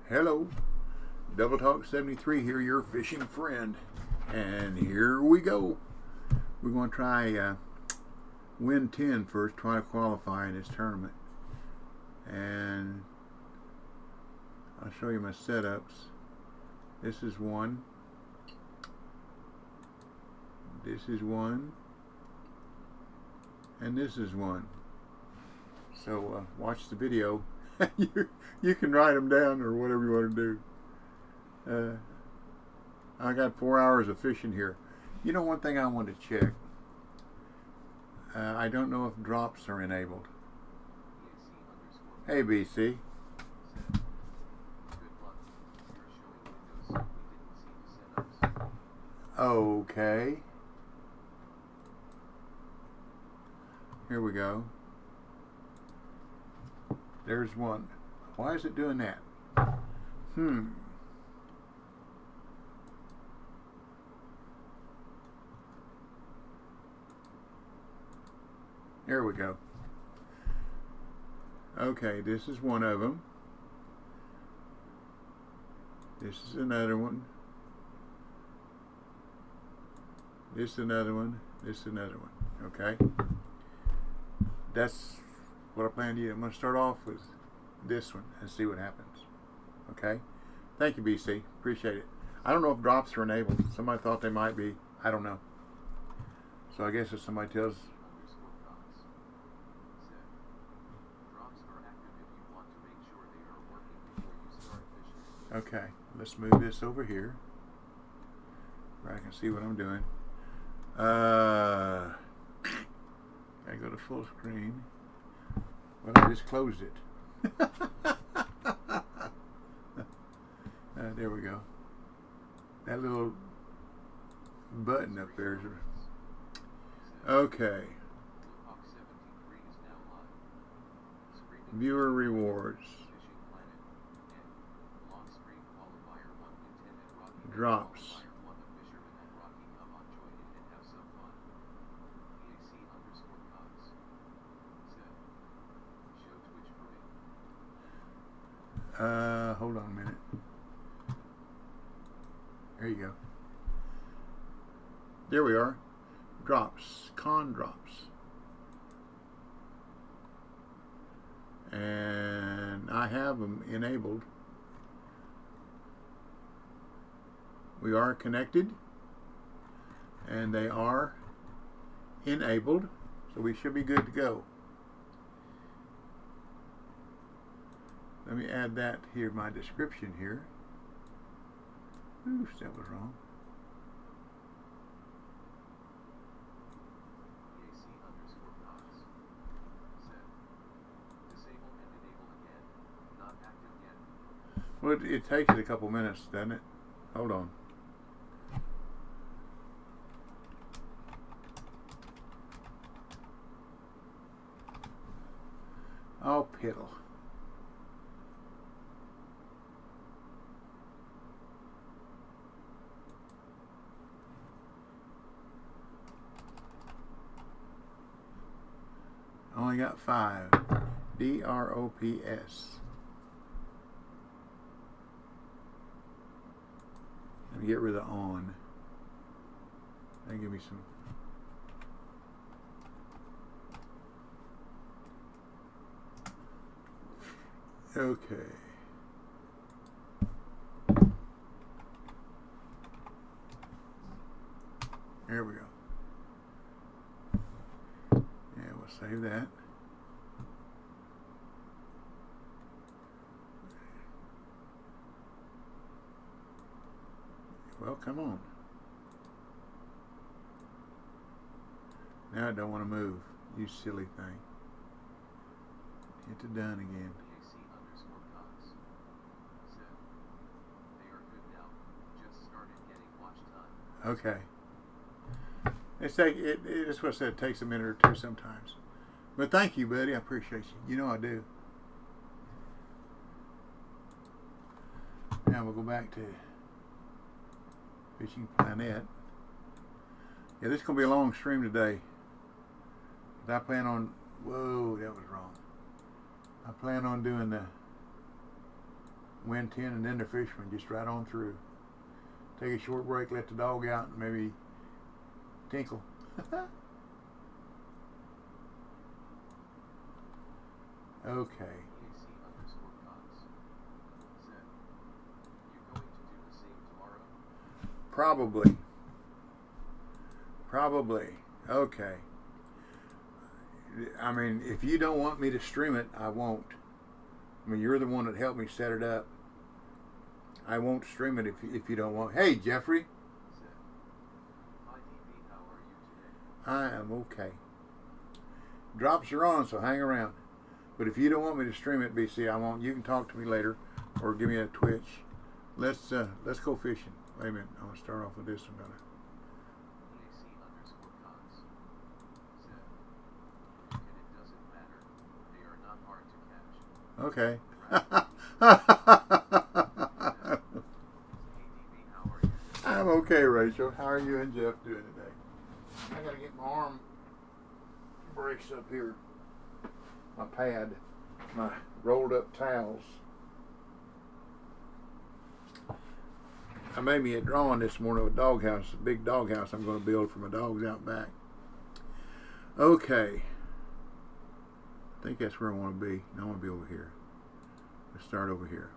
Hello, Double Talk 73 here, your fishing friend, and here we go. We're going to try WIN10 first, try to qualify in this tournament, and I'll show you my setups. This is one, this is one, and this is one. So watch the video. you can write them down or whatever you want to do. I got 4 hours of fishing here. You know, one thing I want to check. I don't know if drops are enabled. Hey, BC. Okay. Here we go. There's one. Why is it doing that? There we go. Okay, this is one of them. This is another one. This is another one. This is another one. Okay. That's what I plan to do. I'm going to start off with this one and see what happens. Okay? Thank you, BC. Appreciate it. I don't know if drops are enabled. Somebody thought they might be. I don't know. So I guess if somebody tells... Okay, let's move this over here where I can see what I'm doing. I go to full screen. Well, I just closed it. There we go. That little button up there is... Okay. Viewer rewards. Drops. Hold on a minute. There you go. There we are. Drops. Con drops. And I have them enabled. We are connected. And they are enabled. So we should be good to go. Let me add that here, my description here. Oops, that was wrong. Well, it takes it a couple minutes, doesn't it? Hold on. Oh, piddle. Only got 5. DROPS. Let me get rid of the on. And give me some. Okay. There we go. Yeah, we'll save that. Well, come on. Now I don't want to move. You silly thing. Hit the done again. Okay. It's what I said. It takes a minute or two sometimes. But thank you, buddy. I appreciate you. You know I do. Now we'll go back to Fishing Planet. Yeah, this is going to be a long stream today. But I plan on... Whoa, that was wrong. I plan on doing the WIN10 and then the Fisherman, just right on through. Take a short break, let the dog out, and maybe tinkle. Okay. Probably. Okay. I mean, if you don't want me to stream it, I won't. I mean, you're the one that helped me set it up. I won't stream it if you don't want. Hey, Jeffrey. I am okay. Drops are on, so hang around. But if you don't want me to stream it, BC, I won't. You can talk to me later, or give me a Twitch. Let's go fishing. Wait a minute. I'm gonna start off with this. I'm gonna. Okay. I'm okay, Rachel. How are you and Jeff doing today? I gotta get my arm brace up here. My pad, my rolled up towels. I made me a drawing this morning of a doghouse, a big doghouse I'm going to build for my dogs out back. Okay. I think that's where I want to be. I want to be over here. Let's start over here.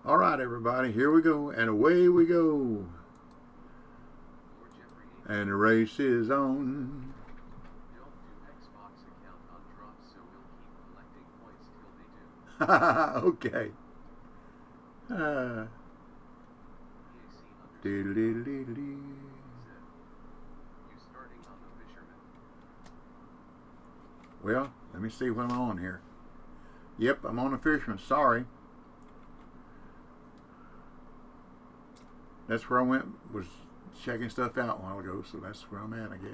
All right, everybody. Here we go. And away we go. And the race is on. Okay. Well, let me see what I'm on here. Yep, I'm on the Fisherman. Sorry. That's where I went, was checking stuff out a while ago, so that's where I'm at, I guess.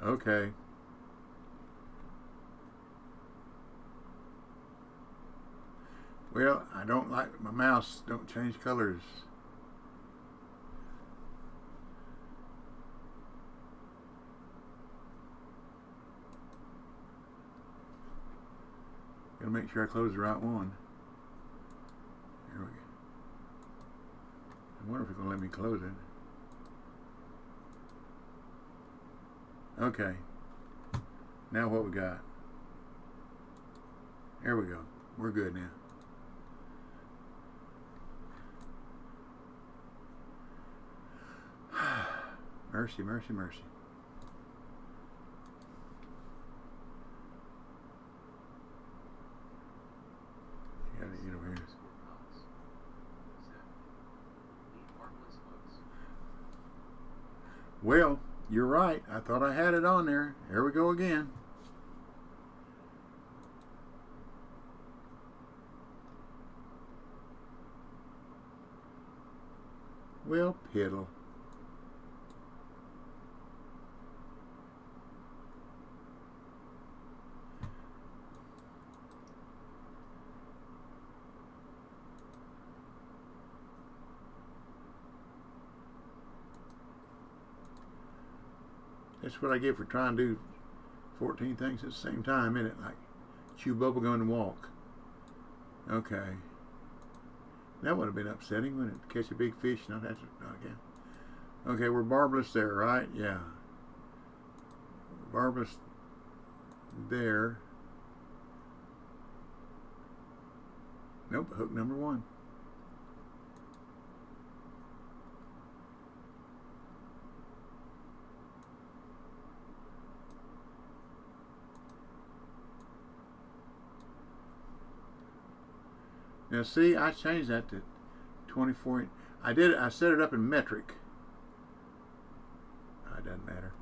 Okay. Well, I don't like my mouse don't change colors. Gotta make sure I close the right one. Here we go. I wonder if it's gonna let me close it. Okay. Now what we got? There we go. We're good now. Mercy, mercy, mercy. Gotta get over here. Well, you're right. I thought I had it on there. Here we go again. Well, piddle. That's what I get for trying to do 14 things at the same time, isn't it? Like chew bubblegum and walk. Okay. That would have been upsetting, wouldn't it? Catch a big fish, not have to. Okay. Okay, we're barbless there, right? Yeah. Barbless there. Nope, hook number one. Now see, I changed that to 24. I did. I set it up in metric. It doesn't matter.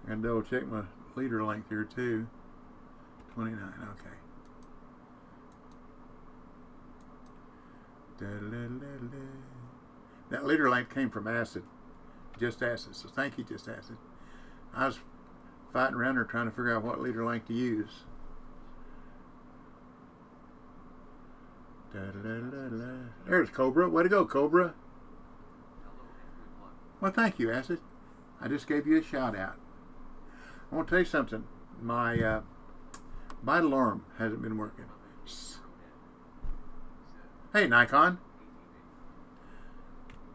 I gotta double check my leader length here too. 29. Okay. That leader length came from acid, just acid. So thank you, just acid. I was fighting around there trying to figure out what leader length to use. There's Cobra. Way to go, Cobra. Well, thank you, Acid. I just gave you a shout out. I want to tell you something. My bite alarm hasn't been working. Hey, Nikon.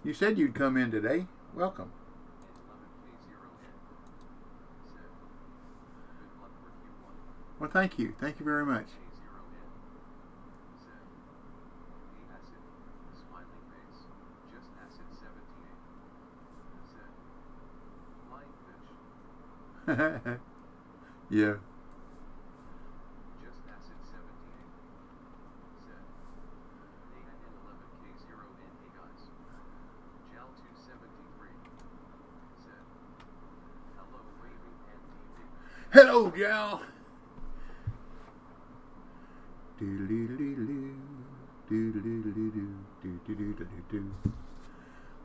You said you'd come in today. Welcome. Well, thank you. Thank you very much. Yeah. Hello, gal.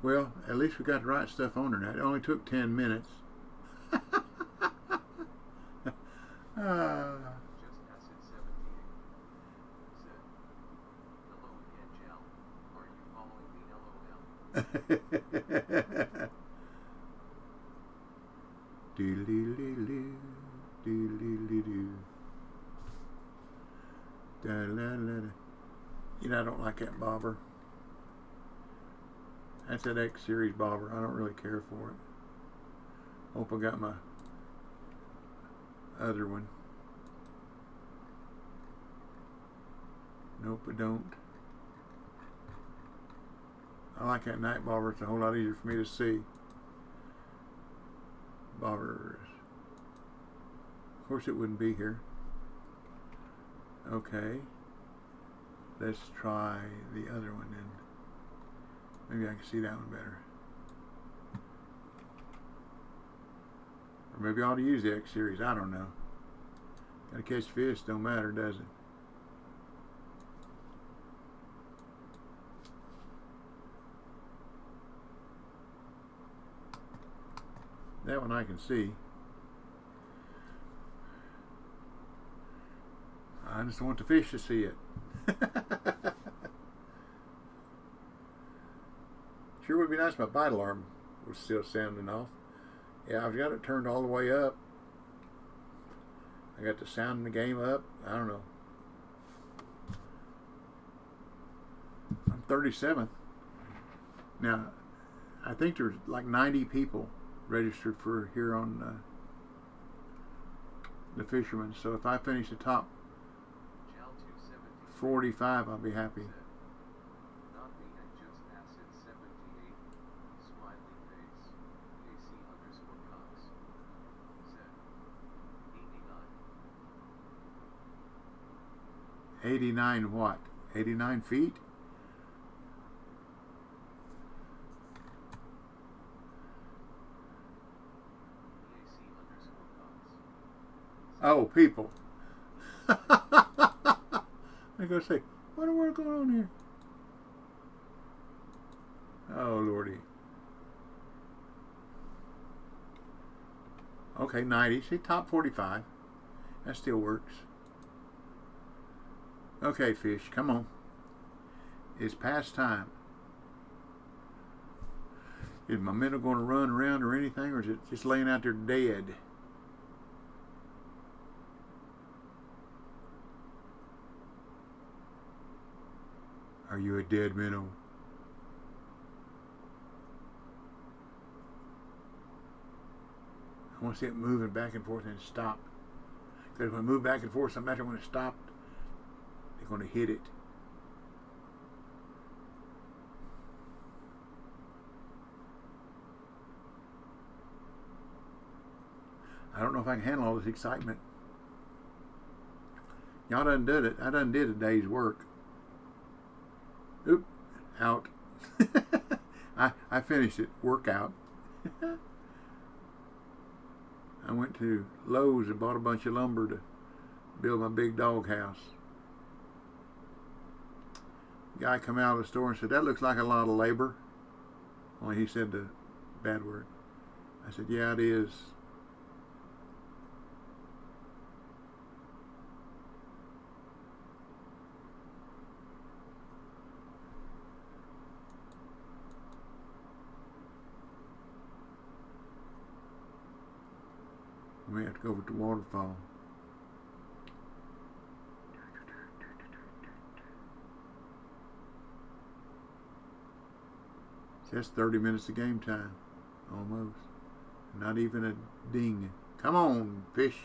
Well, at least we got the right stuff on there now. It only took 10 minutes. You know, I don't like that bobber. That's that X series bobber. I don't really care for it. Hope I got my other one. Nope, I don't. I like that night bobber. It's a whole lot easier for me to see. Bobbers. Of course it wouldn't be here. Okay. Let's try the other one then. Maybe I can see that one better. Or maybe I ought to use the X series. I don't know. Gotta catch fish. Don't matter, does it? That one I can see. I just want the fish to see it. Sure would be nice if my bite alarm was still sounding off. Yeah, I've got it turned all the way up. I got the sound in the game up. I don't know. I'm 37th. Now, I think there's like 90 people registered for here on the Fisherman. So if I finish the top 45, I'll be happy. $89 what? 89 feet? Oh, people. I gotta say, what in the world going on here? Oh, Lordy. Okay, 90. See, top 45. That still works. Okay, fish, come on. It's past time. Is my minnow going to run around or anything, or is it just laying out there dead? Are you a dead minnow? I want to see it moving back and forth and stop. Because when I move back and forth, sometimes when it stopped, they're going to hit it. I don't know if I can handle all this excitement. Y'all done did it. I done did a day's work. Oop, out. I finished it. Workout. I went to Lowe's and bought a bunch of lumber to build my big dog house. Guy come out of the store and said, "That looks like a lot of labor." Only he said the bad word. I said, "Yeah, it is." We have to go over to the waterfall. That's 30 minutes of game time. Almost. Not even a ding. Come on, fish.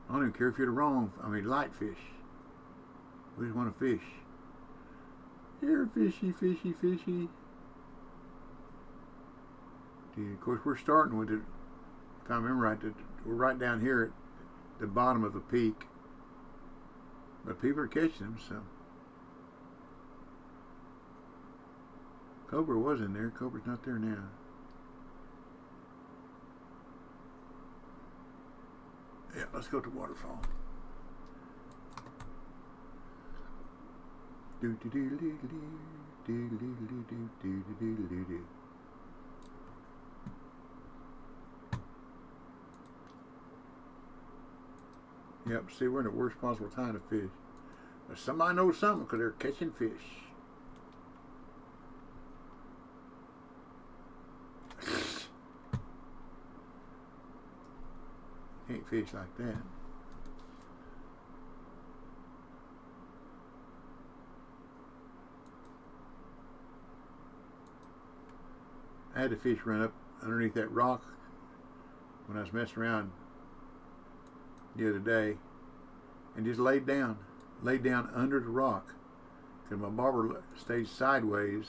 I don't even care if you're the wrong, light fish. We just want to fish. Here, fishy, fishy, fishy. Of course, we're starting with it. If I remember right, we're right down here at the bottom of the peak. But people are catching them, so. Cobra was in there. Cobra's not there now. Yeah, let's go to waterfall. Do do do do do do do do do do do do do. Yep, see, we're in the worst possible time to fish. But somebody knows something because they're catching fish. Can't fish like that. I had the fish run up underneath that rock when I was messing around the other day and just laid down under the rock because my bobber stayed sideways.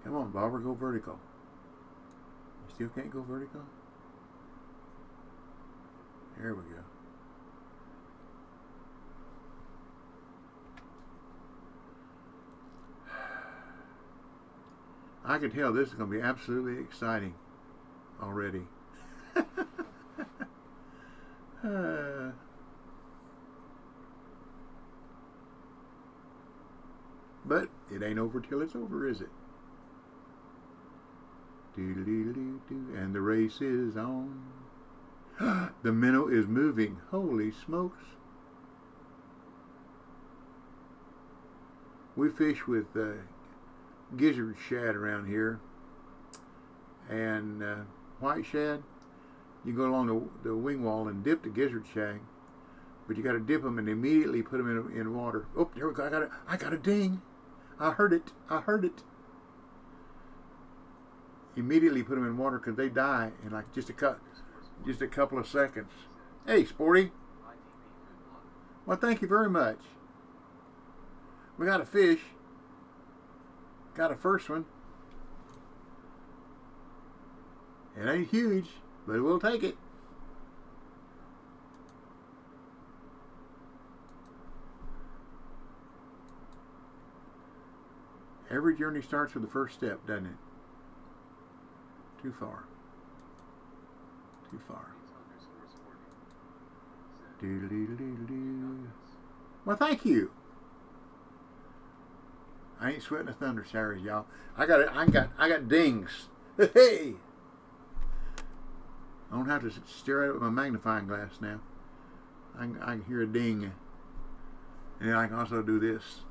Come on, bobber, go vertical. You still can't go vertical? There we go. I can tell this is going to be absolutely exciting already. But it ain't over till it's over, is it? And the race is on. The minnow is moving. Holy smokes. We fish with gizzard shad around here. And white shad, you go along the wing wall and dip the gizzard shad. But you got to dip them and immediately put them in water. Oh, there we go. I got a ding. I heard it. Immediately put them in water because they die in like just a couple of seconds. Hey, Sporty. Well, thank you very much. We got a fish. Got a first one. It ain't huge, but we'll take it. Every journey starts with the first step, doesn't it? Too far. Too far. Well, thank you. I ain't sweating a thunder showers, y'all. I got dings. Hey. I don't have to stare at it with my magnifying glass now. I can hear a ding. And I can also do this.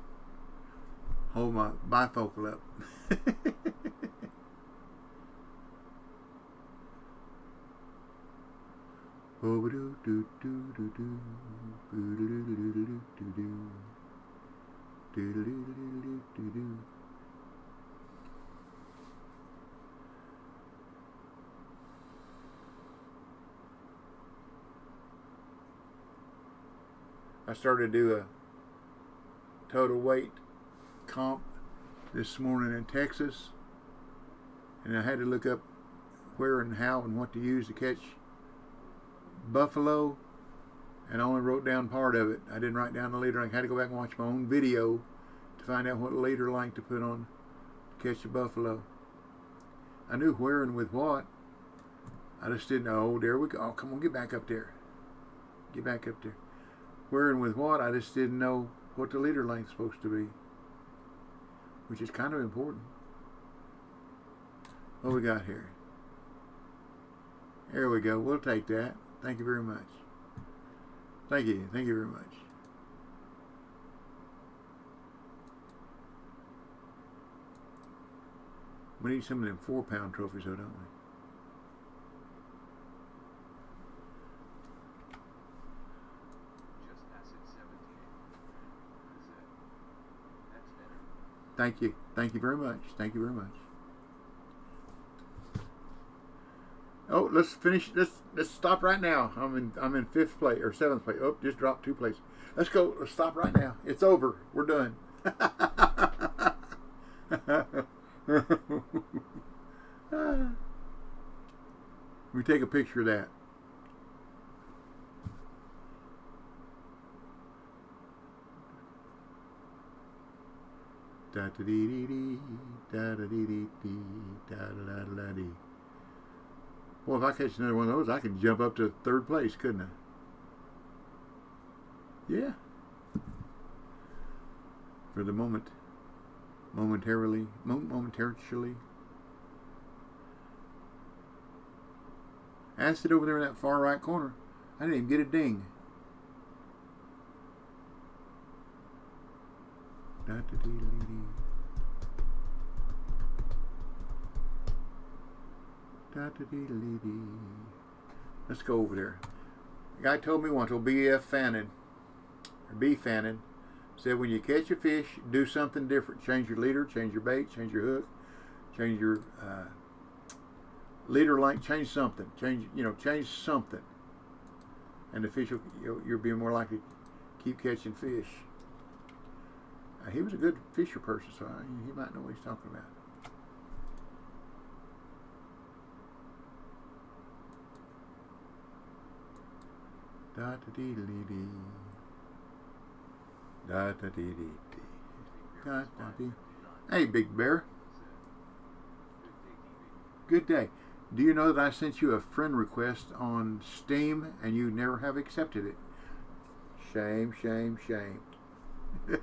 Hold my bifocal up. I started to do a total weight comp this morning in Texas, and I had to look up where and how and what to use to catch buffalo, and I only wrote down part of it. I didn't write down the leader. I had to go back and watch my own video to find out what leader length to put on to catch a buffalo. I knew where and with what. I just didn't know. Oh, there we go. Oh, come on, get back up there. Get back up there. Where and with what, I just didn't know what the leader length's supposed to be, which is kind of important. What we got here? There we go. We'll take that. Thank you very much. Thank you. Thank you very much. We need some of them 4-pound trophies, though, don't we? Just pass it 78. That's better. Thank you. Thank you very much. Thank you very much. Oh, let's finish. Let's stop right now. I'm in 5th place or 7th place. Oh, just dropped 2 places. Let's go. Let's stop right now. It's over. We're done. We take a picture of that. Da da dee dee dee, da da dee dee dee, da da da da dee. Well, if I catch another one of those, I could jump up to 3rd place, couldn't I? Yeah. For the moment, momentarily. I sit over there in that far right corner. I didn't even get a ding. Da da dee dee dee. Da da dee dee dee. Let's go over there. The guy told me once, B.F. Fannin, or B. Fannin, said when you catch a fish, do something different. Change your leader, change your bait, change your hook, change your leader length, change something. Change something. And the fish, you'll be more likely to keep catching fish. He was a good fisher person, so he might know what he's talking about. Da da dee dee dee. Da da dee dee dee. Da da dee. Hey, Big Bear. Good day. Do you know that I sent you a friend request on Steam and you never have accepted it? Shame, shame, shame. Do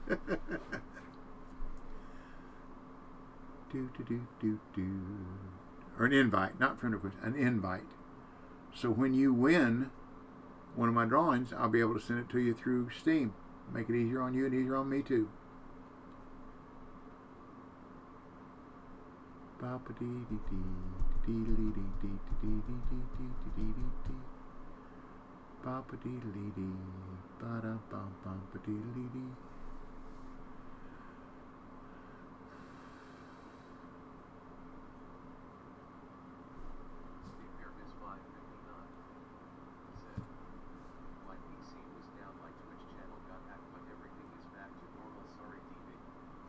do do do do. Or an invite, not friend request, an invite. So when you win one of my drawings, I'll be able to send it to you through Steam. Make it easier on you and easier on me too. Papa dee dee dee dee dee dee dee dee dee dee dee dee. Papa dee dee dee, ba da bum bum ba dee dee dee.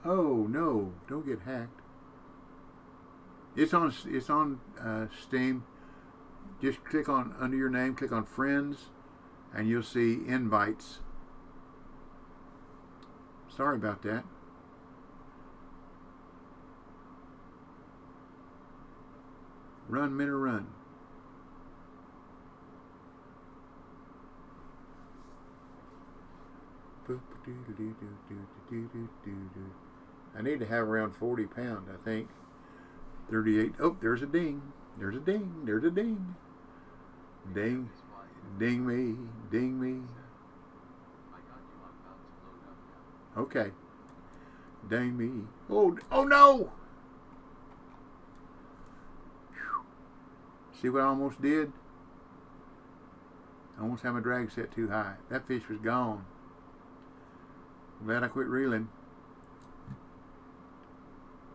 Oh no! Don't get hacked. It's on Steam. Just click on under your name. Click on Friends, and you'll see invites. Sorry about that. Run, Minter, run. I need to have around 40 pounds, I think. 38. Oh, there's a ding. There's a ding. There's a ding. Ding. Ding me. Ding me. Okay. Ding me. Oh no! Whew. See what I almost did? I almost had my drag set too high. That fish was gone. I'm glad I quit reeling.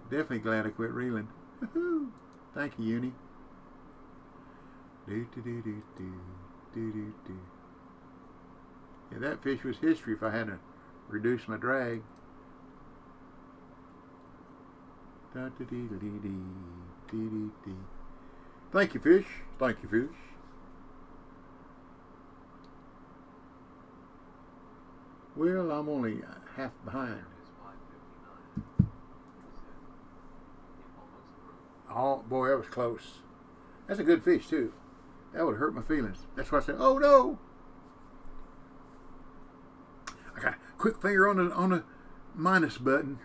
Definitely glad I quit reeling. Woohoo! Thank you, Uni. Do do do do do do do do. Yeah, that fish was history if I hadn't reduced my drag. Da da dee dee dee dee dee dee. Thank you, fish. Thank you, fish. Well, I'm only half behind. Oh boy, that was close. That's a good fish too. That would hurt my feelings. That's why I said, "Oh no!" I got a quick finger on the minus button.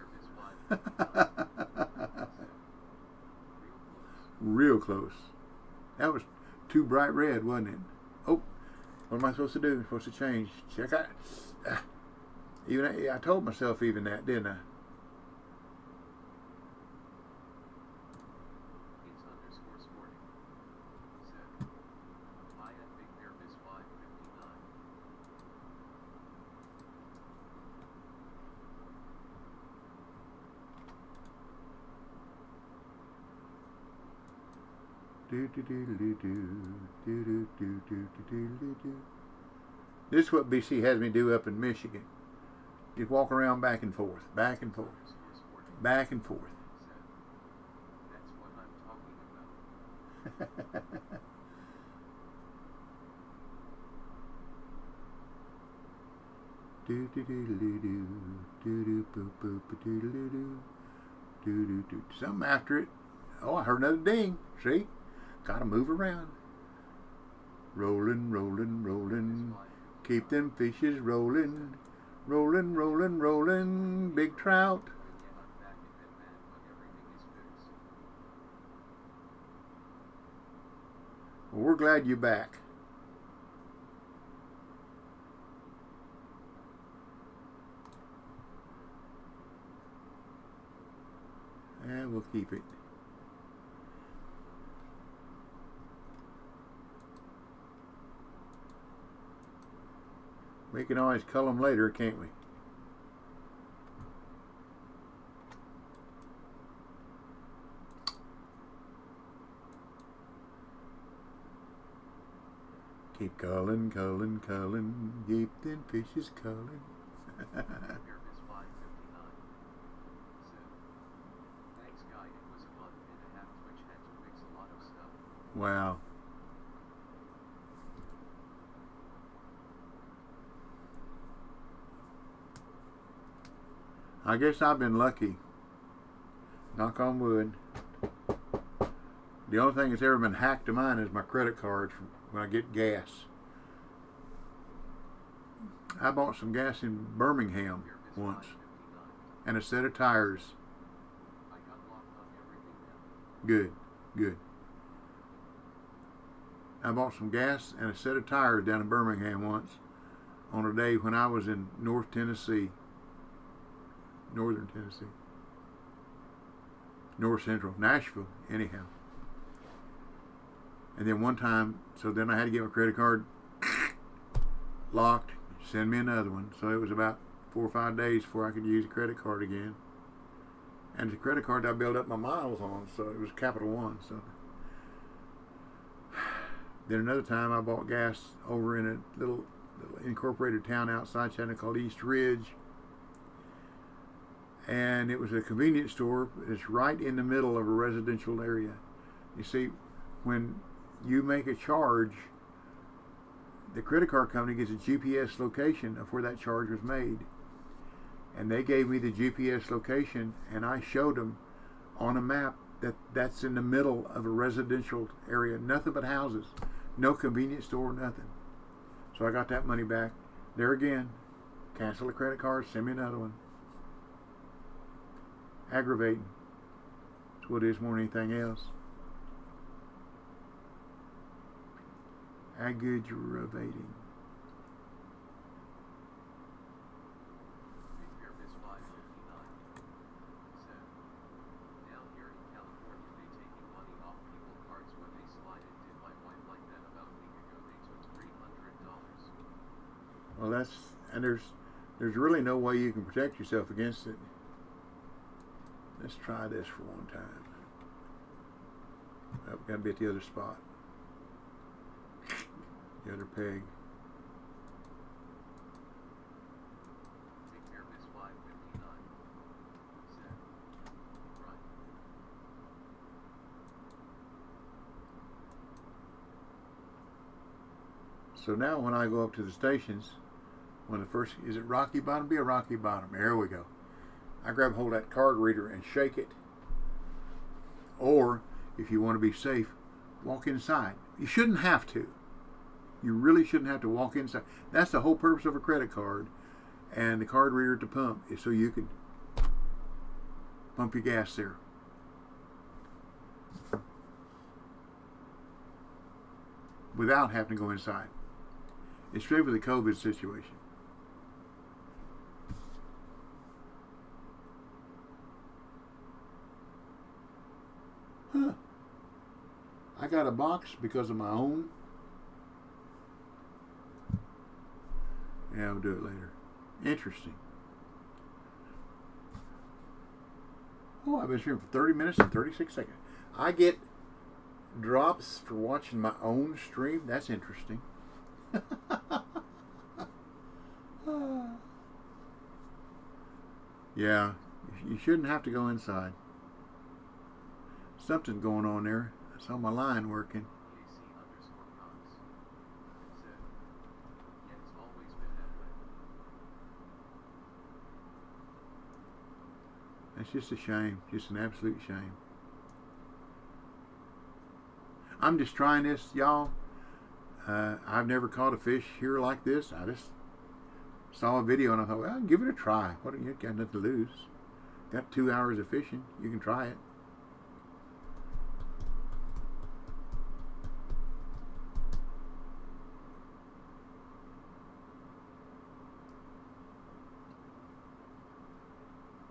Real close. That was too bright red, wasn't it? Oh, What am I supposed to do? I'm supposed to change. Check out. Even I told myself even that, didn't I? It's underscore sporting. Set. Apply at Big Bear Miss 559. This is what BC has me do up in Michigan. Just walk around back and forth, back and forth, Underscore sporting. back and forth. Set. That's what I'm talking about. Something after it. Oh, I heard another ding. See? Gotta move around. Rolling, rolling, rolling. Keep them fishes rolling. Rolling, rolling, rolling. Big trout. Yeah, I'm back in bed, man, but everything is fixed. Well, we're glad you're back. And we'll keep it. We can always cull them later, can't we? Keep culling, culling, culling. Keep them fishes culling. Big Bear Miss 559. Set. Thanks, guy. It was a month and a half. Twitch had to fix a lot of stuff. Wow. I guess I've been lucky. Knock on wood. The only thing that's ever been hacked of mine is my credit cards when I get gas. I bought some gas in Birmingham Bear Miss once 559. and a set of tires. I got locked on everything now. Good, good. I bought some gas and a set of tires down in Birmingham once on a day when I was in Northern Tennessee. North Central, Nashville, anyhow. And then one time, so then I had to get my credit card locked, send me another one. So it was about 4 or 5 days before I could use a credit card again. And the credit card I built up my miles on, so it was Capital One. So then another time I bought gas over in a little incorporated town outside Chattanooga called East Ridge. And it was a convenience store. It's right in the middle of a residential area. You see, when you make a charge, the credit card company gets a GPS location of where that charge was made. And they gave me the GPS location, and I showed them on a map that that's in the middle of a residential area. Nothing but houses. No convenience store, nothing. So I got that money back. There again, cancel the credit card, send me another one. Aggravating. That's what it is more than anything else. Aggravating. Big Bear Miss 559. Set. Down here in California, they taking money off people cards when they slide it. Did my wife like that about a week ago? They took $300. Well, and there's really no way you can protect yourself against it. Let's try this for one time. Oh, got to be at the other spot. The other peg. Big Bear Miss 559. Set. Run. So now when I go up to the stations, when the first, is it Rocky Bottom? Be a Rocky Bottom. There we go. I grab hold of that card reader and shake it. Or, if you want to be safe, walk inside. You shouldn't have to. You really shouldn't have to walk inside. That's the whole purpose of a credit card and the card reader to pump is so you can pump your gas there. Without having to go inside. especially with the COVID situation. Huh. I got a box because of my own. Yeah, I'll do it later. Interesting. Oh, I've been streaming for 30 minutes and 36 seconds. I get drops for watching my own stream. That's interesting. Yeah, you shouldn't have to go inside. Something going on there. I saw my line working. EAC_Cox said, yeah, it's always been that way. That's just a shame. Just an absolute shame. I'm just trying this, y'all. I've never caught a fish here like this. I just saw a video and I thought, well, give it a try. What, you got nothing to lose. Got 2 hours of fishing. You can try it.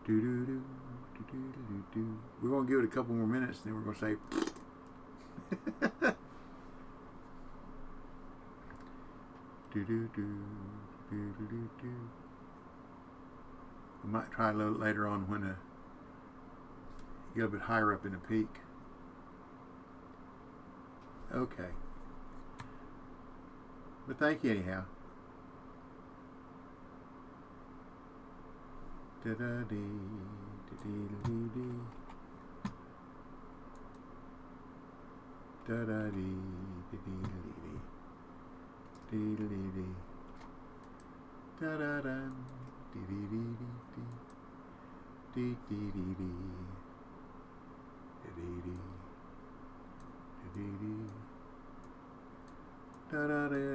Do do do do do do do. We're gonna give it a couple more minutes, and then we're gonna say. Do do do do do do do. We might try a little later on when you get a bit higher up in the peak. Okay. But thank you anyhow. Da da dee da dee dee dee. Da da dee da dee dee dee. Dee dee dee. Da da da. Dee dee dee dee. Dee dee dee dee. Dee dee. Dee dee. Da da da.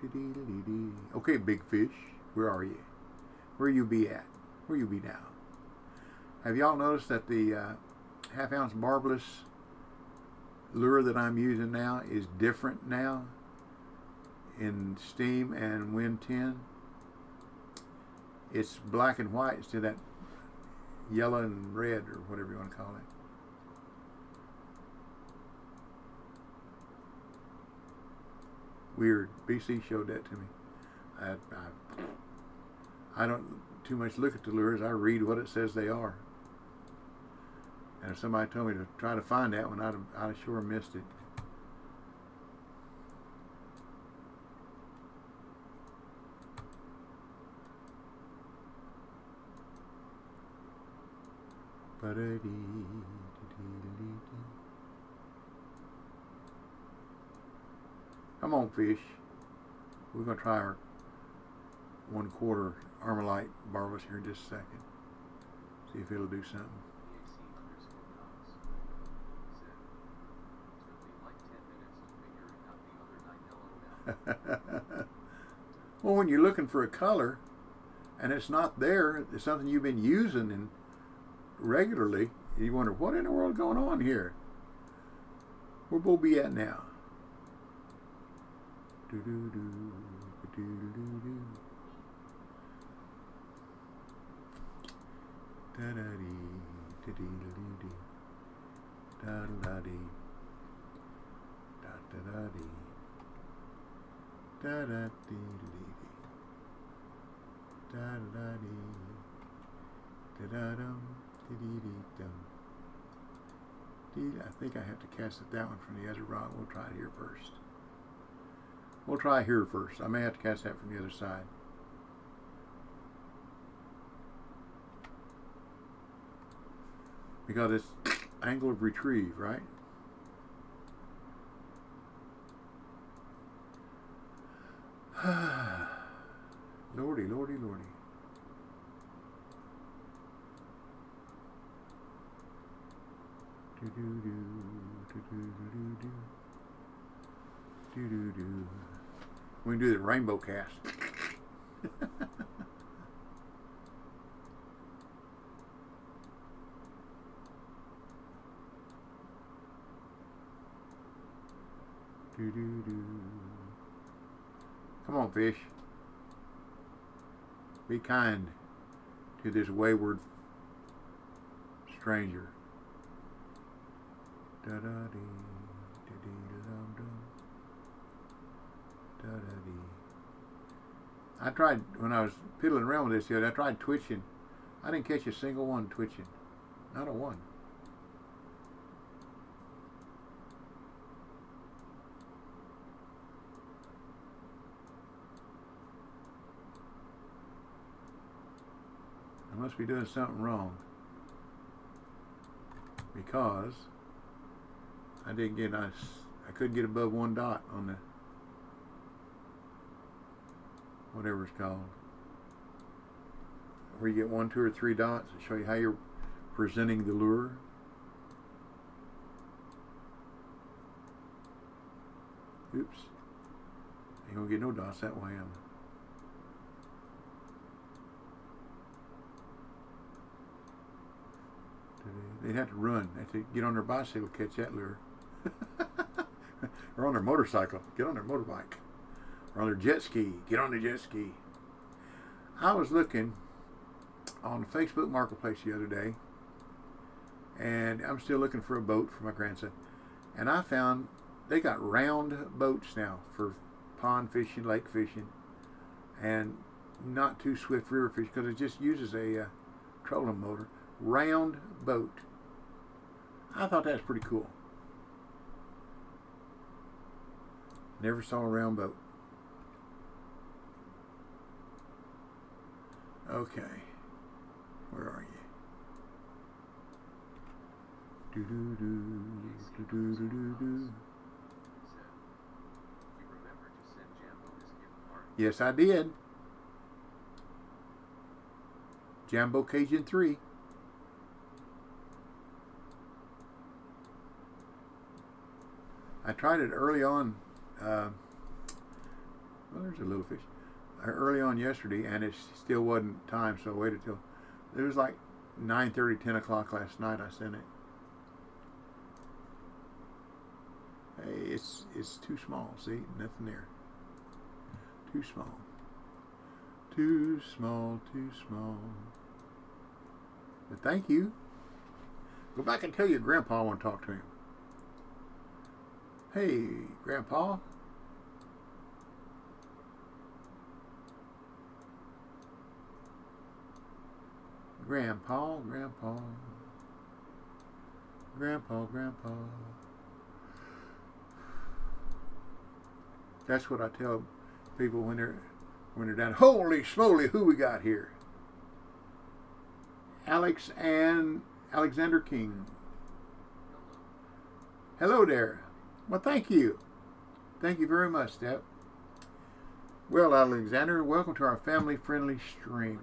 Dee dee dee dee. Okay, big fish, where are you? Where you be at? Where you be now? Have y'all noticed that the half-ounce barbless lure that I'm using now is different now in Steam and WIN10? It's black and white instead of that yellow and red or whatever you want to call it. Weird. BC showed that to me. I don't too much look at the lures. I read what it says they are. And if somebody told me to try to find that one, I'd have sure missed it. Come on, fish. We're going to try our 1/4 Armalite barbless here in just a second. See if it'll do something. EAC_Cox said, took me like 10 minutes to figure out the other 9 LOL. Well, when you're looking for a color and it's not there, it's something you've been using and regularly, you wonder what in the world is going on here. Where Bo be at now? Do do do do do do do. Da da dee da dee da dee dee. Da da dee. Da da da dee. Da da dee dee dee. Da da dee. Da da dum. Dee dee dee dum. I think I have to cast it that one from the other rod. We'll try it here first. We'll try here first. I may have to cast that from the other side. Because it's angle of retrieve, right? Lordy, lordy, lordy. Do do do do do do do do do do. We can do the rainbow cast. Do do do Come on, fish. Be kind to this wayward stranger. I tried, when I was piddling around with this the other, I tried twitching. I didn't catch a single one twitching. Not a one. I must be doing something wrong, because I didn't get I couldn't get above one dot on the whatever it's called, where you get 1, 2, or 3 dots to show you how you're presenting the lure. Oops, ain't gonna get no dots that way, am I? They'd have to run. They'd have to get on their bicycle to catch that lure. Or on their motorcycle. Get on their motorbike. Or on their jet ski. Get on the jet ski. I was looking on the Facebook Marketplace the other day, and I'm still looking for a boat for my grandson. And I found they got round boats now for pond fishing, lake fishing, and not too swift river fishing, because it just uses a trolling motor. Round boat. I thought that's pretty cool. Never saw a round boat. Okay. Where are you? Do do do do do do do do. Yes, I did. Jambo Cajun 3. I tried it early on. Well, there's a little fish. Early on yesterday, and it still wasn't time, so I waited till it was like 9:30, 10 o'clock last night. I sent it. Hey, it's too small. See, nothing there. Too small. Too small. Too small. But thank you. Go back and tell your grandpa I want to talk to him. Hey, Grandpa. Grandpa. That's what I tell people when they're down. Holy smoly, who we got here? Alex and Alexander King. Hello there. Well, thank you. Thank you very much, Step. Well, Alexander, welcome to our family-friendly stream.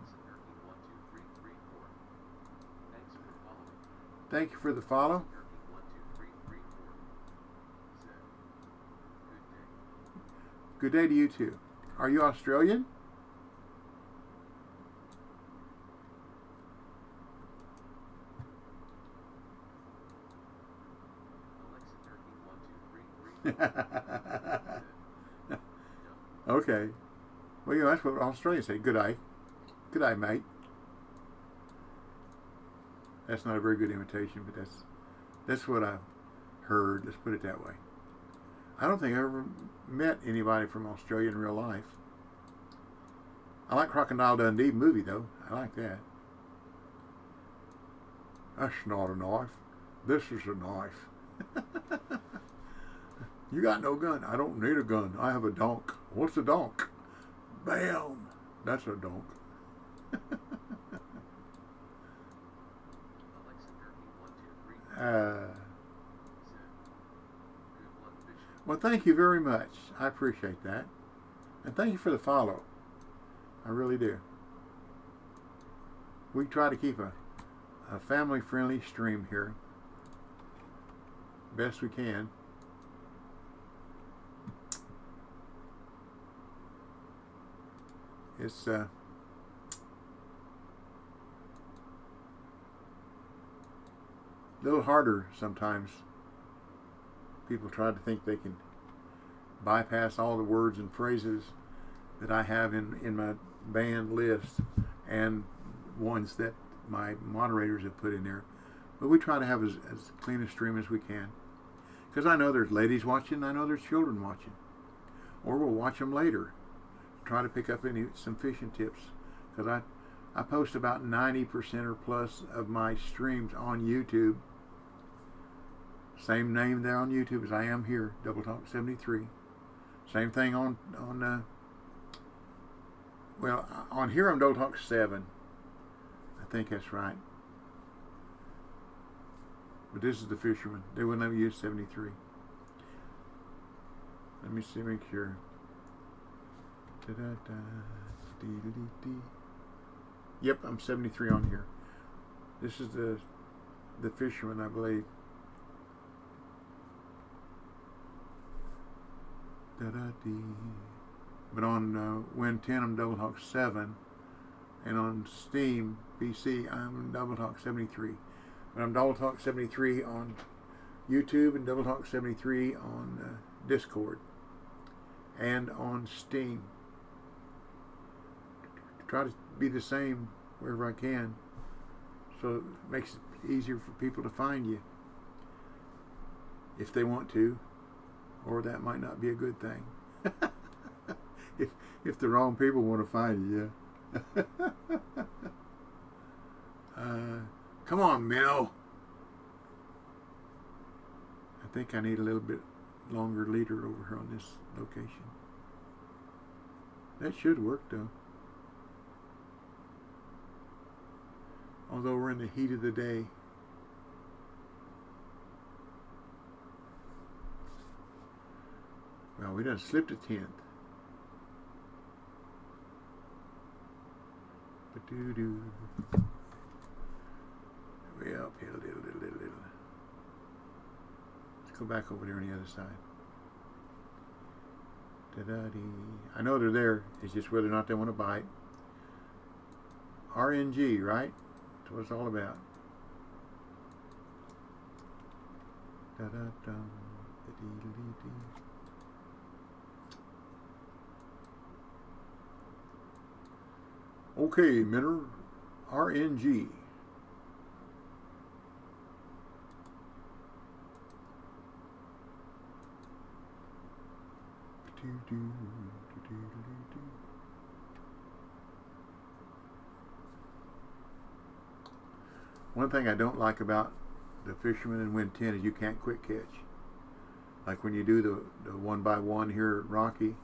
Thank you for the follow. Good day to you too. Are you Australian? Okay. Well, you know, that's what Australians say. Good eye. Good eye, mate. That's not a very good imitation, but that's what I've heard. Let's put it that way. I don't think I ever met anybody from Australia in real life. I like Crocodile Dundee movie, though. I like that. That's not a knife. This is a knife. You got no gun. I don't need a gun. I have a donk. What's a donk? Bam. That's a donk. Well, thank you very much. I appreciate that. And thank you for the follow. I really do. We try to keep a family-friendly stream here. Best we can. It's a little harder sometimes. People try to think they can bypass all the words and phrases that I have in my banned list and ones that my moderators have put in there. But we try to have as clean a stream as we can. Because I know there's ladies watching, I know there's children watching. Or we'll watch them later. Try to pick up some fishing tips. Because I post about 90% or plus of my streams on YouTube. Same name there on YouTube as I am here, Double Talk 73. Same thing on here I'm Double Talk 7. I think that's right. But this is the Fisherman. They wouldn't let me use 73. Let me see, make sure. Yep, I'm 73 on here. This is the Fisherman, I believe. But on WIN10 I'm Double Talk 7, and on Steam PC I'm Double Talk 73. But I'm Double Talk 73 on YouTube and Double Talk 73 on Discord and on Steam. Try to be the same wherever I can, so it makes it easier for people to find you if they want to. Or that might not be a good thing. if the wrong people want to find you, yeah. Come on, Minnow. I think I need a little bit longer leader over here on this location. That should work though. Although we're in the heat of the day. Well, we done slipped a 10th. Ba-doo-doo. Way uphill, little. Let's go back over there on the other side. Da-da-dee. I know they're there. It's just whether or not they want to bite. RNG, right? That's what it's all about. Da-da-dum. Da-dee-dee-dee. Okay, Minnow, RNG. One thing I don't like about the Fisherman and WIN10 is you can't quick catch. Like when you do the 1x1 here at Rocky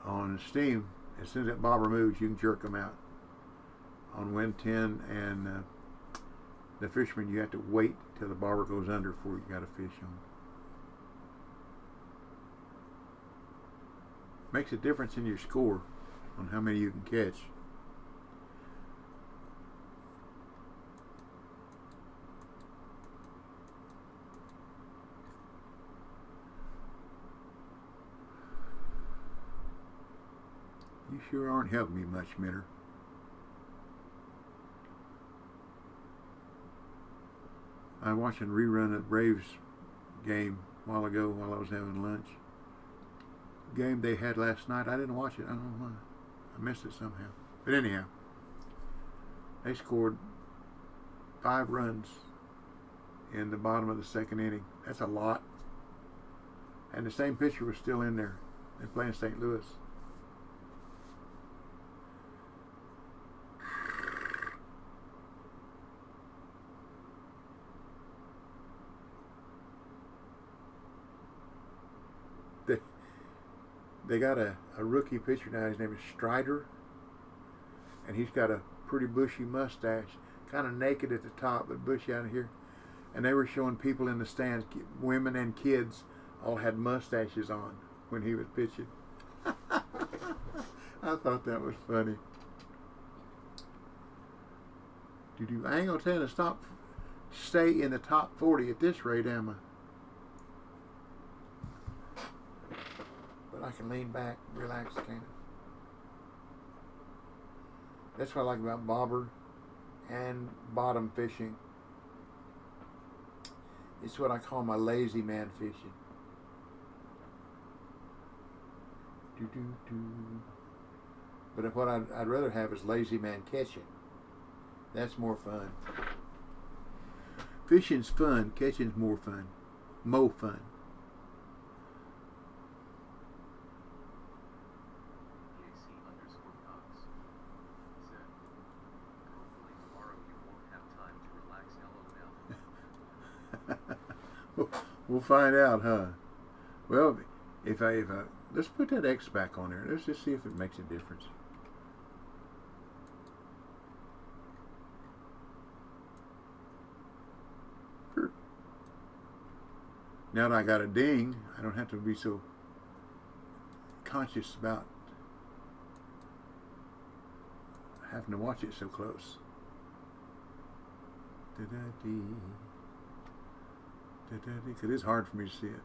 on Steam, as soon as that bobber moves, you can jerk them out. On WIN10 and the Fisherman, you have to wait till the bobber goes under before you got a fish on. Makes a difference in your score on how many you can catch. You sure aren't helping me much, Minnow. I was watching a rerun of Braves game a while ago while I was having lunch. Game they had last night. I didn't watch it. I don't know why. I missed it somehow. But anyhow, they scored 5 runs in the bottom of the second inning. That's a lot. And the same pitcher was still in there. They're playing St. Louis. They got a rookie pitcher now. His name is Strider, and he's got a pretty bushy mustache, kind of naked at the top, but bushy out of here. And they were showing people in the stands, women and kids, all had mustaches on when he was pitching. I thought that was funny. I ain't gonna tell you to stay in the top 40 at this rate, am I? I can lean back, relax, kind of. That's what I like about bobber and bottom fishing. It's what I call my lazy man fishing. But what I'd rather have is lazy man catching. That's more fun. Fishing's fun. Catching's more fun. Mo fun. EAC_Cox said, hopefully tomorrow you won't have time to relax. LOL. We'll find out, huh? Well, if I let's put that X back on there. Let's just see if it makes a difference. Now that I got a ding, I don't have to be so conscious about having to watch it so close. Because it's hard for me to see it.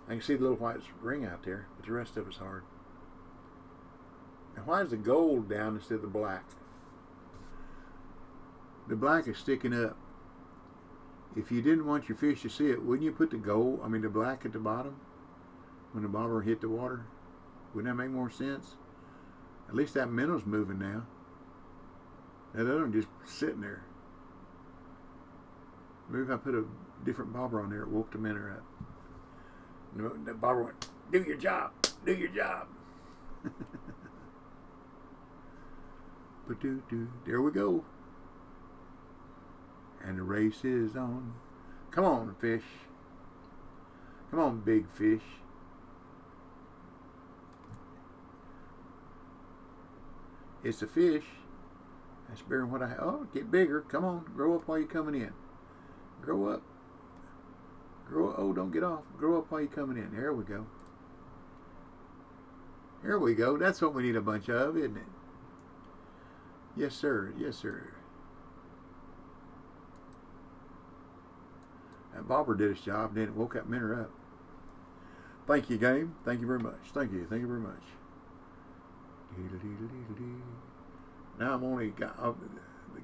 I can see the little white ring out there, but the rest of it's hard. Now why is the gold down instead of the black? The black is sticking up. If you didn't want your fish to see it, wouldn't you put the black at the bottom when the bobber hit the water? Wouldn't that make more sense? At least that minnow's moving now. That other one just sitting there. Maybe if I put a different bobber on there, it woke the minnow up. And the bobber went, do your job, do your job. There we go. And the race is on. Come on, fish. Come on, big fish. It's a fish. That's bigger than what I have. Oh, get bigger. Come on. Grow up while you're coming in. Grow up. Grow up. Oh, don't get off. Grow up while you're coming in. There we go. There we go. That's what we need a bunch of, isn't it? Yes, sir. Yes, sir. That bobber did his job, and then it woke that minnow up. Thank you, game. Thank you very much. Thank you. Thank you very much. Now I'm only the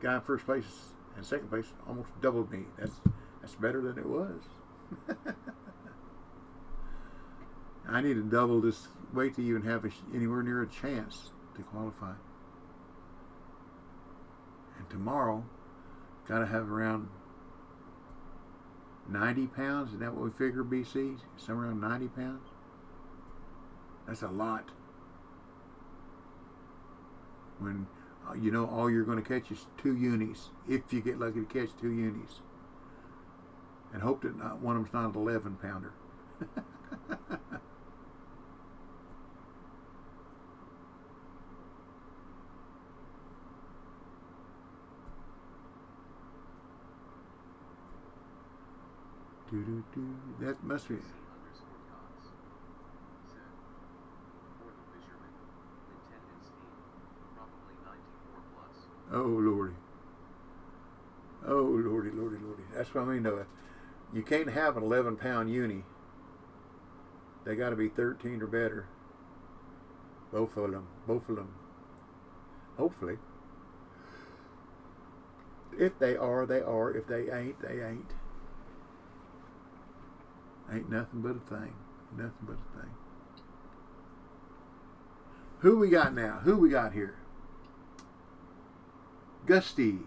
guy in first place and second place almost doubled me. That's better than it was. I need to double this weight to even have anywhere near a chance to qualify. And tomorrow, gotta have around 90 pounds. Isn't that what we figure, BC? Somewhere around 90 pounds? That's a lot. When you know all you're going to catch is 2 unis, if you get lucky to catch 2 unis. And hope that one of them's not an 11-pounder. That must be. EAC_Cox said, for the fisherman, WIN10 in Steam, probably 94 plus. Oh, Lordy. Oh, Lordy, Lordy, Lordy. That's what I mean, though. You can't have an 11-pound uni. They got to be 13 or better. Both of them. Both of them. Hopefully. If they are, they are. If they ain't, they ain't. Ain't nothing but a thing. Nothing but a thing. Who we got now? Who we got here? Gusty.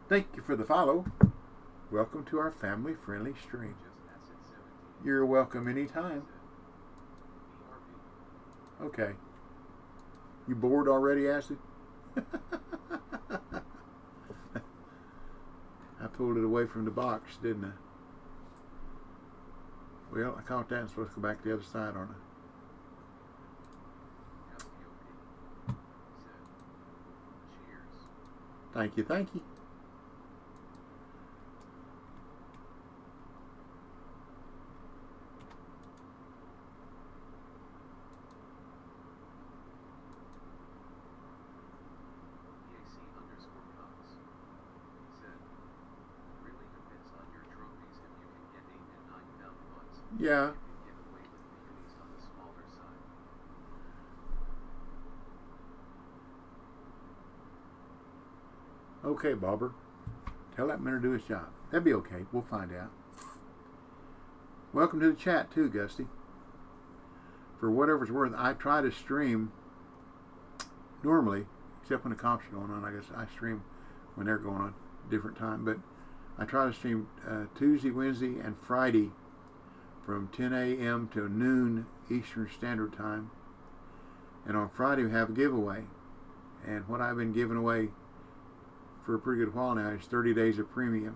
Thank you for the follow. Welcome to our family-friendly stream. You're welcome anytime. Okay. You bored already, Acid? I pulled it away from the box, didn't I? Well, I caught that. I'm supposed to go back to the other side, aren't I? Thank you, thank you. EAC_Cox said, really depends on your trophies if you can get 8 and 9 pound ones. Yeah. You can get away with the unis on the smaller side. Okay, Bobber. Tell that man to do his job. That'd be okay. We'll find out. Welcome to the chat too, Gusty. for whatever it's worth, I try to stream normally, except when the comps are going on. I guess I stream when they're going on, different time. But I try to stream Tuesday, Wednesday, and Friday from 10 a.m. to noon Eastern Standard Time. And on Friday we have a giveaway. And what I've been giving away for a pretty good while now is 30 days of premium.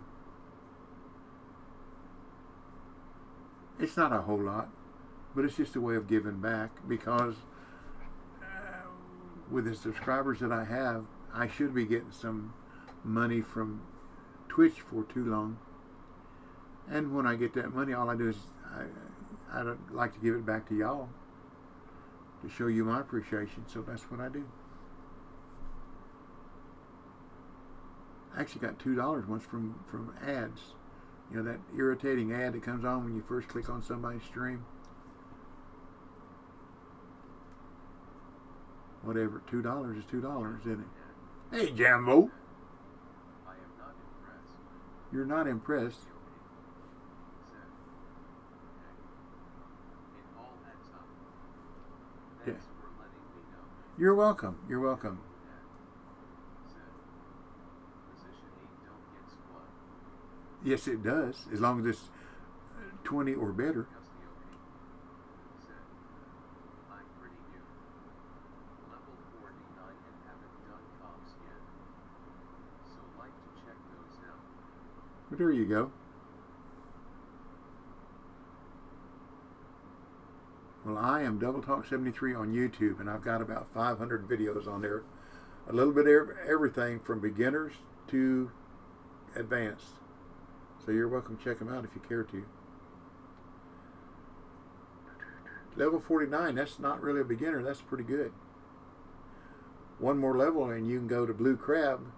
It's not a whole lot, but it's just a way of giving back, because with the subscribers that I have, I should be getting some money from Twitch for too long. And when I get that money, all I do is I'd like to give it back to y'all to show you my appreciation. So that's what I do. I actually got $2 once from ads. You know, that irritating ad that comes on when you first click on somebody's stream. Whatever, $2 is $2, isn't it? Hey, Jambo. I am not impressed. You're not impressed. It all adds up. Yeah. Thanks for letting me know. You're welcome. You're welcome. Position 8 don't get squat. Yes, it does, as long as it's 20 or better. I'm pretty new. Level 49 and haven't done comps yet. So like to check those out. But there you go. Well, I am Double Talk 73 on YouTube, and I've got about 500 videos on there. A little bit of everything from beginners to advanced. So you're welcome to check them out if you care to. Level 49, that's not really a beginner. That's pretty good. One more level and you can go to blue crab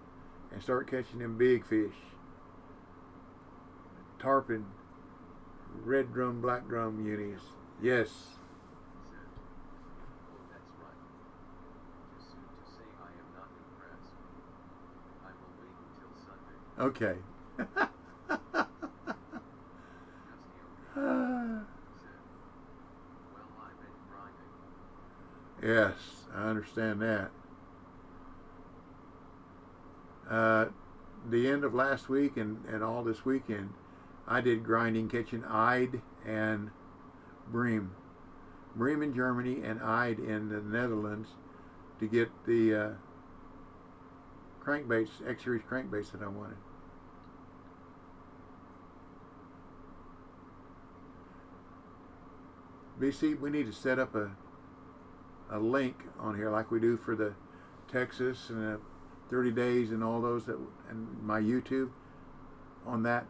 and start catching them big fish. Tarpon, red drum, black drum unis. Yes. Oh, that's right. Too soon to say I am not impressed. I will wait until Sunday. Okay. Well, I've been grinding. Yes, I understand that. The end of last week and all this weekend, I did grinding catching Eid and bream. Bream in Germany and Eid in the Netherlands to get the crankbaits, X-Series crankbaits that I wanted. BC, we need to set up a link on here like we do for the Texas and 30 days and all those, that and my YouTube, on that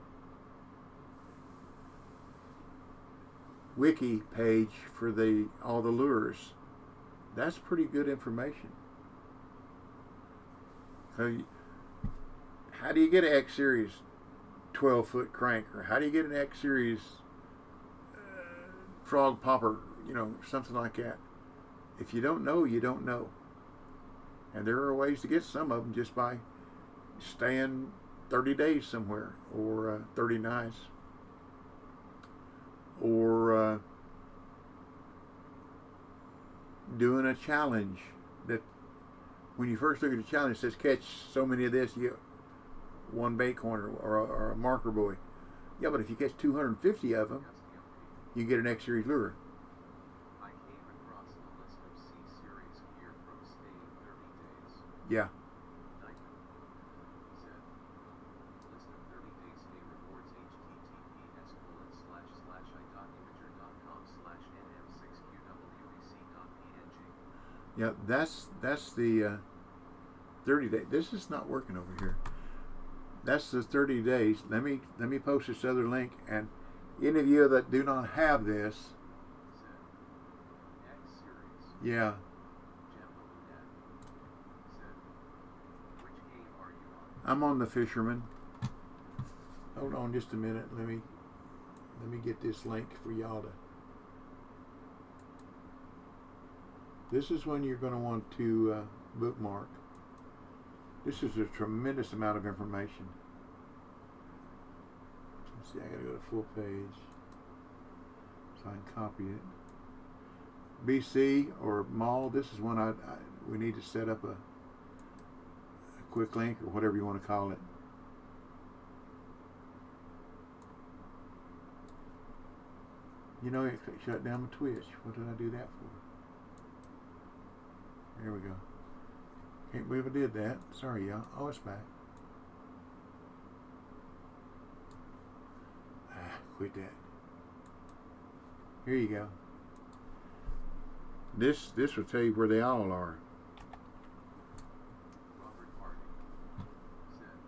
wiki page for all the lures. That's pretty good information. So how do you get an X-Series 12-foot crank, or how do you get an X-Series frog popper, you know, something like that? If you don't know, you don't know. And there are ways to get some of them just by staying 30 days somewhere, or 30 nights, or doing a challenge that when you first look at the challenge, it says catch so many of this, you get one bait corner or a marker buoy. Yeah, but if you catch 250 of them, you get an X-Series lure. I came across a list of C-Series gear from staying 30 days. Yeah. Said, list of 30 day stay rewards https://idocumentr.com/nm6qwec.png. Yeah, that's the 30 day. This is not working over here. That's the 30 days. Let me post this other link, and any of you that do not have this, yeah. I'm on the Fisherman. Hold on just a minute. Let me get this link for y'all to. This is one you're going to want to bookmark. This is a tremendous amount of information. Let's see, I got to go to full page so I can copy it. BC or Mall, this is one we need to set up a quick link or whatever you want to call it. You know, it shut down the Twitch. What did I do that for? There we go. Can't believe I did that. Sorry, y'all. Oh, it's back. Quit that. Here you go. This will tell you where they all are. Robert Harding said,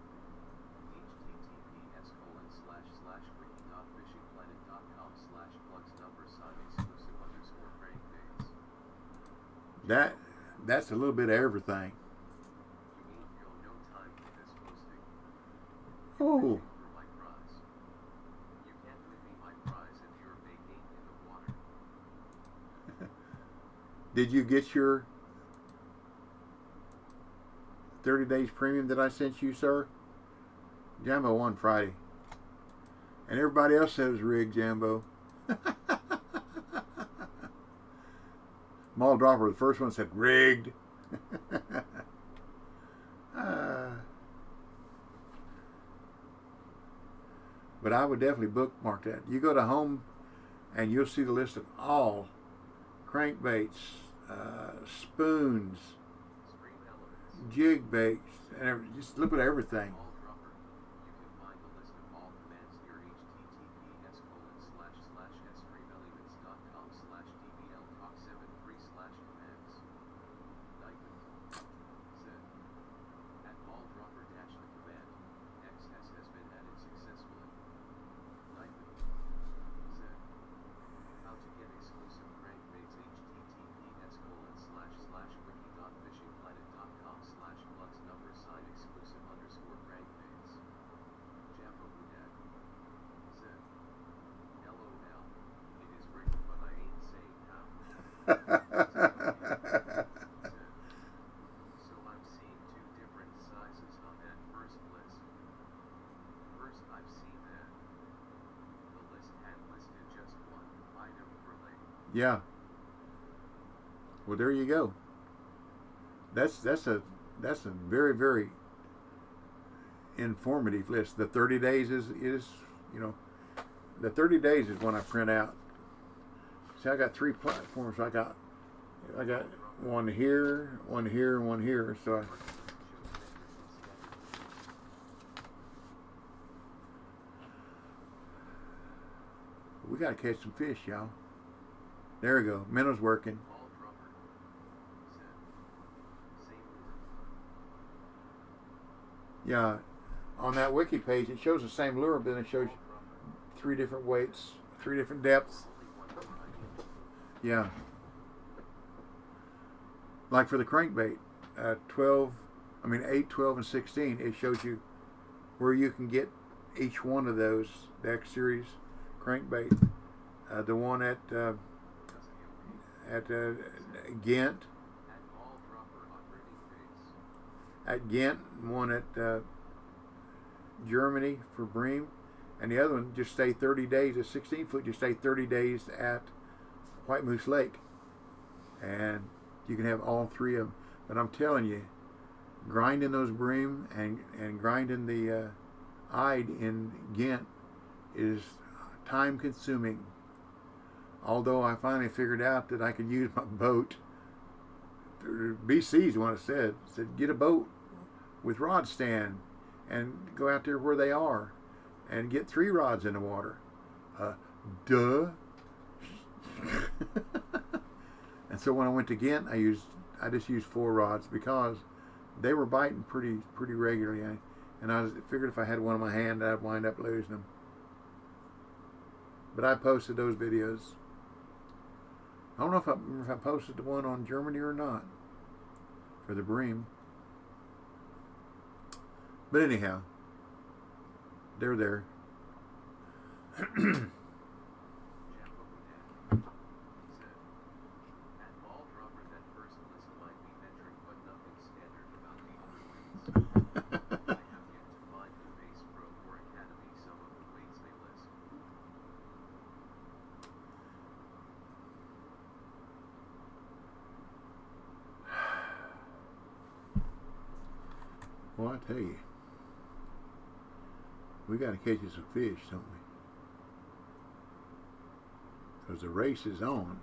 https://wiki.fishingplanet.com/plugs number sign exclusive _crankbaits. That's a little bit of everything. You mean you'll no time for this posting? Oh. For my prize. You can't win me my prize if you're bait ain't in the water. Did you get your 30 days premium that I sent you, sir? Jambo won Friday. And everybody else said it was rigged, Jambo. Mall Dropper, the first one, said rigged. But I would definitely bookmark that. You go to home and you'll see the list of all crankbaits, spoons, Stream elements. jig baits, and just look at everything. Mall Dropper. You can find the list of all commands near https://streamelements.com/sfreemalyments.talk73/commands. Dykeman said, at Mall Dropper dash the command, XS has been added successfully. Dykeman said, how to get exclusive crankbaits https://wiki.fishingplanet.com/plugs number sign exclusive _crankbaits. Jambo Budak said, LOL, it is rigged but I ain't saying how. Said, so I'm seeing two different sizes on that first list. First I've seen that. The list had listed just one item per lane. Yeah. Well, there you go. That's a very, very informative list. The 30 days is the 30 days is when I print out. See, I got 3 platforms. I got one here, one here, and one here. So we got to catch some fish, y'all. There we go. Minnow's working. Mall Dropper said, same lure. Yeah. On that wiki page, it shows the same lure, but then it shows Mall Dropper, 3 different weights, 3 different depths. only one variety. Yeah. Like for the crankbait, 8, 12, and 16, it shows you where you can get each one of those, the X series crankbait. The one at Ghent, At Mall Dropper on rigging baits. at Ghent, one at Germany for Bream, and the other one just stay 30 days, a 16 foot just stay 30 days at White Moose Lake. And you can have all 3 of them. But I'm telling you, grinding those Bream and grinding the Ide in Ghent is time consuming. Although I finally figured out that I could use my boat. BC's one that said get a boat with rod stand and go out there where they are and get 3 rods in the water. Duh. And so when I went to Ghent, I just used 4 rods because they were biting pretty regularly, and I figured if I had one in my hand, I'd wind up losing them. But I posted those videos. I don't know if I posted the one on Germany or not for the Bream. But anyhow, they're there. Jambo Budak said, at Mall Dropper that first list might be metric but nothing standard about the other weights. I have yet to find in Base Pro or Academy some of the weights they list. Well, I tell you, we got to catch us some fish, don't we? Because the race is on.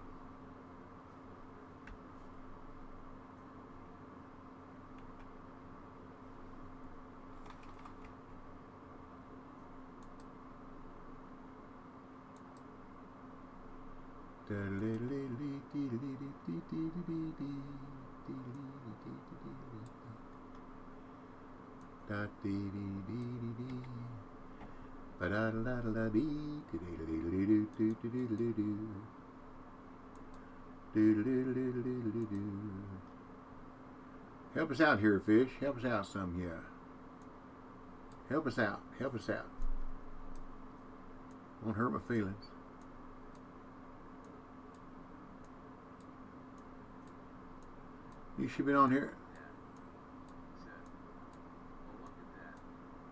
Help us out here, fish. Help us out some, yeah. Help us out. Help us out. Won't hurt my feelings. You should be on here. Said, well, look at that.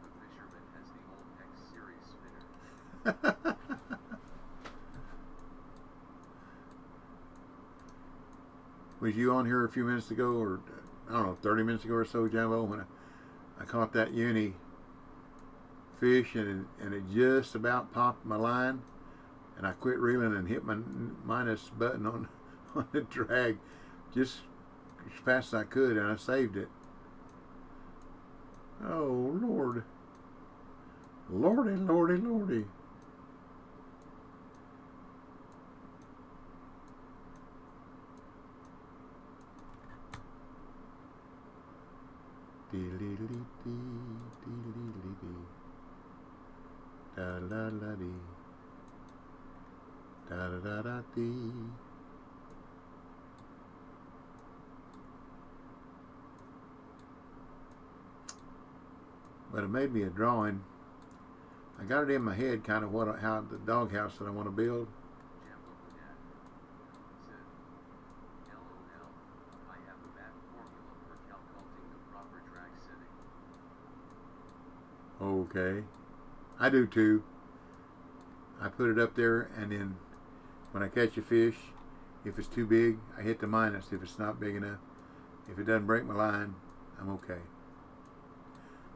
The fisherman has the old X series spinner. Was you on here a few minutes ago, or I don't know, 30 minutes ago or so, Jumbo, when I caught that uni fish and it just about popped my line, and I quit reeling and hit my minus button on the drag just as fast as I could, and I saved it. Oh, Lord. Lordy, Lordy, Lordy. Da la la dee, da da da da dee. But it made me a drawing. I got it in my head, kind of how the doghouse that I want to build. Jambo Dad said, LOL, I have a bad formula for calculating the proper drag setting. Okay, I do too. I put it up there, and then when I catch a fish, if it's too big, I hit the minus. If it's not big enough, if it doesn't break my line, I'm okay.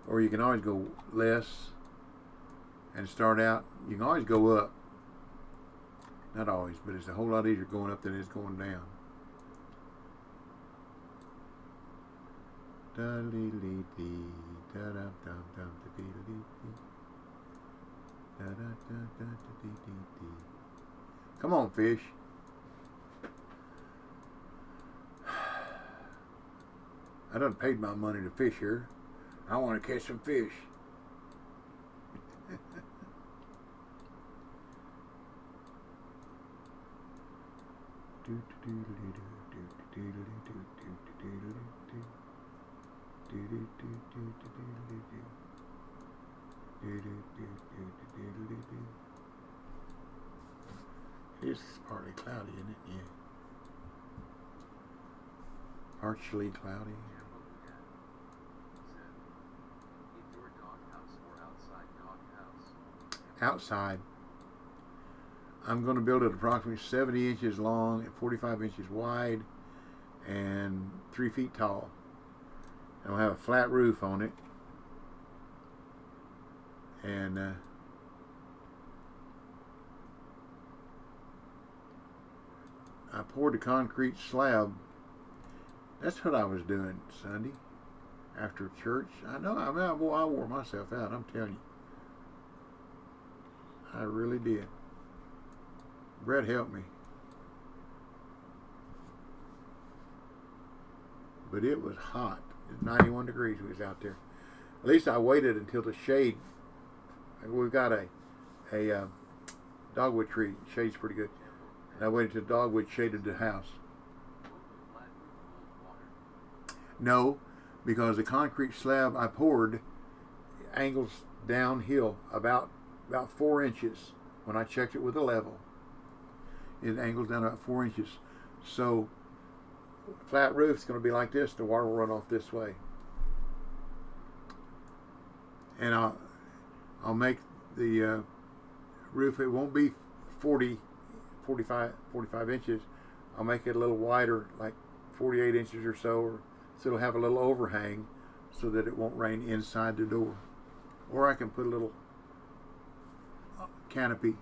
Or you can always go less and start out. You can always go up. Not always, but it's a whole lot easier going up than it is going down. Come on, fish. I done paid my money to fish here. I want to catch some fish. It's partly cloudy, isn't it? Yeah. Partially cloudy. Jambo Dad said, indoor doghouse or outside doghouse? Outside. I'm going to build it approximately 70 inches long and 45 inches wide and 3 feet tall. It'll have a flat roof on it. And I poured the concrete slab. That's what I was doing Sunday after church. I know, I wore myself out, I'm telling you. I really did. Brett helped me. But it was hot. It was 91 degrees we was out there. At least I waited until the shade. We've got a dogwood tree. Shade's pretty good. And I waited till dogwood shaded the house. No, because the concrete slab I poured angles downhill about 4 inches. When I checked it with a level, it angles down about 4 inches. So flat roof's going to be like this. The water will run off this way. And I'll make the roof. It won't be 45 inches. I'll make it a little wider, like 48 inches or so, so it'll have a little overhang so that it won't rain inside the door. Or I can put a little canopy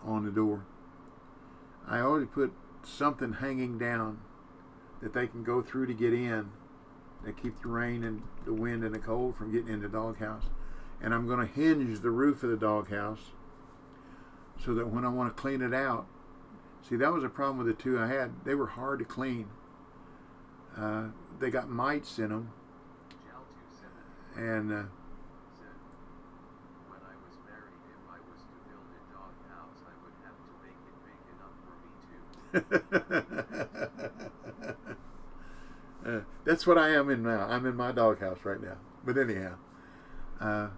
on the door. I already put something hanging down that they can go through to get in, that keep the rain and the wind and the cold from getting in the doghouse. And I'm going to hinge the roof of the doghouse so that when I want to clean it out, see, that was a problem with the two I had. They were hard to clean. They got mites in them. And When I was married, if I was to build a dog house, I would have to make it big enough for me too. that's what I am in now. I'm in my doghouse right now. But anyhow, I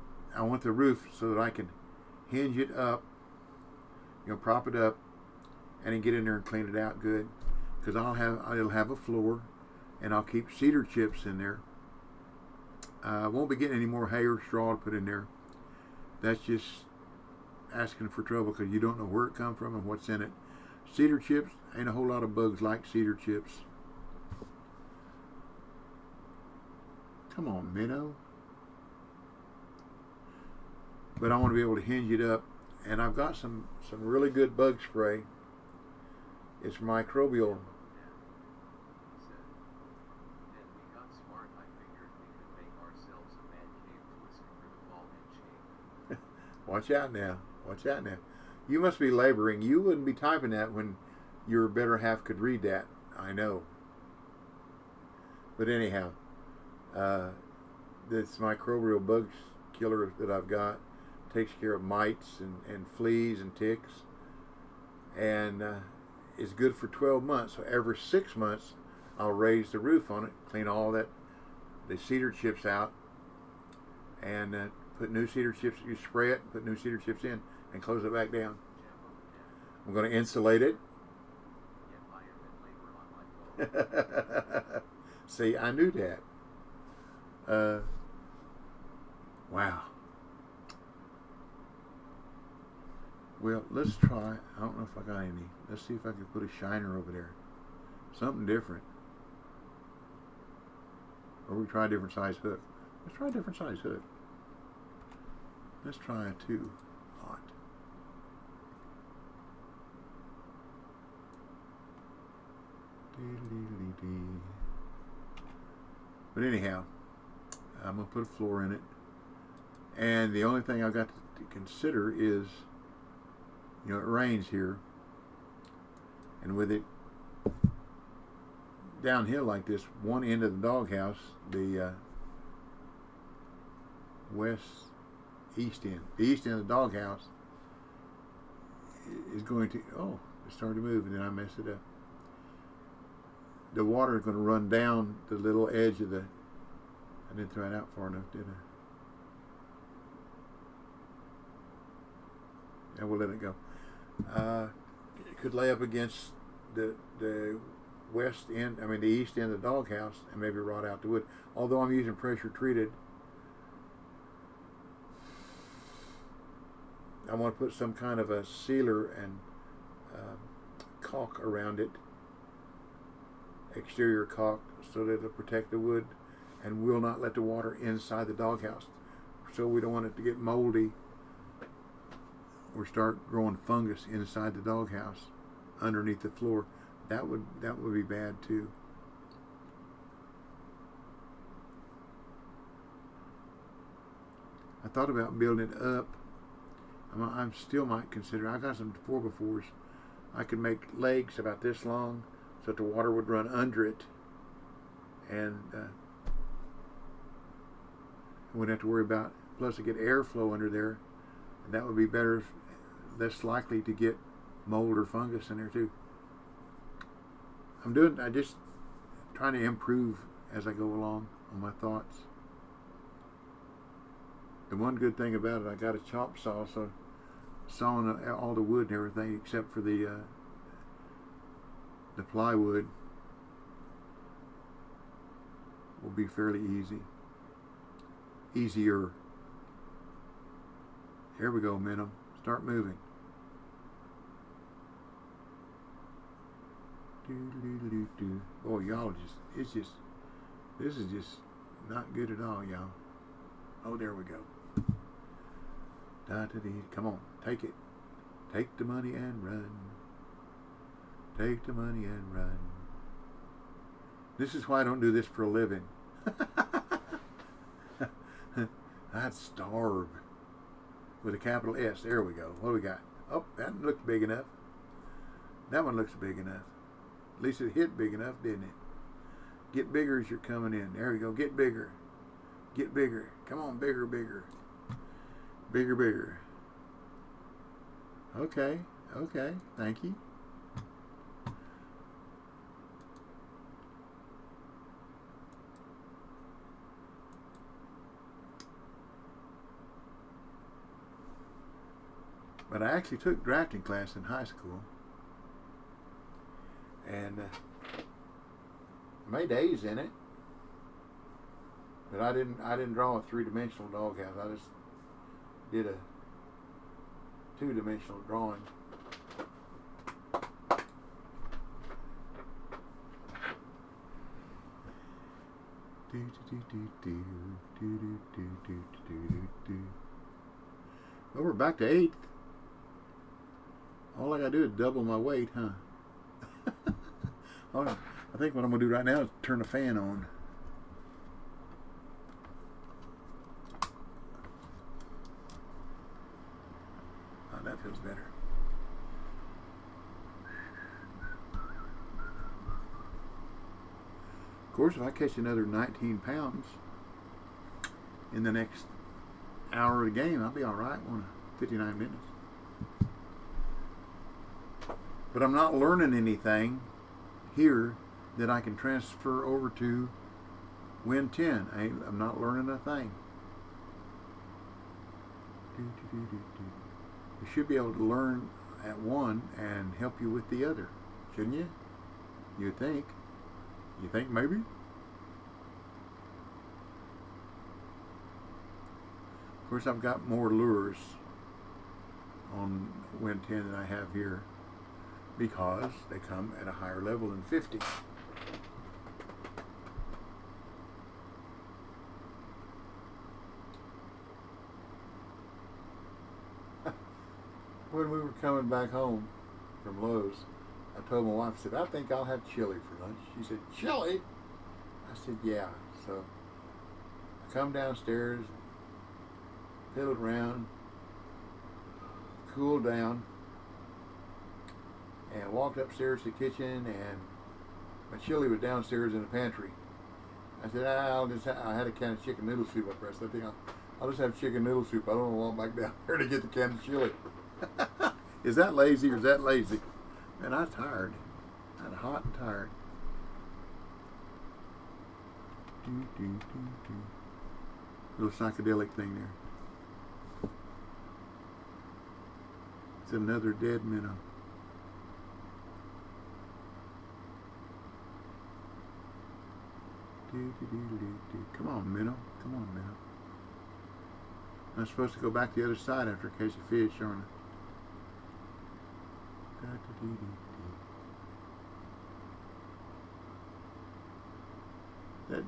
want the roof so that I can hinge it up, prop it up, and then get in there and clean it out good. Because it'll have a floor, and I'll keep cedar chips in there. I won't be getting any more hay or straw to put in there. That's just asking for trouble because you don't know where it come from and what's in it. Cedar chips, ain't a whole lot of bugs like cedar chips. Come on, minnow. But I want to be able to hinge it up, and I've got some really good bug spray. It's microbial. Watch out now. Watch out now. You must be laboring. You wouldn't be typing that when your better half could read that. I know. But anyhow, this microbial bug killer that I've got takes care of mites and fleas and ticks. And is good for 12 months. So every 6 months, I'll raise the roof on it, clean all the cedar chips out, and put new cedar chips. You spray it, put new cedar chips in, and close it back down. I'm going to insulate it. See, I knew that. Wow. Well, let's try. I don't know if I got any. Let's see if I can put a shiner over there. Something different. Or we try a different size hook. Let's try a different size hook. Let's try a 2-aught. But anyhow, I'm going to put a floor in it. And the only thing I've got to consider is, it rains here. And with it downhill like this, one end of the doghouse, the east end of the doghouse is going to, it started to move and then I messed it up. The water is going to run down the little edge of I didn't throw it out far enough, did I? Yeah, we'll let it go. It could lay up against the east end of the doghouse and maybe rot out the wood. Although I'm using pressure treated, I want to put some kind of a sealer and caulk around it, exterior caulk, so that it'll protect the wood and will not let the water inside the doghouse. So we don't want it to get moldy or start growing fungus inside the doghouse underneath the floor. That would be bad too. I thought about building it up. I still might consider. I got some 4x4s. I could make legs about this long so that the water would run under it, and I wouldn't have to worry about. Plus, I get airflow under there, and that would be better, less likely to get mold or fungus in there too. I just trying to improve as I go along on my thoughts. The one good thing about it, I got a chop saw, so sawing all the wood and everything except for the plywood will be fairly easy. Easier. Here we go, Minnow. Start moving. Boy, y'all this is just Not good at all, y'all. Oh, there we go. Da-da-dee. Come on, take it. Take the money and run. Take the money and run. This is why I don't do this for a living. I'd starve. With a capital S. There we go. What do we got? Oh, that looks big enough. That one looks big enough. At least it hit big enough, didn't it? Get bigger as you're coming in. There we go. Get bigger. Get bigger. Come on, bigger, bigger. Bigger, bigger. Okay. Okay. Thank you. But I actually took drafting class in high school, and made A's in it. But I didn't draw a three-dimensional doghouse. I just did a two-dimensional drawing. Well, we're back to 8th. All I gotta do is double my weight, huh? I think what I'm gonna do right now is turn the fan on. Oh, that feels better. Of course, if I catch another 19 pounds in the next hour of the game, I'll be all right. 59 minutes. But I'm not learning anything here that I can transfer over to WIN10. I'm not learning a thing. You should be able to learn at one and help you with the other, shouldn't you? You think. You think maybe? Of course, I've got more lures on WIN10 than I have here, because they come at a higher level than 50. When we were coming back home from Lowe's, I told my wife, I said, I think I'll have chili for lunch. She said, chili? I said, yeah. So I come downstairs, fiddled around, cooled down, and walked upstairs to the kitchen, and my chili was downstairs in the pantry. I said, I had a can of chicken noodle soup up there. So I think I'll just have chicken noodle soup. I don't want to walk back down there to get the can of chili. Is that lazy or is that lazy? Man, I'm tired. I'm hot and tired. Little psychedelic thing there. It's another dead minnow. Come on, minnow. Come on, minnow. I'm supposed to go back the other side after I catch a fish, aren't I? That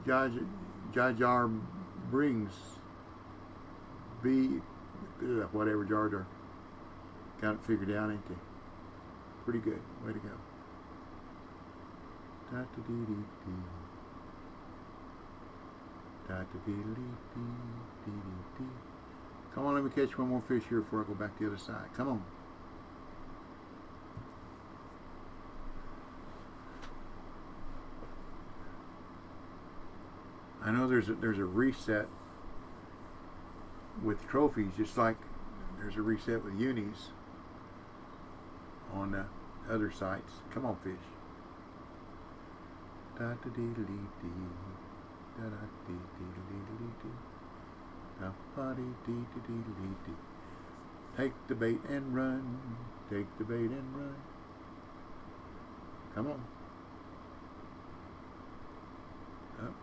Jar Jar brings whatever Jar Jar. Got it figured out, ain't they? Pretty good. Way to go. Come on, let me catch one more fish here before I go back the other side. Come on. I know there's a reset with trophies, just like there's a reset with unis on other sites. Come on, fish. Take the bait and run. Take the bait and run. Come on. Oh,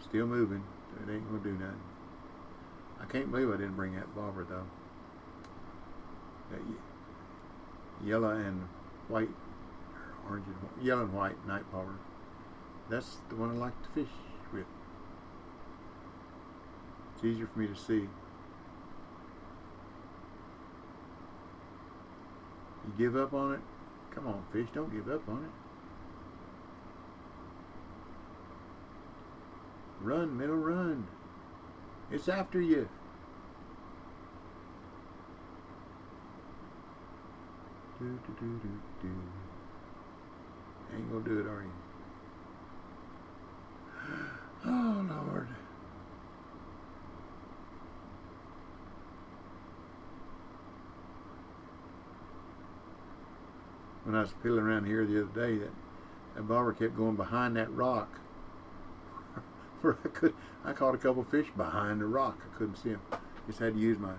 still moving. It ain't gonna do nothing. I can't believe I didn't bring that bobber though. That yellow and white, orange and white, yellow and white night bobber. That's the one I like to fish. It's easier for me to see. You give up on it? Come on, fish, don't give up on it. Run, minnow, run. It's after you. Do, do, do, do, do. Ain't gonna do it, are you? Oh, Lord. When I was peeling around here the other day, that bobber kept going behind that rock. Where I caught a couple fish behind the rock. I couldn't see them. Just had to use my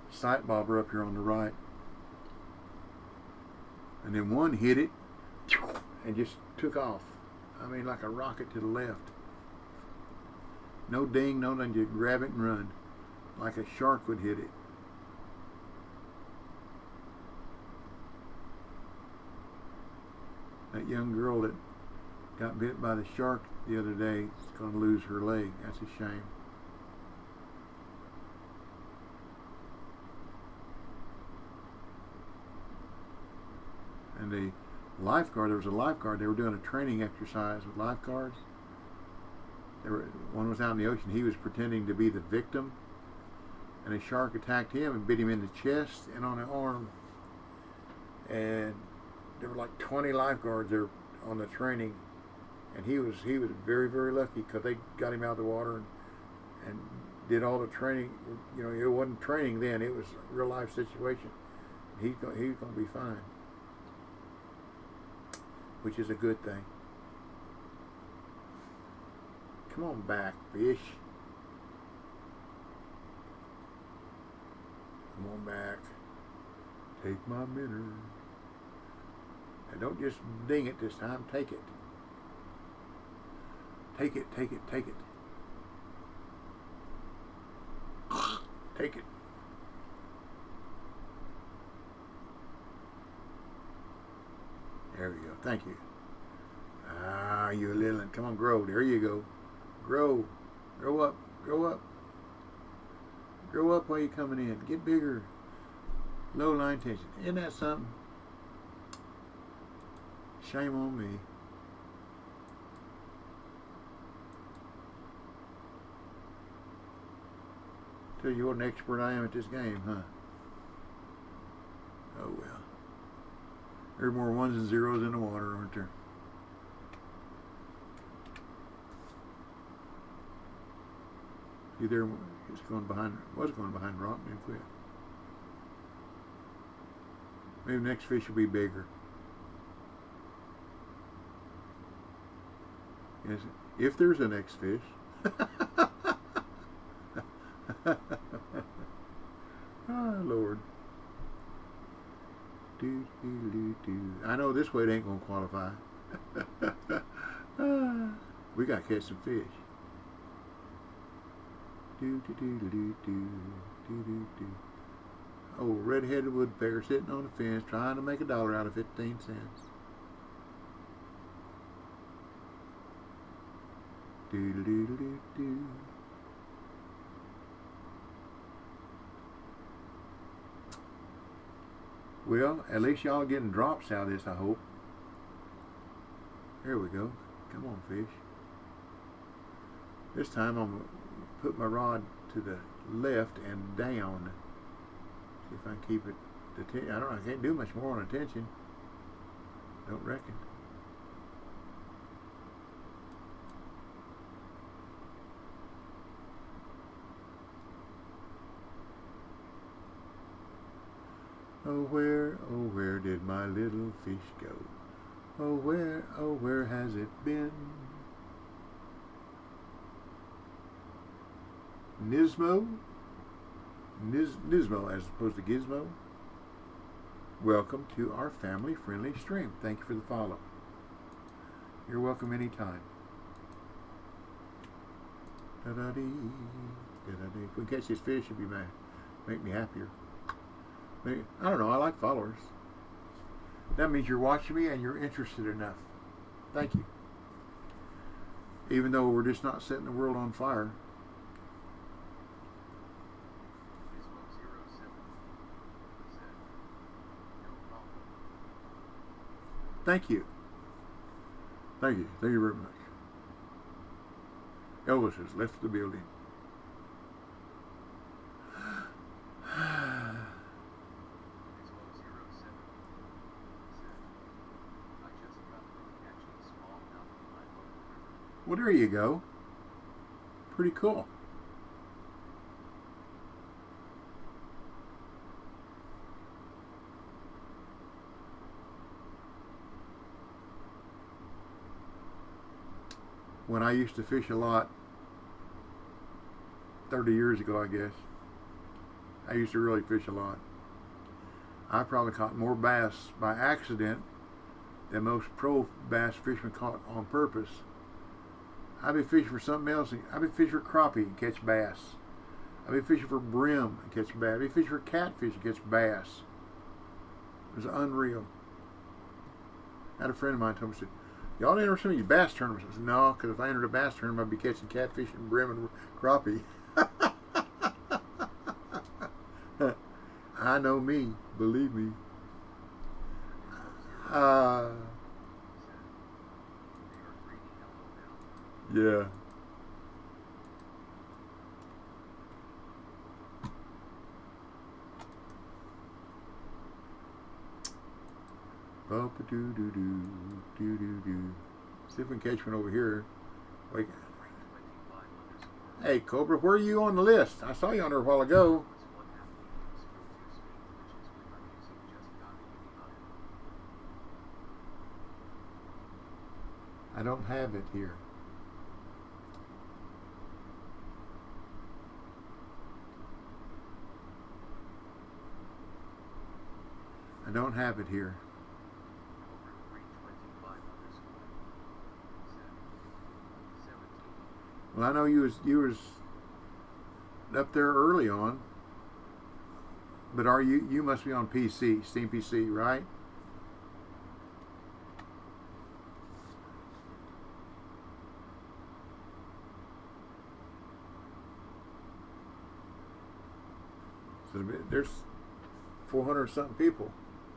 sight bobber up here on the right. And then one hit it and just took off. I mean, like a rocket to the left. No ding, no nothing, just grab it and run. Like a shark would hit it. That young girl that got bit by the shark the other day is going to lose her leg. That's a shame. And the lifeguard, there was a lifeguard, they were doing a training exercise with lifeguards. One was out in the ocean, he was pretending to be the victim, and a shark attacked him and bit him in the chest and on the arm. And there were like 20 lifeguards there on the training, and he was very, very lucky because they got him out of the water and did all the training. You know, it wasn't training then, it was a real life situation. He's going to be fine, which is a good thing. Come on back, fish. Come on back. Take my minnow. And don't just ding it this time. Take it. Take it, take it, take it. Take it. There we go. Thank you. Ah, you little one. Come on, grow. There you go. Grow. Grow up. Grow up. Grow up while you're coming in. Get bigger. Low line tension. Isn't that something? Shame on me. Tell you what an expert I am at this game, huh? Oh well. There are more ones and zeros in the water, aren't there? See there, it's going behind, was going behind rock and then quit. Maybe the next fish will be bigger. Yes, if there's a next fish. Oh, Lord. Do, do, do, do. I know this way it ain't going to qualify. We got to catch some fish. Do, do, do, do, do, do, do, do, do. Oh, red-headed woodpecker sitting on the fence trying to make $1 out of 15 cents. Do, do, do, do, do, do. Well, at least y'all getting drops out of this, I hope. Here we go. Come on, fish. This time I'm going to put my rod to the left and down. See if I can keep it. I don't know, I can't do much more on attention. Don't reckon. Oh where did my little fish go? Oh where has it been? Nismo? Nismo as opposed to Gizmo. Welcome to our family-friendly stream. Thank you for the follow. You're welcome anytime. Da-da-dee, da-da-dee. If we catch this fish, it'd be make me happier. Maybe, I don't know, I like followers. That means you're watching me and you're interested enough. Thank you. Even though we're just not setting the world on fire. Thank you. Thank you. Thank you very much. Elvis has left the building. Well, there you go. Pretty cool. When I used to fish a lot, 30 years ago, I guess, I used to really fish a lot. I probably caught more bass by accident than most pro bass fishermen caught on purpose. I'd be fishing for something else. I'd be fishing for crappie and catch bass. I'd be fishing for brim and catch bass. I'd be fishing for catfish and catch bass. It was unreal. I had a friend of mine told me, said, y'all enter some of these bass tournaments. I said, no, because if I entered a bass tournament, I'd be catching catfish and brim and crappie. I know me, believe me. Yeah. Bumpa doo doo doo doo doo doo. See if we can catch one over here. Wait. Hey Cobra, where are you on the list? I saw you on there a while ago. I don't have it here. I don't have it here. Well, I know you was up there early on, but are you must be on PC, Steam PC, right? So there's 400 something people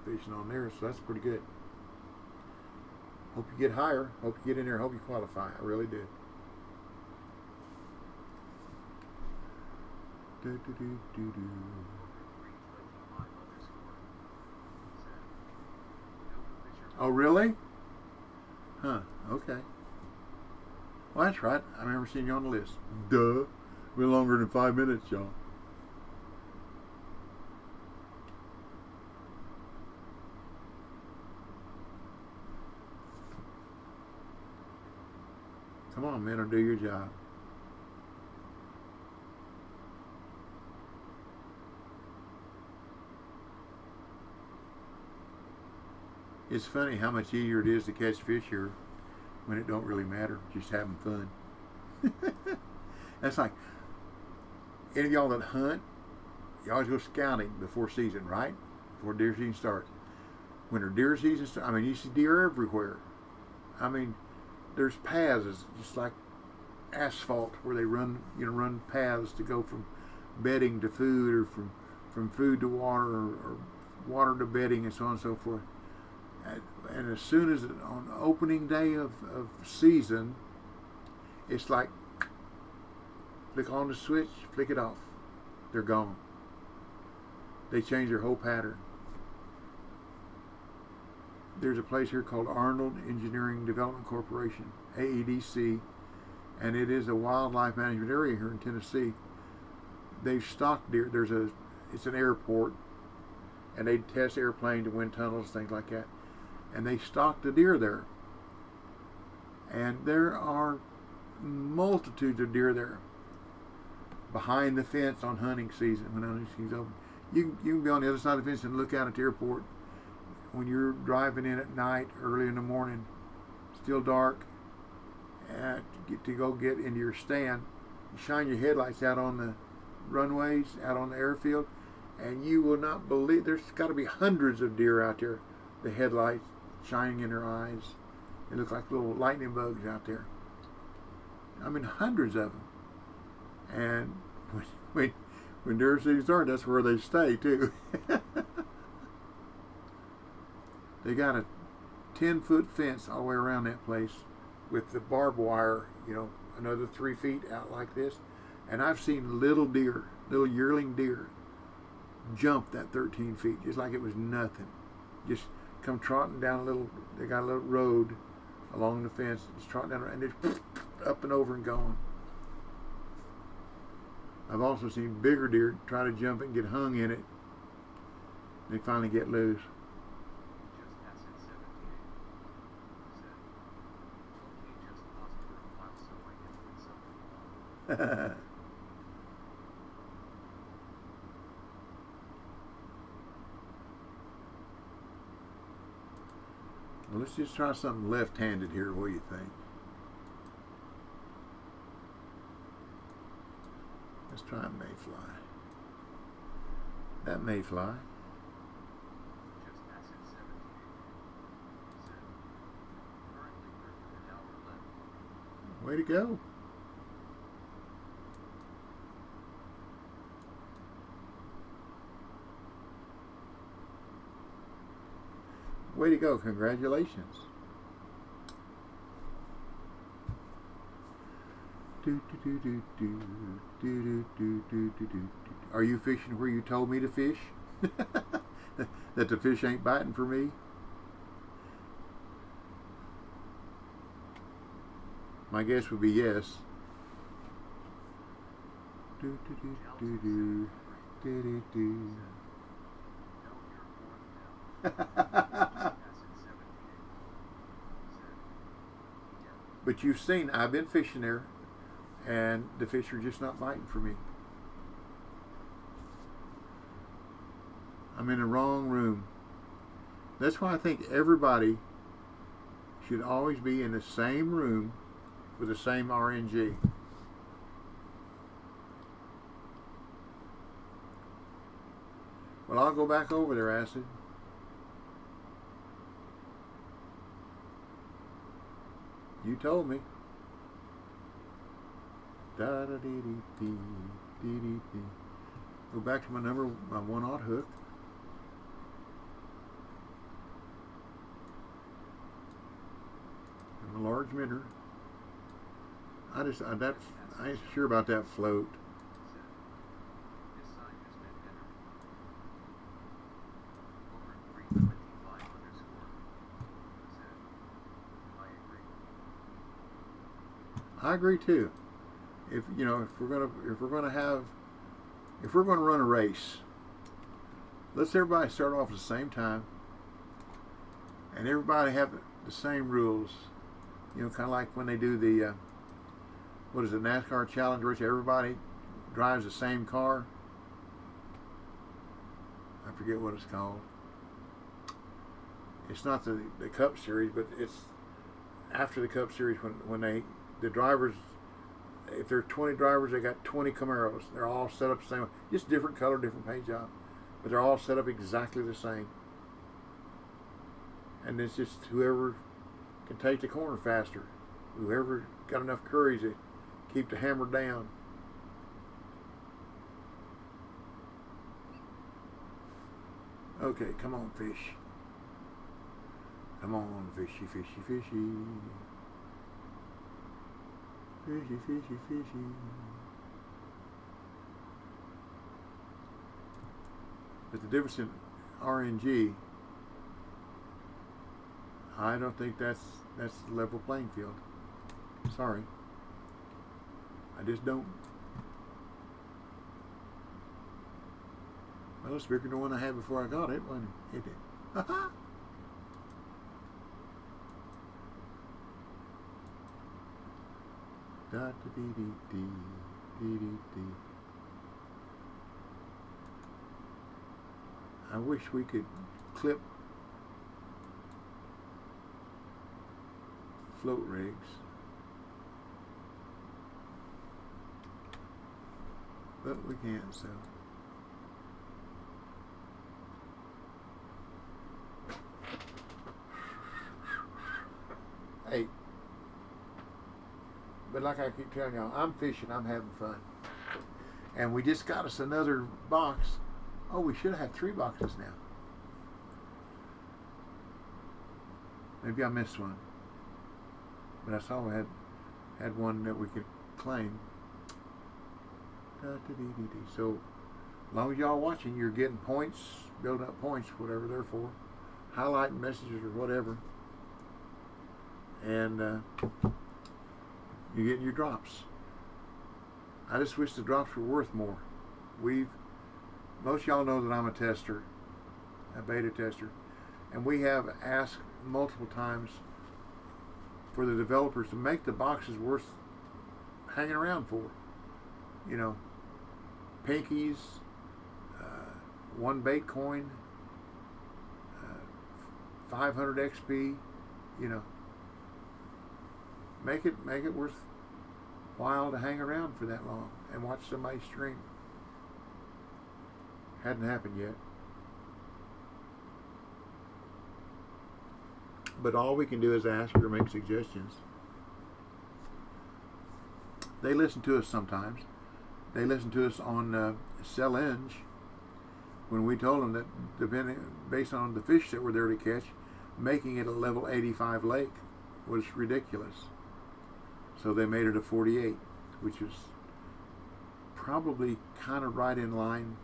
fishing on there, so that's pretty good. Hope you get higher. Hope you get in there. Hope you qualify. I really do. Oh, really? Huh. Okay. Well, that's right. I remember seeing you on the list. Duh. Been longer than 5 minutes, y'all. Come on, man, or do your job. It's funny how much easier it is to catch fish here when it don't really matter, just having fun. That's like, any of y'all that hunt, you always go scouting before season, right? Before deer season starts. When the deer season starts, I mean, you see deer everywhere. I mean, there's paths, it's just like asphalt where they run paths to go from bedding to food, or from food to water, or water to bedding, and so on and so forth. And as soon as on opening day of season, it's like flick on the switch, flick it off. They're gone. They change their whole pattern. There's a place here called Arnold Engineering Development Corporation, AEDC, and it is a wildlife management area here in Tennessee. They've stocked deer. It's an airport, and they test airplane to wind tunnels, things like that. And they stock the deer there. And there are multitudes of deer there. Behind the fence on hunting season, when hunting season's open. You can be on the other side of the fence and look out at the airport. When you're driving in at night, early in the morning, still dark, to go get into your stand, you shine your headlights out on the runways, out on the airfield, and you will not believe, there's got to be hundreds of deer out there, the headlights shining in their eyes. They look like little lightning bugs out there. I mean, hundreds of them. And when deer season starts, that's where they stay too. They got 10-foot fence all the way around that place with the barbed wire, another 3 feet out like this. And I've seen little deer, little yearling deer, jump that 13 feet just like it was nothing. Just come trotting down they got a little road along the fence, just trotting down and just up and over and gone. I've also seen bigger deer try to jump it and get hung in it. They finally get loose. Just passed at 78. Said, okay, just paused for a while so I can put something on. Well, let's just try something left-handed here. What do you think? Let's try a mayfly. That mayfly. Just passed at 78. Said, currently we're an hour left. Way to go. Way to go. Congratulations. Are you fishing where you told me to fish? That the fish ain't biting for me? My guess would be yes. But you've seen, I've been fishing there, and the fish are just not biting for me. I'm in the wrong room. That's why I think everybody should always be in the same room with the same RNG. Well, I'll go back over there, Acid. You told me. Da da dee dee dee dee dee dee. Go back to my 1/0 hook. And a large minnow. I ain't sure about that float. This sign has been entered. Over 325 underscore. Said, I agree. I agree too. If we're gonna run a race, let's everybody start off at the same time, and everybody have the same rules. Kind of like when they do the NASCAR challenge race. Everybody drives the same car. I forget what it's called. It's not the Cup Series, but it's after the Cup Series when the drivers, if there are 20 drivers, they got 20 Camaros. They're all set up the same way. Just different color, different paint job. But they're all set up exactly the same. And it's just whoever can take the corner faster. Whoever got enough courage to keep the hammer down. Okay, come on, fish. Come on, fishy, fishy, fishy. Fishy, fishy, fishy. But the difference in RNG, I don't think that's the level playing field. Sorry. I just don't. Well, it's bigger than the one I had before I got it, wasn't it? It did. Ha-ha! Da-da-dee-dee-dee-dee-dee-dee. I wish we could clip float rigs, but we can't, so. Hey, but like I keep telling y'all, I'm fishing, I'm having fun. And we just got us another box. Oh, we should have 3 boxes now. Maybe I missed one, but I saw we had one that we could claim. So, as long as y'all watching, you're getting points, building up points, whatever they're for, highlighting messages or whatever, and you're getting your drops. I just wish the drops were worth more. Most of y'all know that I'm a tester, a beta tester, and we have asked multiple times for the developers to make the boxes worth hanging around for. You know, pinkies, one bait coin, 500 XP. You know, make it worthwhile to hang around for that long and watch somebody stream. Hadn't happened yet. But all we can do is ask or make suggestions. They listen to us sometimes. They listen to us on ENG when we told them that based on the fish that were there to catch, making it a level 85 lake was ridiculous. So they made it a 48, which is probably kind of right in line.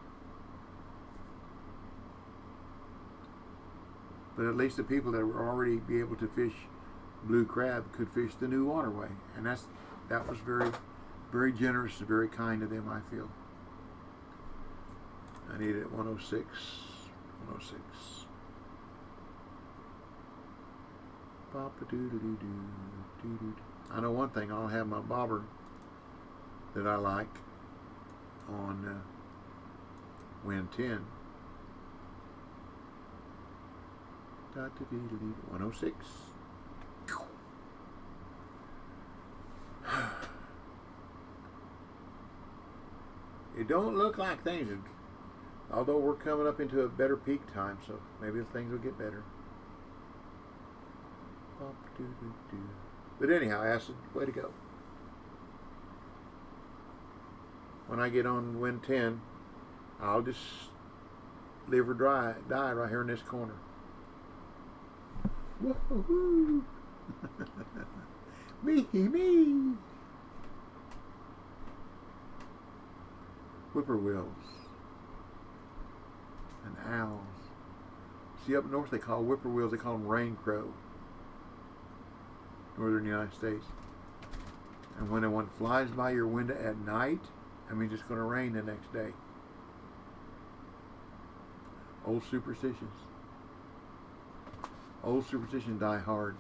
But at least the people that were already be able to fish blue crab could fish the new waterway, and that was very, very generous and very kind of them, I feel. I need it 106, 106. I know one thing. I'll have my bobber that I like on WIN10. 106. It don't look like things, although we're coming up into a better peak time, so maybe things will get better. But anyhow, acid, way to go. When I get on WIN10, I'll just live or die right here in this corner. Woohoo! Me! Whippoorwills and owls. See, up north they call whippoorwills, they call them rain crow. Northern United States. And when one flies by your window at night, that means it's going to rain the next day. Old superstitions. Old superstition die hard.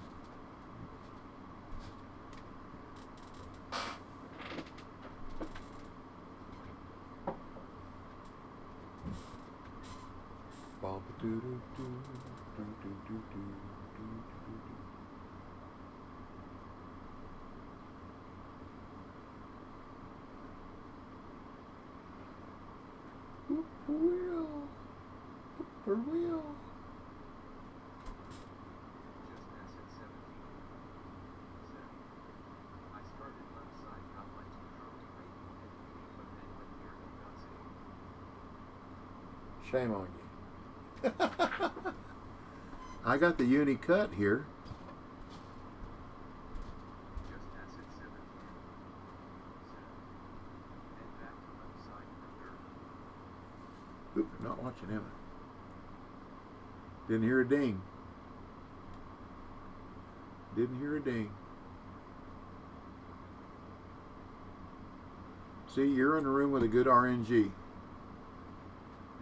Whippoorwill. Shame on you. I got the uni cut here. Oop, not watching him. Didn't hear a ding. Didn't hear a ding. See, you're in a room with a good RNG.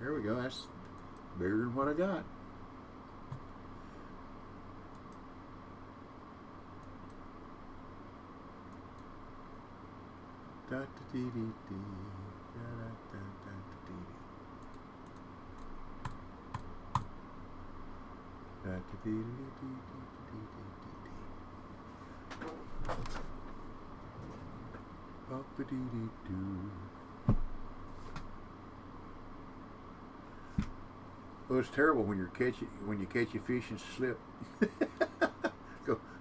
There we go. That's bigger than what I got. Well, it's terrible when you catch a fish and slip.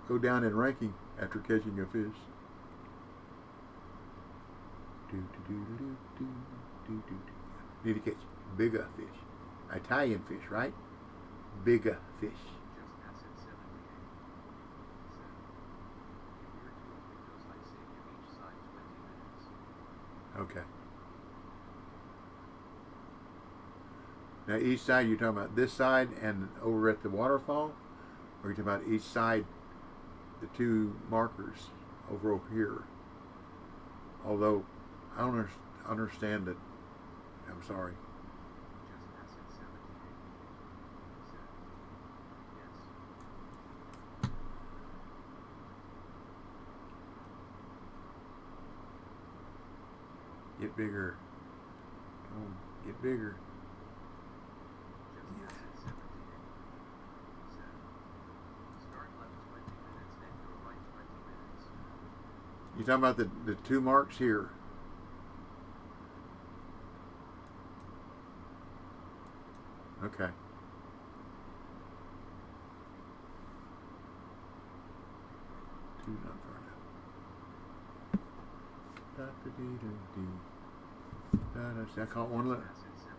go down in ranking after catching a fish. Need to catch bigger fish, Italian fish, right? Bigger fish. Okay. Now each side, you're talking about this side and over at the waterfall? Or are you talking about each side, the two markers over here? Although, I don't understand that. I'm sorry. Just pass it 78. Yes. Get bigger. Come on, get bigger. Just pass it 78. Start left 20 minutes, then go right 20 minutes. You're talking about the two marks here. Okay. Two not far enough. I caught one look. Pass it 78.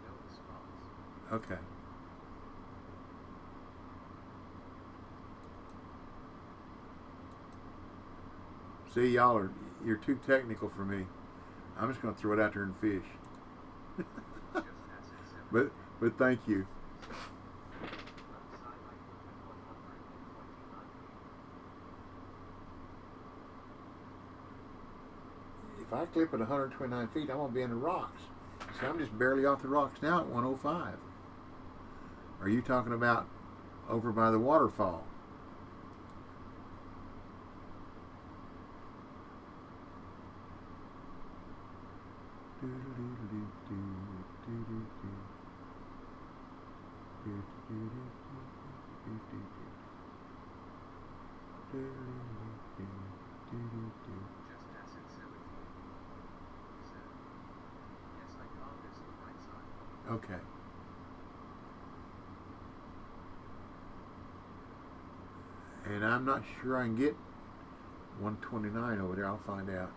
No response. Okay. See, you're too technical for me. I'm just going to throw it out there and fish. Just pass it 78. But thank you. Left sideline movement 129 feet. If I clip at 129 feet, I'm going to be in the rocks. So I'm just barely off the rocks now at 105. Are you talking about over by the waterfall? Just pass it 78. Yes, I caught this the right side. Okay. And I'm not sure I can get 129 over there. I'll find out.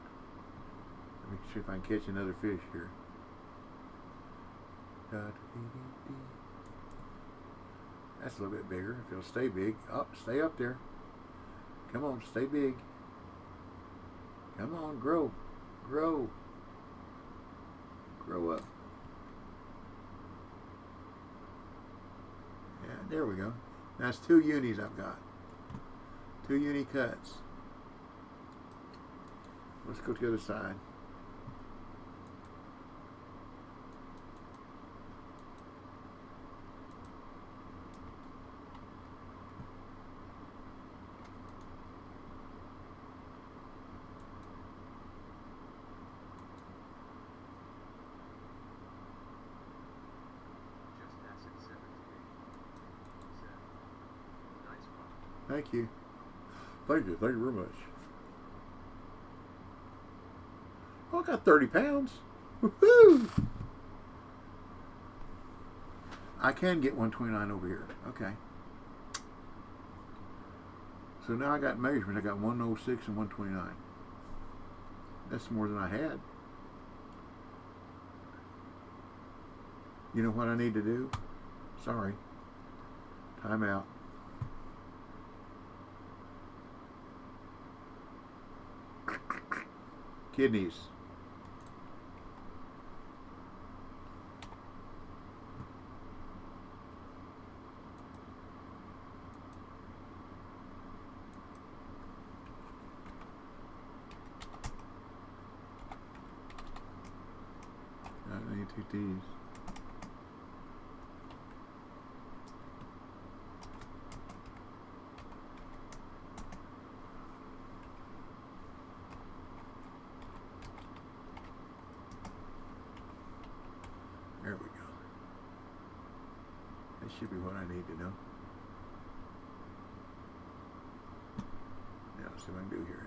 Let me see if I can catch another fish here. That's a little bit bigger. If it'll stay big. Up, stay up there. Come on, stay big. Come on, grow. Grow. Grow up. Yeah, there we go. That's 2 unis I've got. 2 uni cuts. Let's go to the other side. Just pass it 78. Nice one. Thank you. Thank you. Thank you very much. Oh, I got 30 pounds. Woohoo! I can get 129 over here. Okay. So now I got measurements. I got 106 and 129. That's more than I had. You know what I need to do? Sorry. Time out. Kidneys. I need 2 T's. There we go. That should be what I need to know. Now, let's see what I can do here.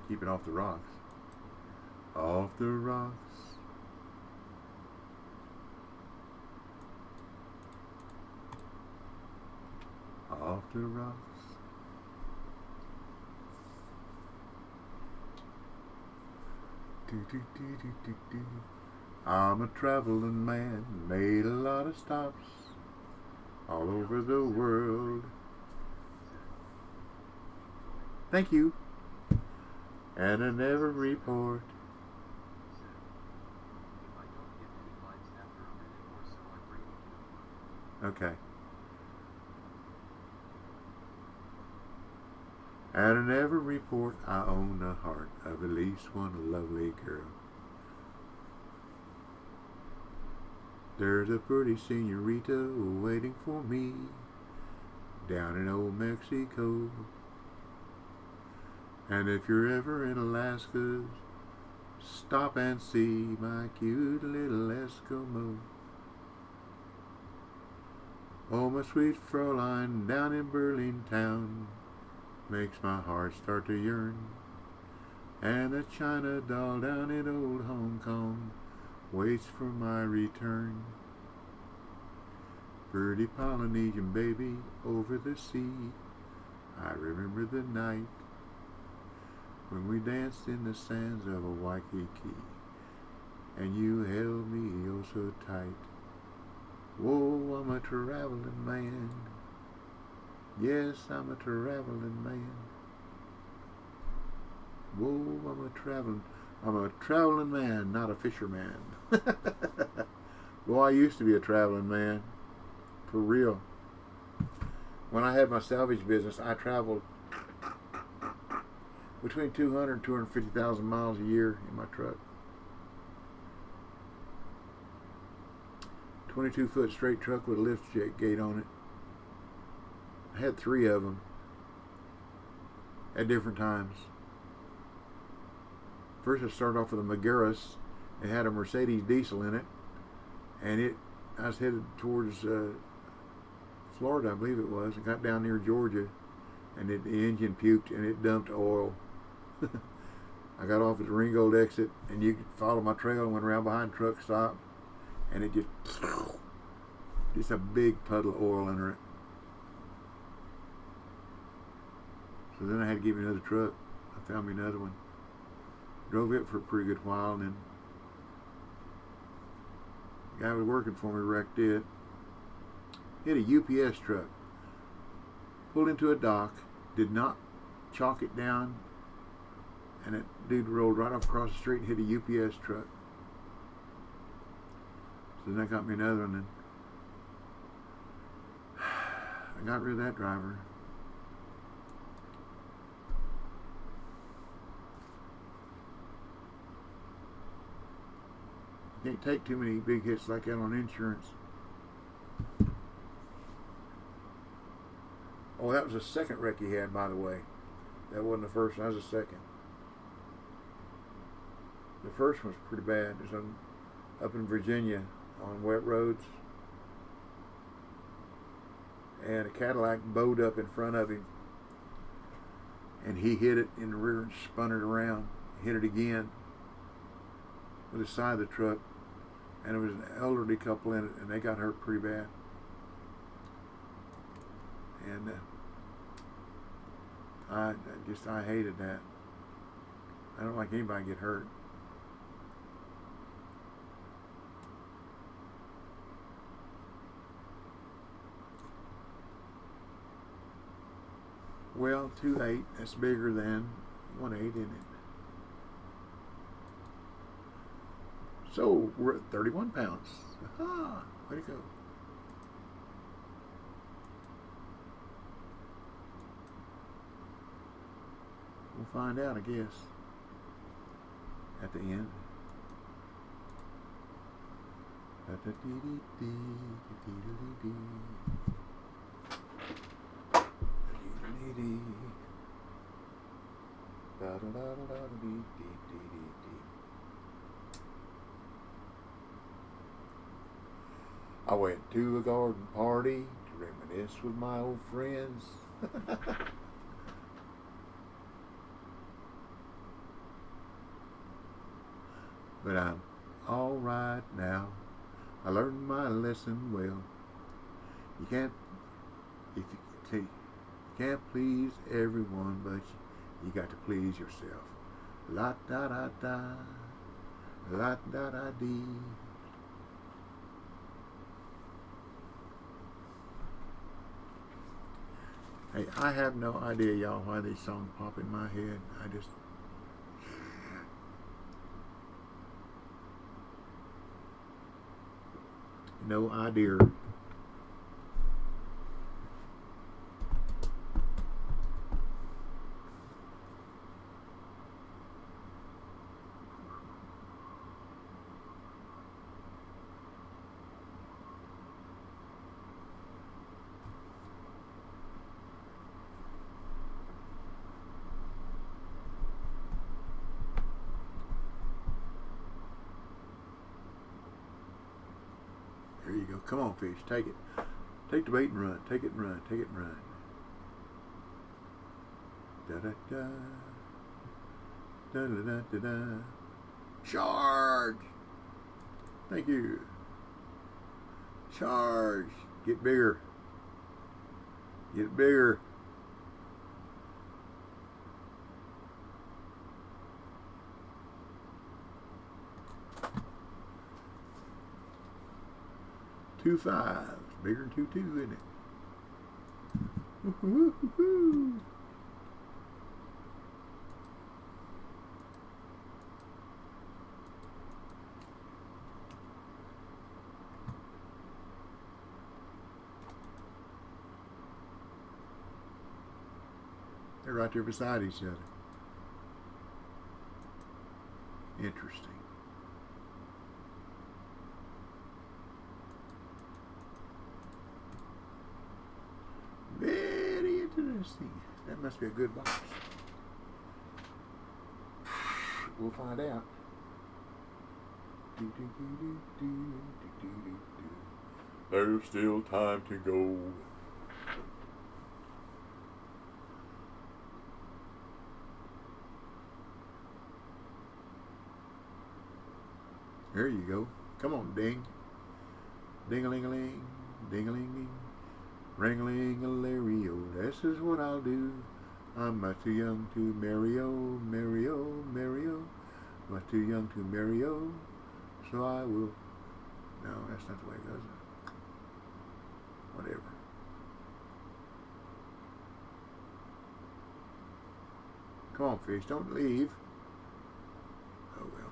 Keep it off the rocks. Off the rocks. Off the rocks. Do, do, do, do, do, do. I'm a traveling man, made a lot of stops all over the world. Thank you. And I never report. He said, if I don't get any bites after a minute or so, I'm bringing you food. Okay. And I never report. I own the heart of at least one lovely girl. There's a pretty senorita waiting for me down in old Mexico. And if you're ever in Alaska, stop and see my cute little Eskimo. Oh, my sweet Fräulein down in Berlin town makes my heart start to yearn. And a China doll down in old Hong Kong waits for my return. Pretty Polynesian baby over the sea, I remember the night when we danced in the sands of a Waikiki, and you held me oh so tight. Whoa, I'm a traveling man. Yes, I'm a traveling man. Whoa, I'm a traveling man, not a fisherman. Well, I used to be a traveling man, for real. When I had my salvage business, I traveled between 200 and 250,000 miles a year in my truck. 22-foot straight truck with a lift gate on it. I had 3 of them at different times. First, I started off with a Magueras. It had a Mercedes diesel in it, and I was headed towards Florida, I believe it was. It got down near Georgia, and the engine puked and it dumped oil. I got off at the Ringgold exit, and you could follow my trail and went around behind the truck stop, and it just a big puddle of oil under it. So then I had to get me another truck. I found me another one. Drove it for a pretty good while, and then the guy who was working for me wrecked it. Hit a UPS truck. Pulled into a dock, did not chalk it down, and that dude rolled right off across the street and hit a UPS truck. So then I got me another one, and I got rid of that driver. You can't take too many big hits like that on insurance. Oh, that was the second wreck he had, by the way. That wasn't the first one, that was the second. The first one was pretty bad. It was up in Virginia on wet roads. And a Cadillac bowed up in front of him. And he hit it in the rear and spun it around. Hit it again with the side of the truck. And there was an elderly couple in it, and they got hurt pretty bad. And I hated that. I don't like anybody get hurt. Well, 2.8, that's bigger than 1.8, isn't it? So we're at 31 pounds. Aha! Way to go. We'll find out, I guess, at the end. I went to a garden party to reminisce with my old friends. But I'm all right now. I learned my lesson well. You can't please everyone, but you got to please yourself. La da da da, la da da dee. Hey, I have no idea, y'all, why these songs pop in my head. I just... No idea. There you go. Come on, fish. Take it. Take the bait and run. Take it and run. Take it and run. Da da da. Da da da da da. Charge! Thank you. Charge! Get bigger. Get bigger. Two fives. Bigger than 2-2, isn't it? Woo-hoo-hoo-hoo. They're right there beside each other. Interesting. Very interesting. That must be a good box. We'll find out. There's still time to go. There you go. Come on, ding. Ding-a-ling-a-ling. Ding-a-ling-ding. Ring-a-ling-a-lario. This is what I'll do. I'm much too young to marry-o, marry-o, marry-o. Much too young to marry-o. So I will. No, that's not the way it goes. Whatever. Come on, fish. Don't leave. Oh, well.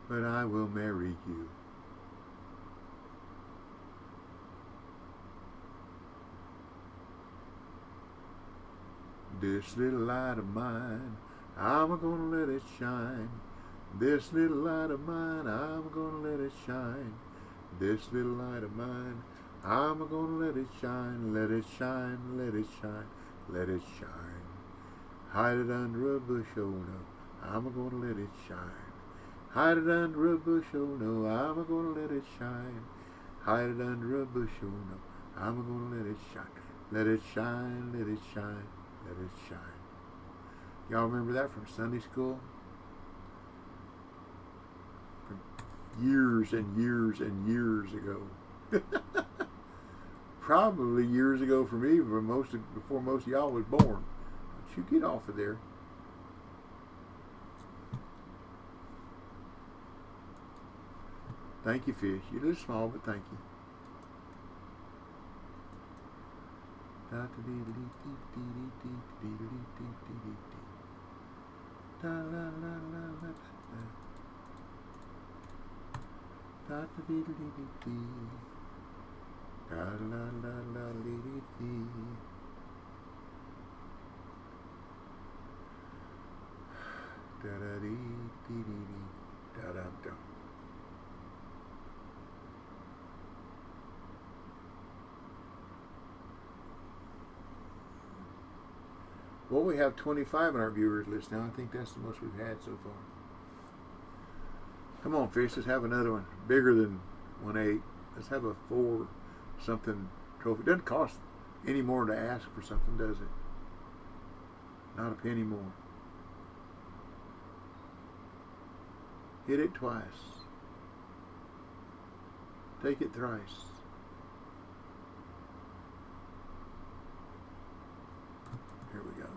But I will marry you. This little light of mine, I'm gonna let it shine. This little light of mine, I'm gonna let it shine. This little light of mine, I'm gonna let it shine. Let it shine, let it shine, let it shine. Hide it under a bush, oh no, I'm gonna let it shine. Hide it under a bush, oh no, I'm gonna let it shine. Hide it under a bush, oh no, I'm gonna let it shine. Let it shine, let it shine, let it shine. Y'all remember that from Sunday school? From years and years and years ago. Probably years ago for me, before most of y'all was born. Don't you get off of there. Thank you, fish. You're a little small, but thank you. Well, we have 25 on our viewers list now. I think that's the most we've had so far. Come on, fish. Let's have another one. Bigger than 1/8. Let's have a 4 something trophy. It doesn't cost any more to ask for something, does it? Not a penny more. Hit it twice. Take it thrice. Here we go.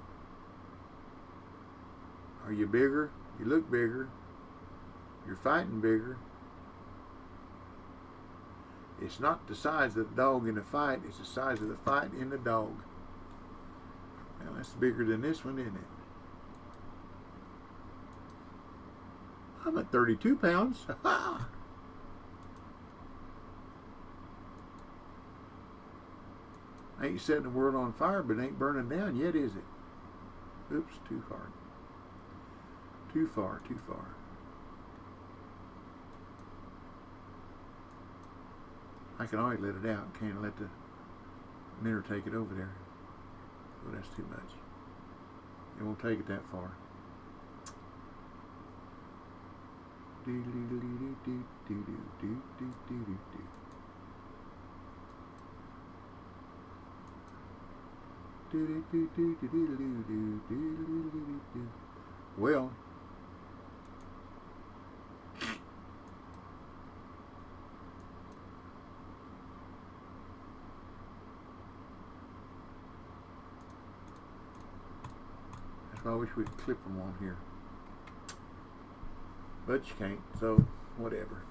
Are you bigger? You look bigger. You're fighting bigger. It's not the size of the dog in the fight, it's the size of the fight in the dog. Well, that's bigger than this one, isn't it? I'm at 32 pounds. Ain't setting the world on fire, but it ain't burning down yet, is it? Oops, too far. Too far, too far. I can always let it out. Can't let the minnow take it over there. Oh, that's too much. It won't take it that far. Well, that's why I wish we could clip them on here. But you can't, so whatever.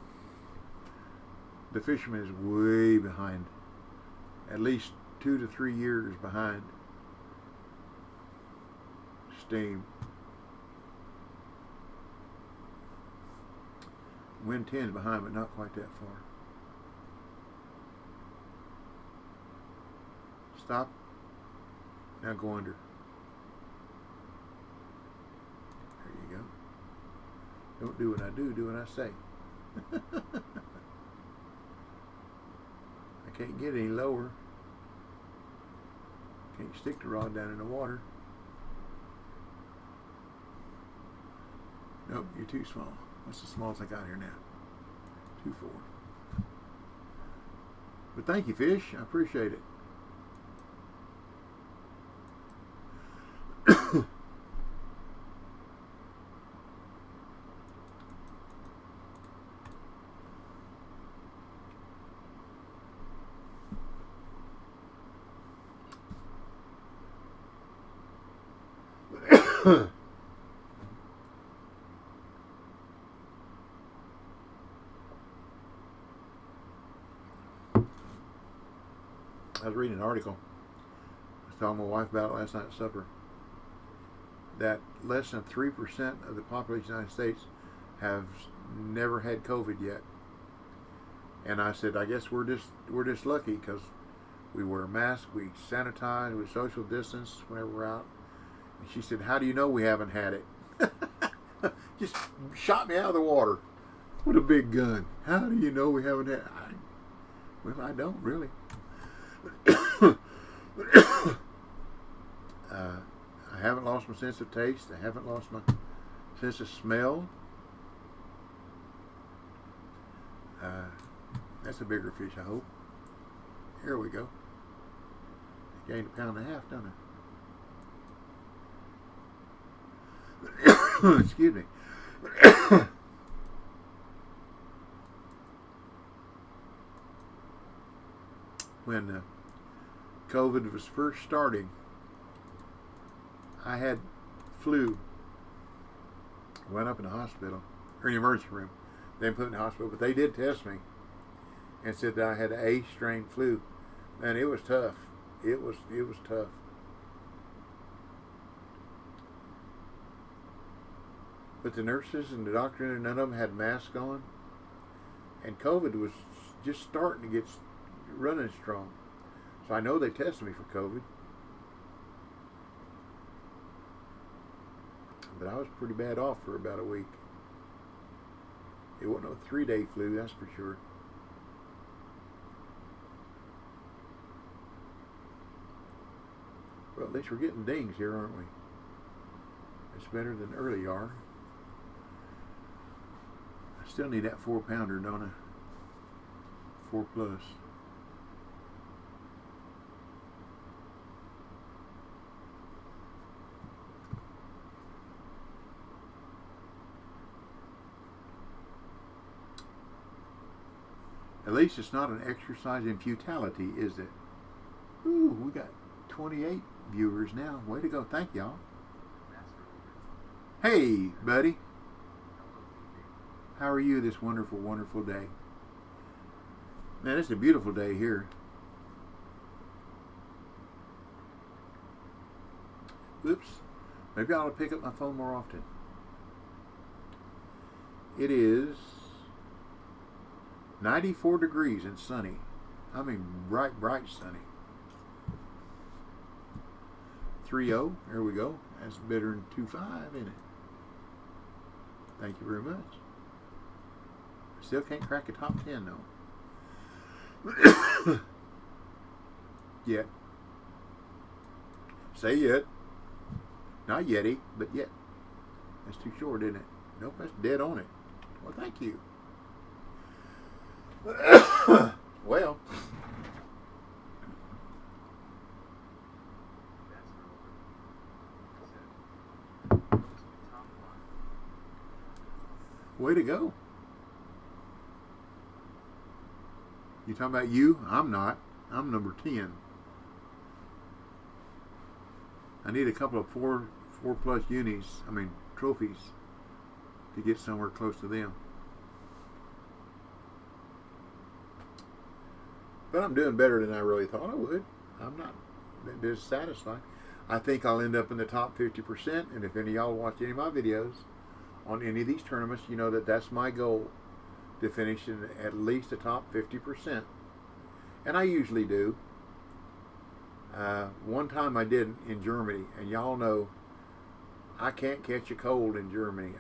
The fisherman is way behind. At least 2 to 3 years behind steam. WIN10 is behind, but not quite that far. Stop. Now go under. There you go. Don't do what I do, do what I say. I can't get any lower. Can't stick the rod down in the water. Nope, you're too small. That's the smallest I got here now. 2.4. But thank you, fish. I appreciate it. I was reading an article. I was telling my wife about it last night at supper. That less than 3% of the population of the United States have never had COVID yet. And I said, I guess we're just lucky because we wear masks, we sanitize, we social distance whenever we're out. And she said, how do you know we haven't had it? Just shot me out of the water with a big gun. How do you know we haven't had it? Well, I don't really. I haven't lost my sense of taste. I haven't lost my sense of smell. That's a bigger fish, I hope. Here we go. I gained 1.5 pounds, don't I? Excuse me. When COVID was first starting, I had flu. Went up in the hospital, or in the emergency room. They didn't put me in the hospital, but they did test me and said that I had an A strain flu. Man, it was tough. It was tough. But the nurses and the doctor, none of them had masks on. And COVID was just starting to get running strong. So I know they tested me for COVID. But I was pretty bad off for about a week. It wasn't a 3-day flu, that's for sure. Well, at least we're getting dings here, aren't we? It's better than early are. I still need that 4-pounder, don't I? 4 plus. At least it's not an exercise in futility, is it? Ooh, we got 28 viewers now. Way to go. Thank y'all. Hey, buddy. How are you this wonderful, wonderful day? Man, it's a beautiful day here. Oops. Maybe I ought to pick up my phone more often. It is 94 degrees and sunny. I mean, bright, bright sunny. 3-0. There we go. That's better than 2-5, isn't it? Thank you very much. Still can't crack a top 10, though. Yet. Say yet. Not yeti, but yet. That's too short, isn't it? Nope, that's dead on it. Well, thank you. Well. Way to go. You talking about you? I'm not. I'm number 10. I need a couple of four plus trophies to get somewhere close to them. But I'm doing better than I really thought I would. I'm not dissatisfied. I think I'll end up in the top 50%. And if any of y'all watch any of my videos on any of these tournaments, you know that that's my goal, to finish in at least the top 50%. And I usually do. One time I did in Germany, and y'all know I can't catch a cold in Germany.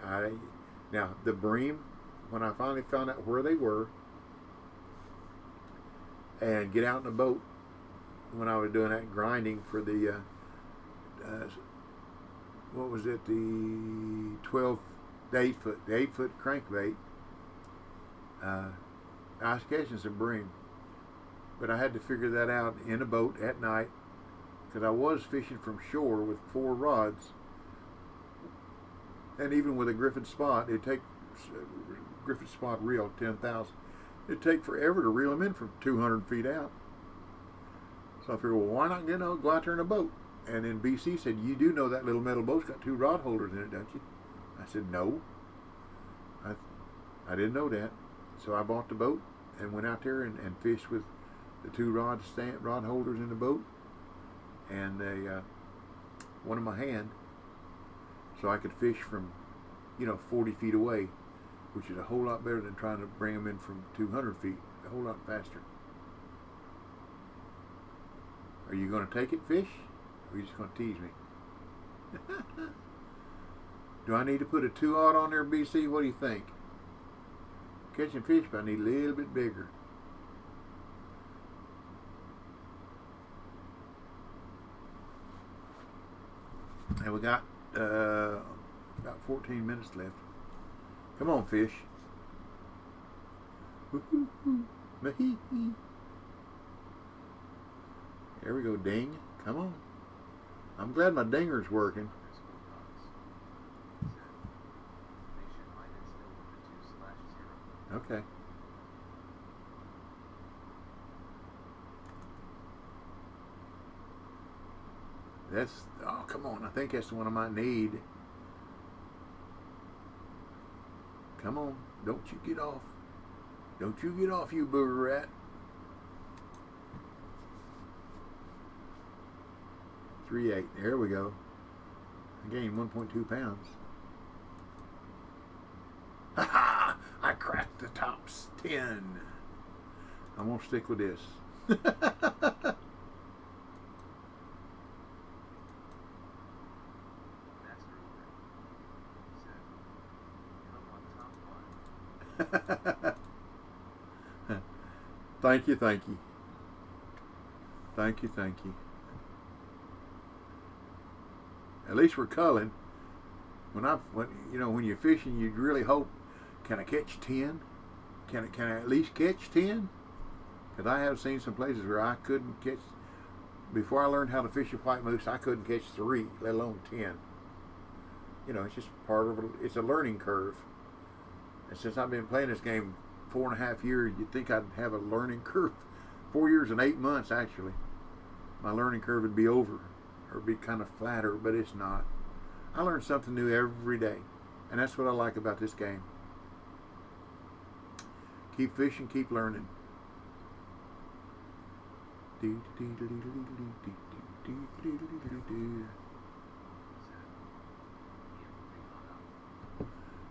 Now, the bream, when I finally found out where they were, and get out in a boat, when I was doing that grinding for the, what was it, the 8 foot crankbait, I was catching some bream. But I had to figure that out in a boat at night, because I was fishing from shore with 4 rods. And even with a Griffin spot, Griffin spot reel 10,000. It'd take forever to reel them in from 200 feet out. So I figured, well, why not go out there in a boat? And then BC said, you do know that little metal boat's got 2 rod holders in it, don't you? I said, no. I didn't know that. So I bought the boat and went out there and fished with the 2 rod holders in the boat, and one in my hand, so I could fish from 40 feet away, which is a whole lot better than trying to bring them in from 200 feet. A whole lot faster. Are you going to take it, fish? Or are you just going to tease me? Do I need to put a 2-aught on there, BC? What do you think? Catching fish, but I need a little bit bigger. And we got about 14 minutes left. Come on, fish. There we go, ding. Come on. I'm glad my dinger's working. Okay. Oh, come on. I think that's the one I might need. Come on. Don't you get off. Don't you get off, you booger rat. 3.8. There we go. I gained 1.2 pounds. Ha ha! I cracked the top 10. I'm going to stick with this. Thank you, thank you. Thank you, thank you. At least we're culling. When you're fishing, you really hope, can I catch 10? Can I at least catch 10? Because I have seen some places where I couldn't catch. Before I learned how to fish a white moose, I couldn't catch 3, let alone 10. It's just it's a learning curve. And since I've been playing this game 4.5 years, you'd think I'd have a learning curve. 4 years and 8 months, actually. My learning curve would be over, or be kind of flatter, but it's not. I learn something new every day, and that's what I like about this game. Keep fishing, keep learning.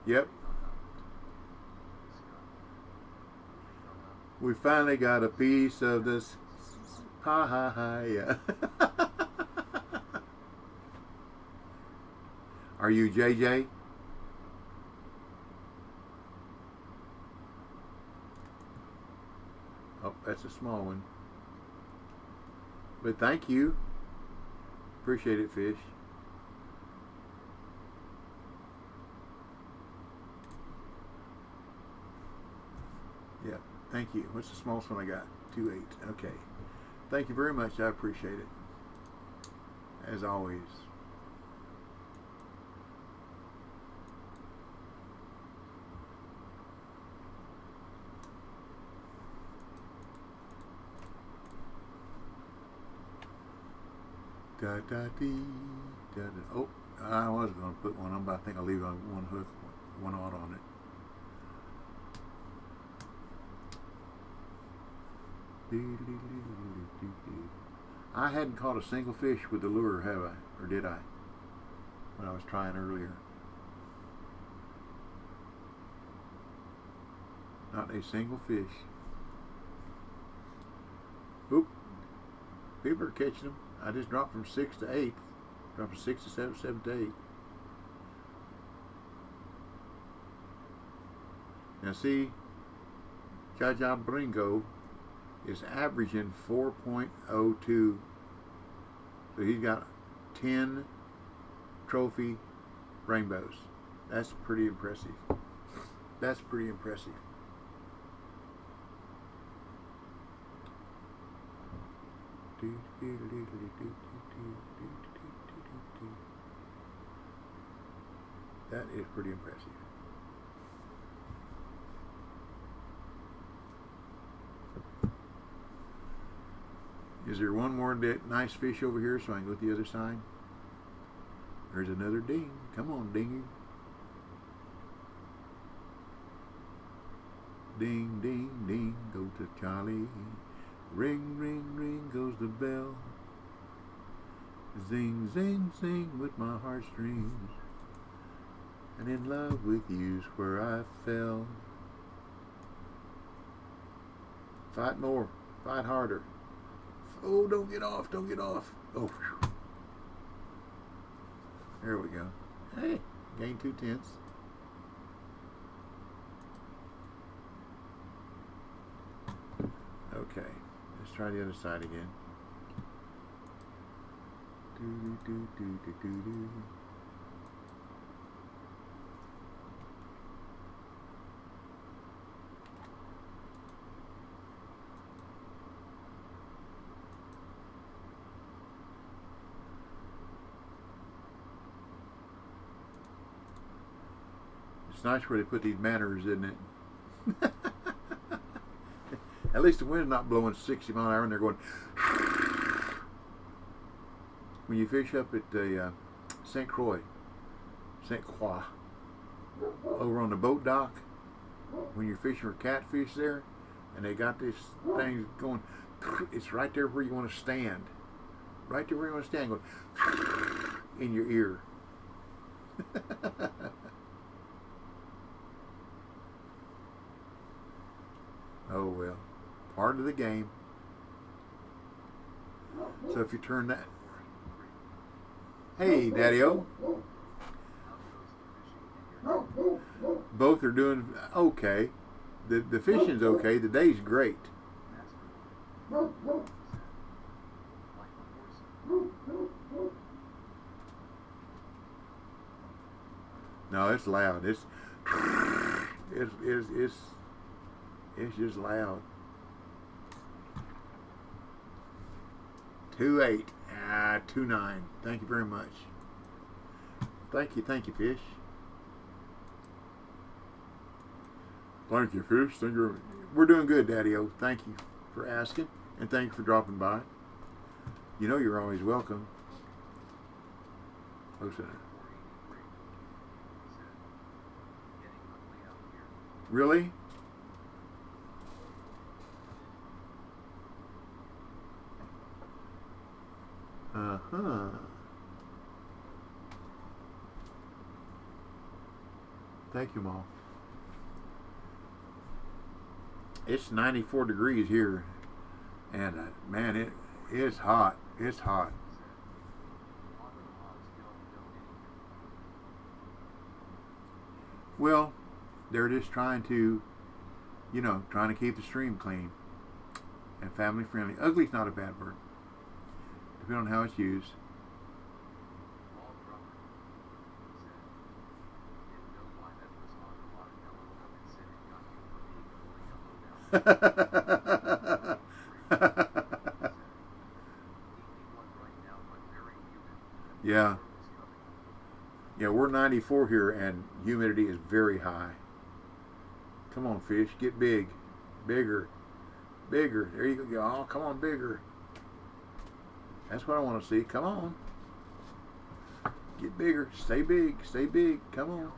Yep. We finally got a piece of this pie. Are you JJ? Oh, that's a small one. But thank you. Appreciate it, fish. Yeah, thank you. What's the smallest one I got? 2.8. Okay. Thank you very much. I appreciate it. As always. Da da dee da da. Oh, I was going to put one on, but I think I'll leave on one hook, one aught on it. I hadn't caught a single fish with the lure, have I? Or did I? When I was trying earlier. Not a single fish. Oop. People are catching them. I just dropped from 6 to 8. Dropped from 6 to 7, 7 to 8. Now see, Jaja Bringo is averaging 4.02. So he's got 10 trophy rainbows. That's pretty impressive. That's pretty impressive. That is pretty impressive. Is there one more nice fish over here so I can go to the other side? There's another ding. Come on, dingy. Ding, ding, ding, go to Charlie. Ring, ring, ring goes the bell. Zing, zing, zing with my heartstrings. And in love with you's where I fell. Fight more. Fight harder. Oh, don't get off. Don't get off. Oh, whew. There we go. Hey, gained 2/10. Okay, let's try the other side again. Do, do, do, do, do, do. It's nice where they put these manners, isn't it? At least the wind's not blowing 60 mile an hour and they're going. When you fish up at the St. Croix, over on the boat dock, when you're fishing for catfish there, and they got this thing going, it's right there where you want to stand. Right there where you want to stand, going in your ear. Oh well, part of the game. So if you turn that, hey Daddy-O, both are doing okay. The fishing's okay. The day's great. No, it's loud. It's just loud. 2.8. 2.9. Thank you very much. Thank you, fish. Thank you, fish. Thank you. We're doing good, Daddy-O. Thank you for asking, and thank you for dropping by. You know you're always welcome. Really? Uh-huh. Thank you, Mom. It's 94 degrees here, and man, it is hot. It's hot. Well, they're just trying to, trying to keep the stream clean and family friendly. Ugly's not a bad word, depending on how it's used. Yeah. Yeah, we're 94 here and humidity is very high. Come on, fish, get big. Bigger. Bigger. There you go. Oh, come on, bigger. That's what I want to see. Come on. Get bigger. Stay big. Stay big. Come on.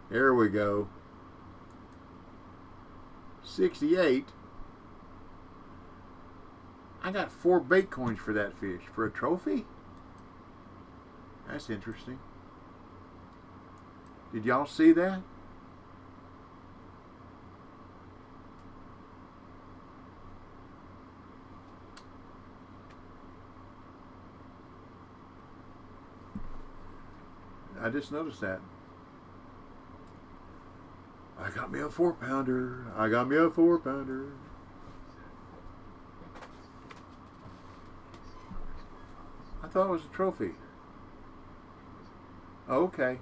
There we go. 68. I got 4 bait coins for that fish. For a trophy? That's interesting. Did y'all see that? I just noticed that. I got me a 4-pounder. I got me a 4-pounder. I thought it was a trophy. Oh, okay.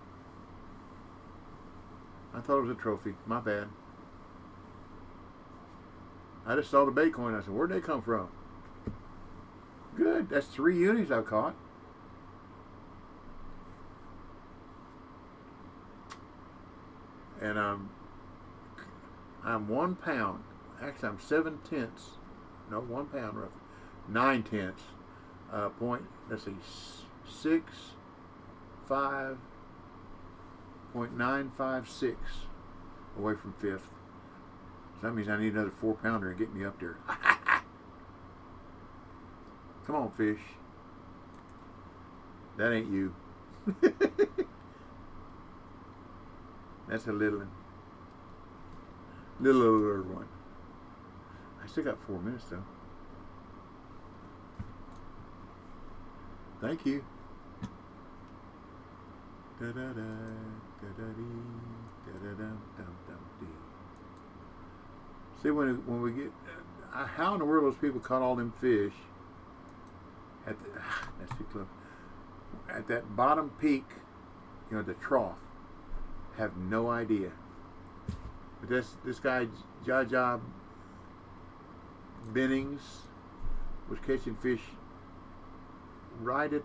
I thought it was a trophy. My bad. I just saw the bait coin. I said, where'd they come from? Good. That's 3 unis I caught. And I'm 1 pound. Actually, I'm 7/10. No, 1 pound roughly. 9/10. Let's see, 5.956 away from 5th. So that means I need another 4-pounder to get me up there. Come on, fish. That ain't you. That's a little one. Little one. I still got 4 minutes though. Thank you. Da da da da da dee, da da dum dum dum dee. See when we get how in the world those people caught all them fish at the, that's too close, at that bottom peak, the trough. Have no idea. But this guy Jaja Bennings was catching fish right at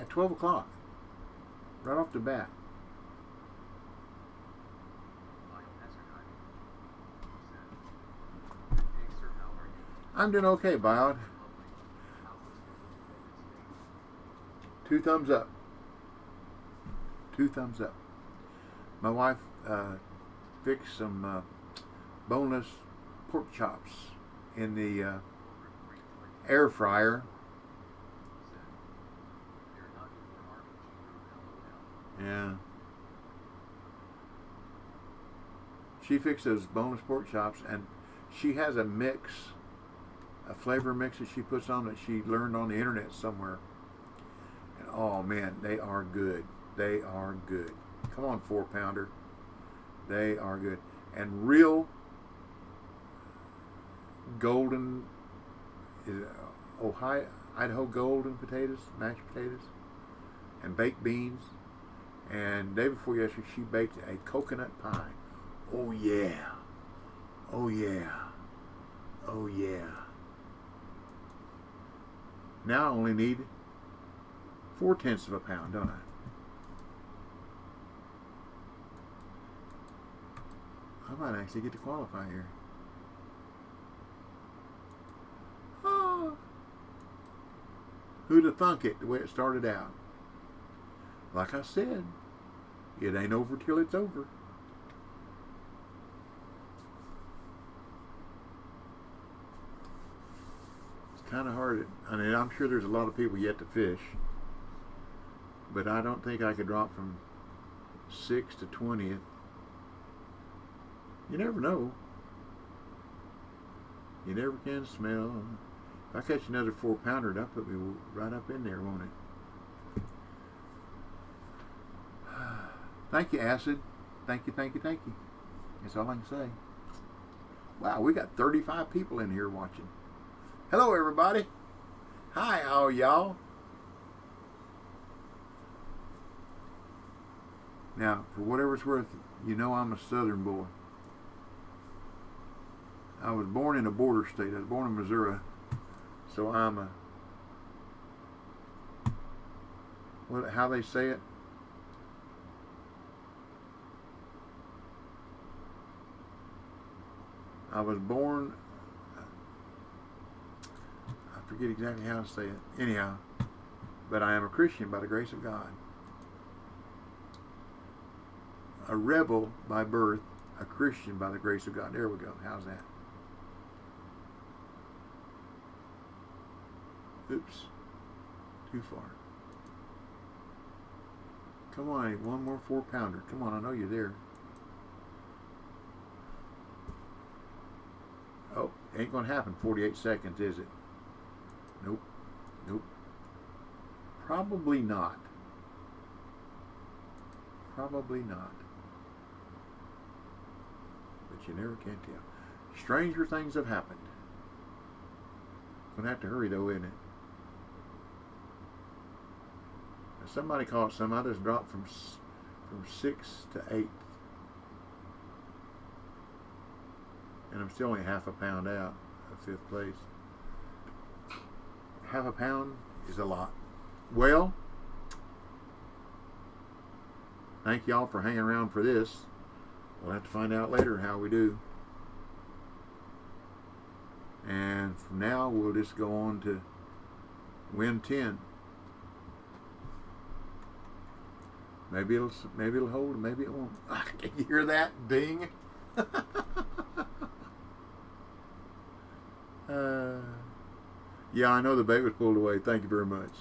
12 o'clock, right off the bat. I'm doing okay, Biod. 2 thumbs up. 2 thumbs up. My wife fixed some boneless pork chops in the air fryer. Yeah. She fixed those boneless pork chops, and she has a mix, a flavor mix that she puts on that she learned on the internet somewhere. And oh man, they are good. They are good. Come on, 4-pounder. They are good. And real golden, Idaho golden potatoes, mashed potatoes, and baked beans. And the day before yesterday, she baked a coconut pie. Oh yeah. Oh yeah. Oh yeah. Now I only need 4/10 of a pound, don't I? I might actually get to qualify here. Oh. Who'd have thunk it the way it started out? Like I said, it ain't over till it's over. kind of hard. I mean, I'm sure there's a lot of people yet to fish, but I don't think I could drop from 6th to 20th. You never know. You never can smell. If I catch another 4-pounder, that'll put me right up in there, won't it? Thank you, Acid. Thank you, thank you, thank you. That's all I can say. Wow, we got 35 people in here watching. Hello, everybody. Hi, all y'all. Now, for whatever it's worth, you know I'm a Southern boy. I was born in a border state. I was born in Missouri. So I'm a, how they say it? I was born, I forget exactly how to say it. Anyhow, but I am a Christian by the grace of God. A rebel by birth, a Christian by the grace of God. There we go. How's that? Oops. Too far. Come on, one more 4-pounder. Come on, I know you're there. Oh, ain't gonna happen. 48 seconds, is it? Nope. Nope. Probably not. Probably not. But you never can tell. Stranger things have happened. Gonna have to hurry though, isn't it? Now, somebody caught some. I just dropped from 6th to 8th. And I'm still only half a pound out of 5th place. Half a pound is a lot. Well, thank y'all for hanging around for this. We'll have to find out later how we do. And from now, we'll just go on to WIN10. Maybe it'll hold, maybe it won't. Can you hear that ding? Yeah, I know the bait was pulled away. Thank you very much.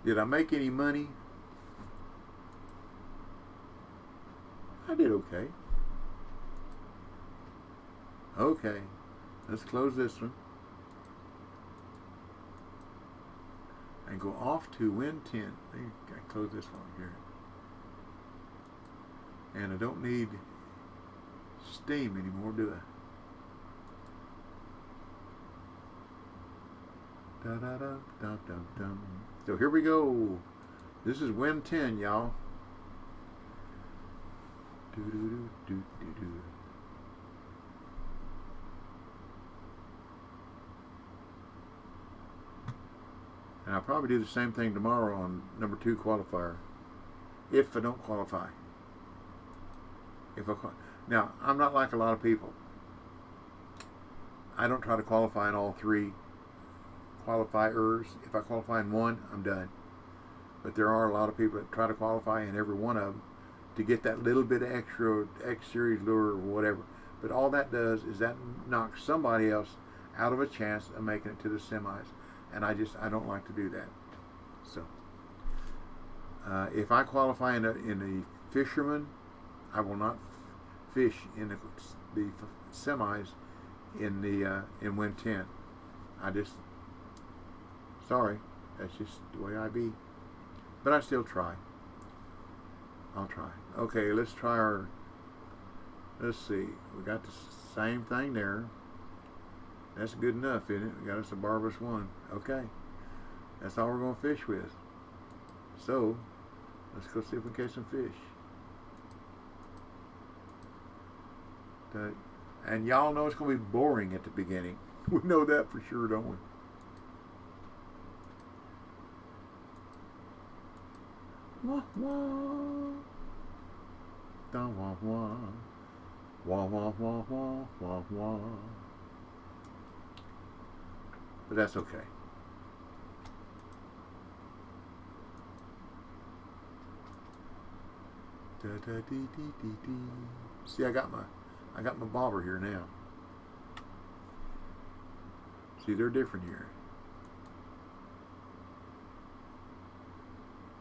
Did I make any money? I did okay. Okay, let's close this one and go off to WIN10. I think I close this one here. And I don't need steam anymore, do I? Da, da, da, da, da, da. So here we go. This is WIN10, y'all. Do, do, do, do, do, do. And I'll probably do the same thing tomorrow on number 2 qualifier, if I don't qualify. Now, I'm not like a lot of people. I don't try to qualify in all 3 qualifiers. If I qualify in 1, I'm done. But there are a lot of people that try to qualify in every one of them to get that little bit of extra X-Series lure or whatever. But all that does is that knocks somebody else out of a chance of making it to the semis. And I don't like to do that. So, if I qualify in the fisherman, I will not fish in the semis in WIN10. Sorry, that's just the way I be. But I still try. I'll try. Okay, let's try let's see. We got the same thing there. That's good enough, isn't it? We got us a barbless one. Okay. That's all we're going to fish with. So, let's go see if we can catch some fish. And y'all know it's going to be boring at the beginning. We know that for sure, don't we? Wah, wah. Da, wah, wah. Wah, wah, wah, wah, wah, wah. But that's okay. Da, da, dee, dee, dee, dee. See, I got my bobber here now. See, they're different here.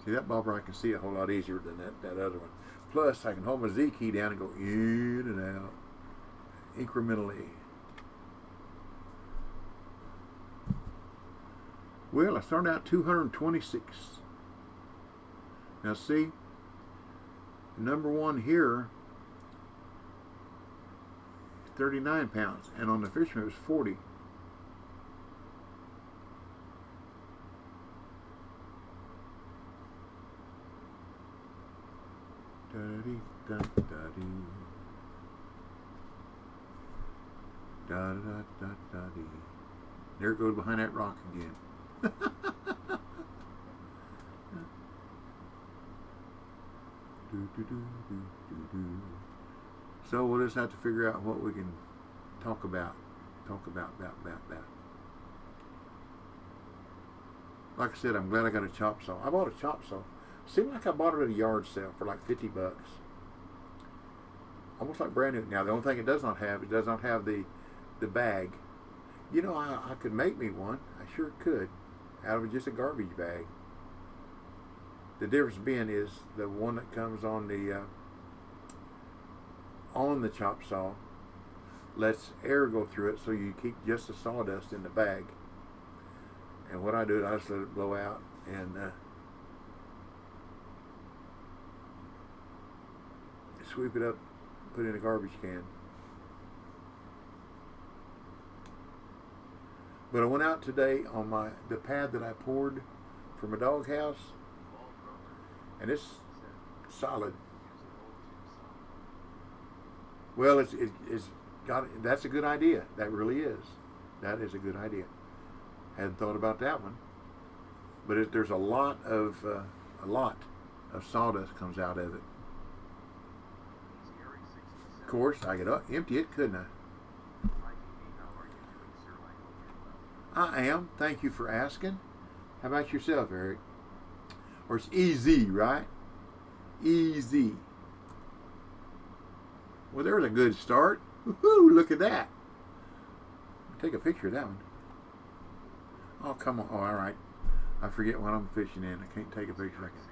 See, that bobber I can see a whole lot easier than that other one. Plus, I can hold my Z key down and go in and out incrementally. Well, I started out 226. Now see, number one here, 39 pounds, and on the Fisherman it was 40. Da-dee, da-da-dee. Da-da-da-da-dee. There it goes behind that rock again. So we'll just have to figure out what we can talk about. Like I said, I'm glad I got a chop saw. I bought a chop saw. Seemed like I bought it at a yard sale for like 50 bucks. Almost like brand new. Now the only thing it does not have the bag. You know, I could make me one. I sure could. Out of just a garbage bag. The difference being is the one that comes on the chop saw lets air go through it, so you keep just the sawdust in the bag. And what I do is I just let it blow out and sweep it up, put it in a garbage can. But I went out today on the pad that I poured for my doghouse, and it's solid. Well, it's got. That's a good idea. That really is. That is a good idea. Hadn't thought about that one. But there's a lot of sawdust comes out of it. Of course, I could empty it, couldn't I? I am. Thank you for asking. How about yourself, Eric? Or it's easy, right? Easy. Well, there's a good start. Woohoo! Look at that. Take a picture of that one. Oh, come on. Oh, all right. I forget what I'm fishing in. I can't take a picture like that.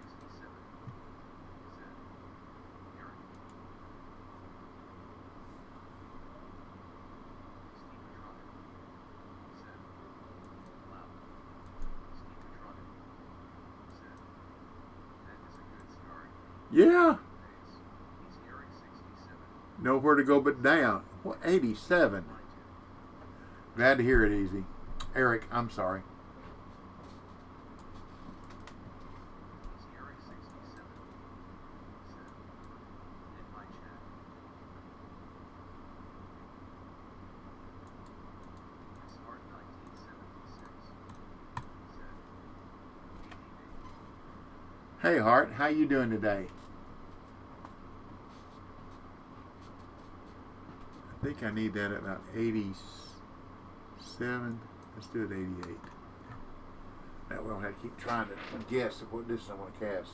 Yeah. Nowhere to go but down. What, 87? Glad to hear it, Easy. Eric, I'm sorry. Hey, Hart, how you doing today? I think I need that at about 87. Let's do it 88. That way I don't have to keep trying to guess at what distance I want to cast.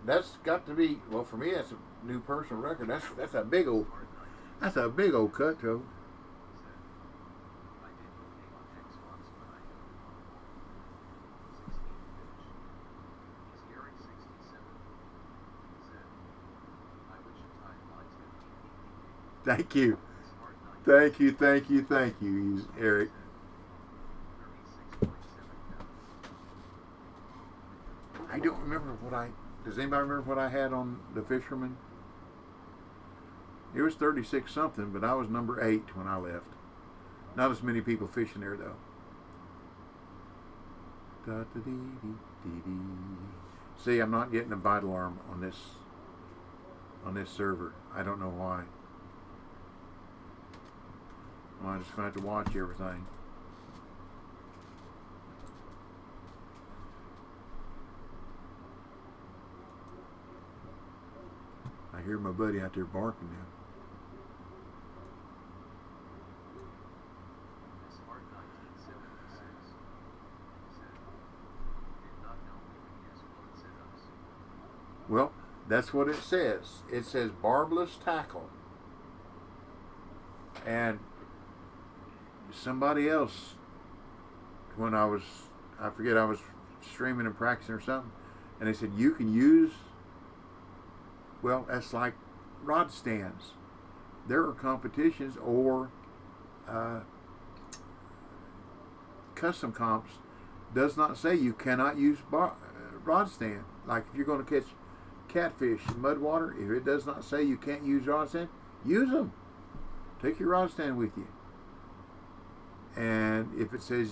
That's got to be, well, for me, that's a new personal record. That's a big old cutthroat. Thank you, Eric. I don't remember does anybody remember what I had on the Fisherman? It was 36 something, but I was number 8 when I left. Not as many people fishing there though. See, I'm not getting a bite alarm on this server. I don't know why. Well, I'm just going to have to watch everything. I hear my buddy out there barking now. Well, that's what it says. It says barbless tackle. And somebody else, when I forget, I was streaming and practicing or something, and they said you can use, well, that's like rod stands. There are competitions or custom comps does not say you cannot use rod stand. Like if you're going to catch catfish in mud water, if it does not say you can't use rod stand, use them. Take your rod stand with you. And if it says,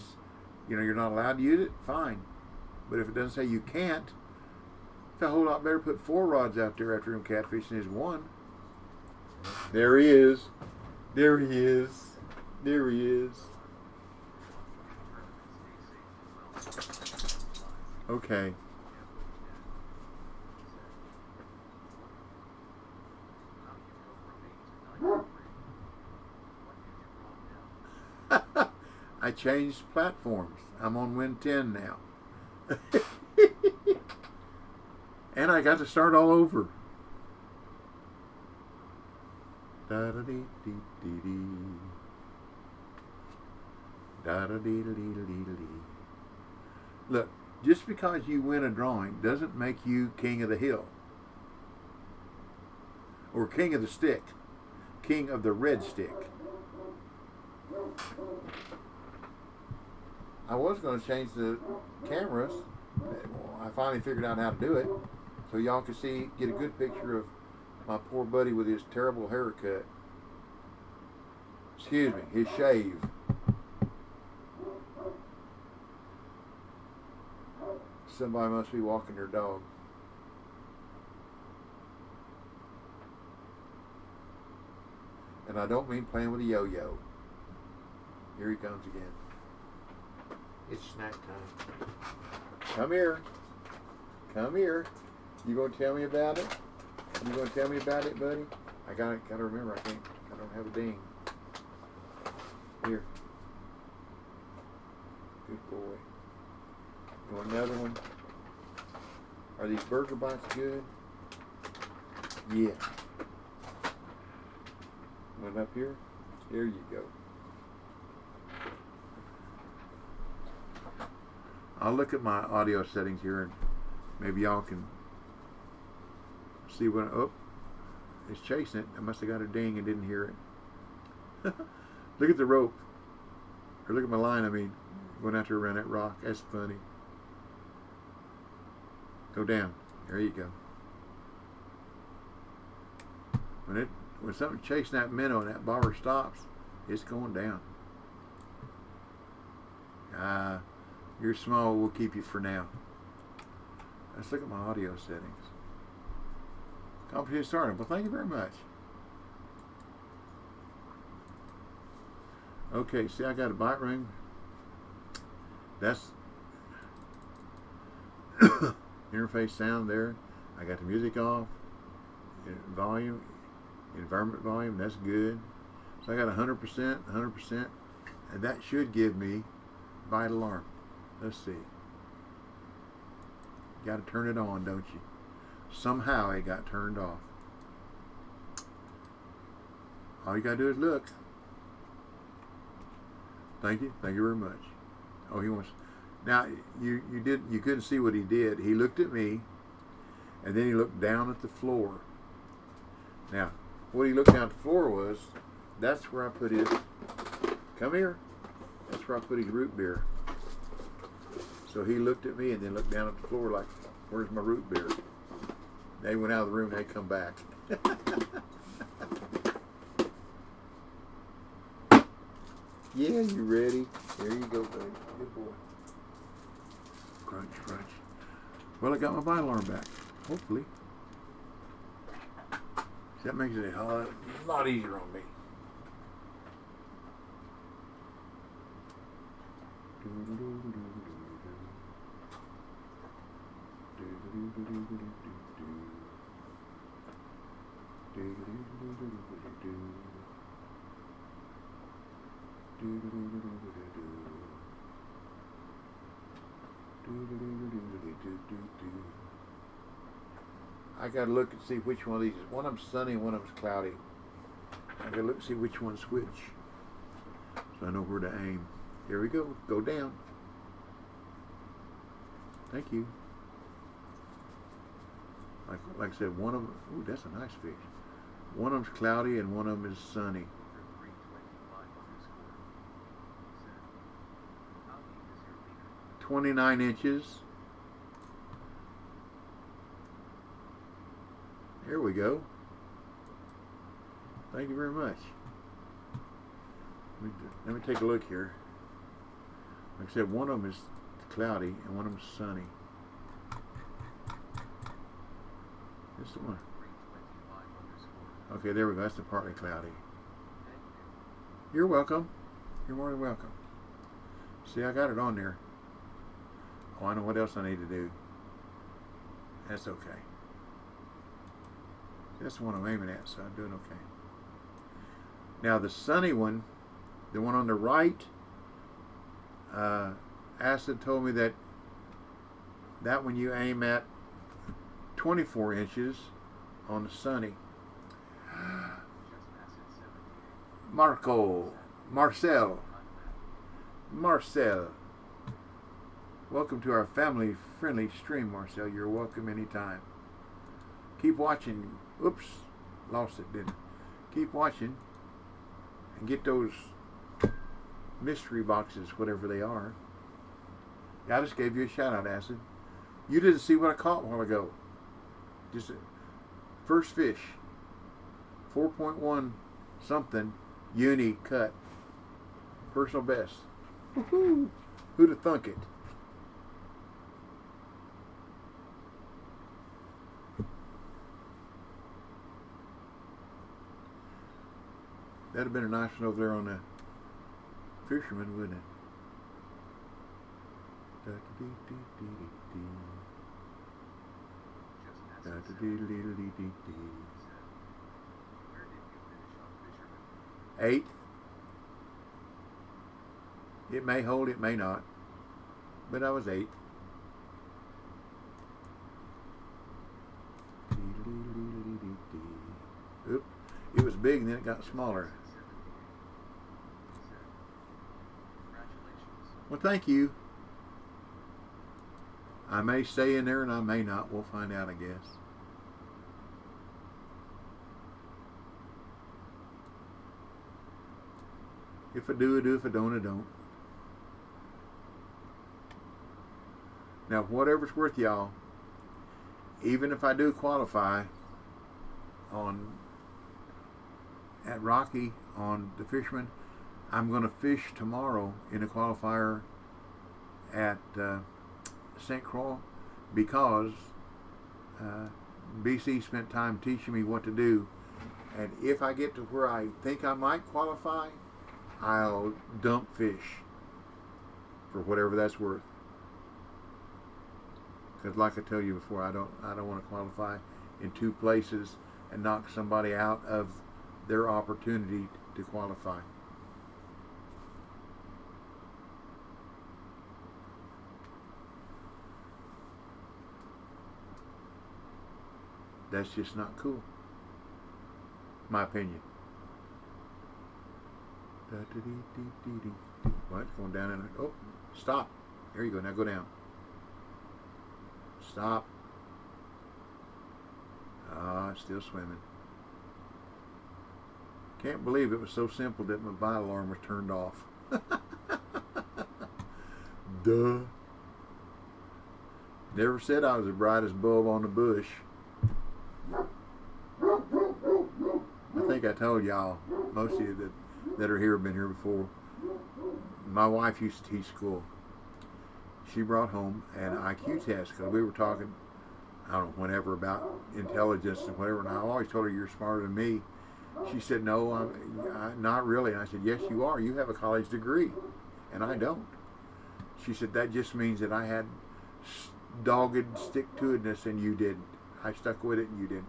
you're not allowed to use it, fine. But if it doesn't say you can't, it's a whole lot better put 4 rods out there after him catfishing is 1. There he is. There he is. There he is. Okay. I changed platforms. I'm on WIN10 now. And I got to start all over. Da da dee dee dee dee. Da da dee dee dee dee dee. Look, just because you win a drawing doesn't make you king of the hill. Or king of the stick. King of the red stick. I was going to change the cameras. I finally figured out how to do it, so y'all can get a good picture of my poor buddy with his terrible haircut. Excuse me, his shave. Somebody must be walking their dog. And I don't mean playing with a yo-yo. Here he comes again. It's snack time. Come here. Come here. You gonna tell me about it? You gonna tell me about it, buddy? I gotta remember. I don't have a ding. Here. Good boy. You want another one? Are these burger bites good? Yeah. One up here. There you go. I'll look at my audio settings here and maybe y'all can see what. Oh, it's chasing it. I must have got a ding and didn't hear it. Look at the rope. Or look at my line, going out there around that rock. That's funny. Go down. There you go. When something's chasing that minnow and that bobber stops, it's going down. You're small, we'll keep you for now. Let's look at my audio settings. Competition started. Well, thank you very much. Okay, see, I got a bite ring. That's interface sound there. I got the music off. Volume, environment volume, that's good. So I got 100%, 100%, and that should give me bite alarm. Let's see. You got to turn it on, don't you? Somehow it got turned off. All you got to do is look. Thank you very much. Oh, he wants. Now you couldn't see what he did. He looked at me, and then he looked down at the floor. Now, what he looked down at the floor was, that's where I put his. Come here. That's where I put his root beer. So he looked at me and then looked down at the floor like, where's my root beer? They went out of the room and they come back. Yeah, you ready? There you go, baby. Good boy. Crunch, crunch. Well, I got my bite alarm back. Hopefully. That makes it a lot easier on me. I gotta look and see which one of these. One of them's sunny, one of them's cloudy. I gotta look and see which one's which. so I know where to aim. Here we go. Go down. Thank you. Like I said, one of them, ooh, that's a nice fish. One of them's cloudy and one of them is sunny. 29 inches. There we go. Thank you very much. Let me take a look here. Like I said, one of them is cloudy and one of them is sunny. This is the one. Okay, there we go. That's the partly cloudy. You're welcome. You're more than welcome. See, I got it on there. Oh, I know what else I need to do. That's okay. That's the one I'm aiming at, so I'm doing okay. Now the sunny one, the one on the right, Acid told me that one you aim at 24 inches on the sunny. Marcel. Welcome to our family-friendly stream, Marcel. You're welcome anytime. Keep watching. Oops, lost it, didn't I? Keep watching and get those mystery boxes, whatever they are. Yeah, I just gave you a shout out, Acid. You didn't see what I caught a while ago. Just first fish, 4.1 something uni cut, personal best. Woohoo! Who'd have thunk it? That'd have been a nice one over there on the Fisherman, wouldn't it? Eight. It may hold, it may not. But I was 8. Oop. It was big and then it got smaller. Well, thank you. I may stay in there and I may not. We'll find out, I guess. If I do, I do. If I don't, I don't. Now, whatever's worth, y'all, even if I do qualify at Rocky on the Fisherman, I'm going to fish tomorrow in a qualifier at St. Croix because BC spent time teaching me what to do, and if I get to where I think I might qualify, I'll dump fish for whatever that's worth. Because like I tell you before, I don't want to qualify in 2 places and knock somebody out of their opportunity to qualify. That's just not cool. My opinion. What? It's going down in. Oh, stop. There you go. Now go down. Stop. Ah, it's still swimming. Can't believe it was so simple that my bite alarm was turned off. Duh. Never said I was the brightest bulb on the bush. I think I told y'all, most of you that are here have been here before. My wife used to teach school. She brought home an IQ test because we were talking, I don't know, whenever about intelligence and whatever, and I always told her, you're smarter than me. She said, no, I'm not really. And I said, yes, you are. You have a college degree, and I don't. She said, that just means that I had dogged stick-to-itness and you didn't. I stuck with it and you didn't.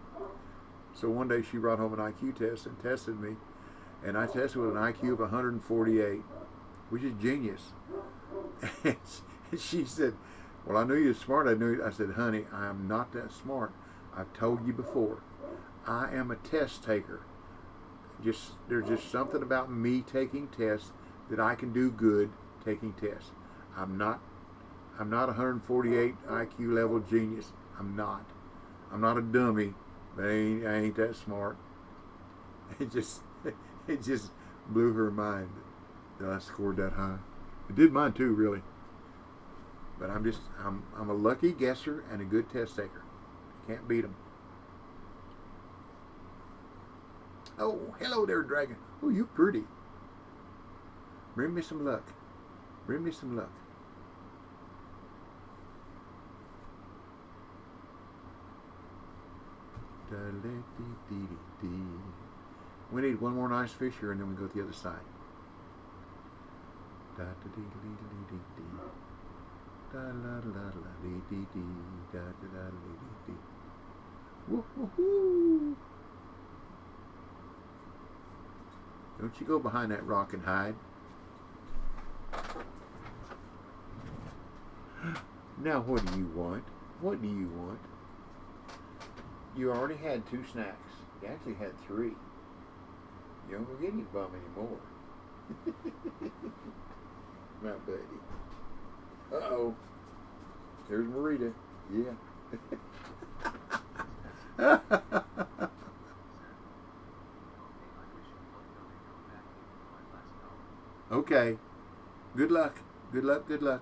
So one day she brought home an IQ test and tested me, and I tested with an IQ of 148, which is genius. And she said, well, I knew you were smart. I said, honey, I am not that smart. I've told you before. I am a test taker. There's just something about me taking tests that I can do good taking tests. I'm not a 148 IQ level genius. I'm not a dummy, but I ain't that smart. It just blew her mind that I scored that high. It did mine too, really. But I'm a lucky guesser and a good test taker. Can't beat them. Oh, hello there, dragon. Oh, you pretty. Bring me some luck. Bring me some luck. We need one more nice fish here, and then we go to the other side. Woo-hoo-hoo. Don't you go behind that rock and hide. Now what do you want? What do you want? You already had 2 snacks. You actually had 3. You don't go get any bum anymore. My buddy. Uh-oh. There's Marita. Yeah. Okay. Good luck. Good luck. Good luck.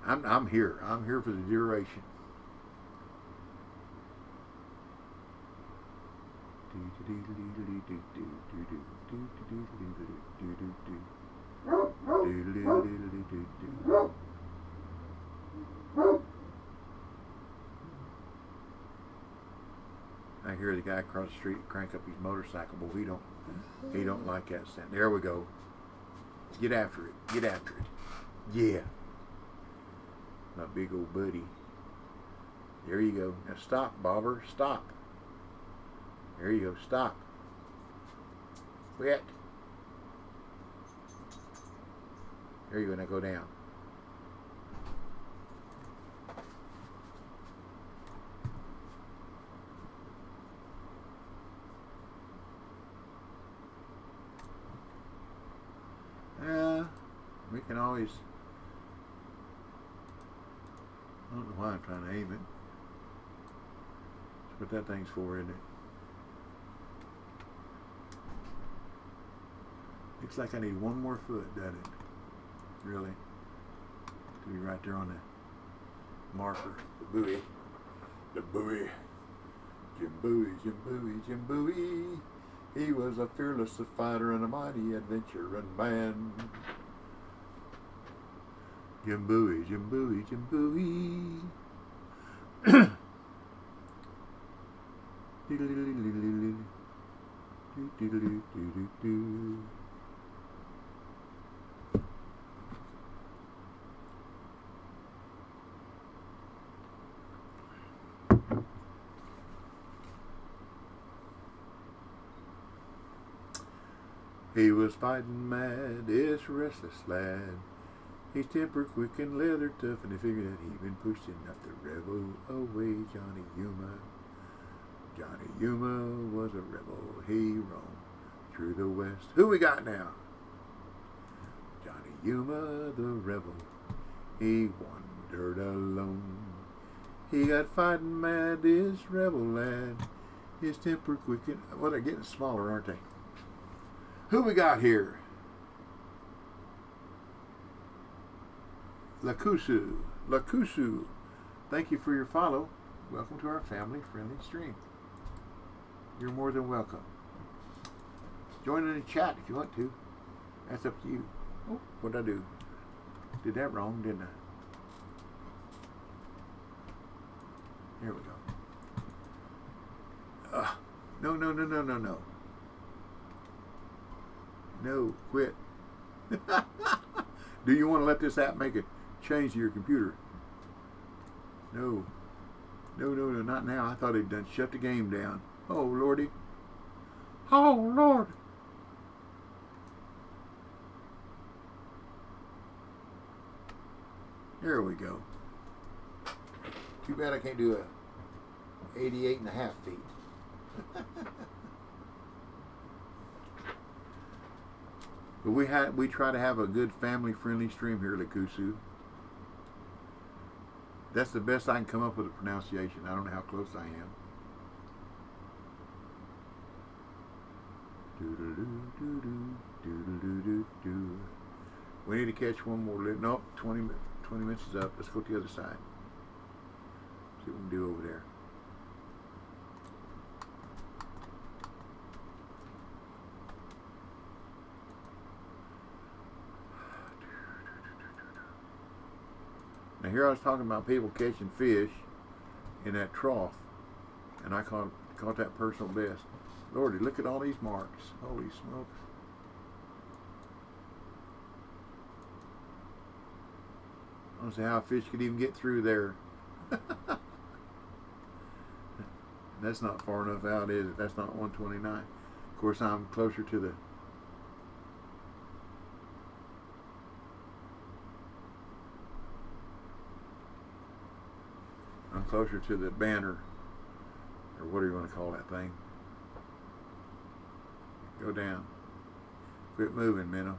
I'm here. I'm here for the duration. I hear the guy across the street crank up his motorcycle, but he don't like that sound. There we go. Get after it. Get after it. Yeah. My big old buddy. There you go. Now stop, Bobber. Stop. There you go. Stop. Quit. There you go. Now go down. We can always, I don't know why I'm trying to aim it. That's what that thing's for, isn't it? Looks like I need one more foot, doesn't it? Really? To be right there on the marker. The buoy. The buoy. Jim Bowie, Jim Bowie, Jim Bowie. He was a fearless fighter and a mighty adventuring man. Jim Bowie, Jim Bowie, Jim Bowie. He was fighting mad, this restless lad. His temper quick and leather tough, and he figured that he'd been pushed enough to rebel away. Johnny Yuma. Johnny Yuma was a rebel. He roamed through the west. Who we got now? Johnny Yuma the rebel. He wandered alone. He got fighting mad, this rebel lad. His temper quick and... Well, they're getting smaller, aren't they? Who we got here? Lakusu. Lakusu. Thank you for your follow. Welcome to our family-friendly stream. You're more than welcome. Join in the chat if you want to. That's up to you. Oh, what did I do? Did that wrong, didn't I? Here we go. No, no, no, no, no, no. No, quit. Do you want to let this app make a change to your computer? No. No, no, no, not now. I thought he'd done shut the game down. Oh, Lordy. Oh, Lord. There we go. Too bad I can't do 88.5 feet. But we try to have a good family-friendly stream here at Kusu. That's the best I can come up with a pronunciation. I don't know how close I am. We need to catch one more. Nope, 20 minutes is up. Let's go to the other side. See what we can do over there. Now here I was talking about people catching fish in that trough, and I caught that personal best. Lordy, look at all these marks. Holy smokes. I don't see how a fish could even get through there. That's not far enough out, is it? That's not 129. Of course, I'm closer to the... I'm closer to the banner, or what do you want to call that thing? Go down. Quit moving, Minnow.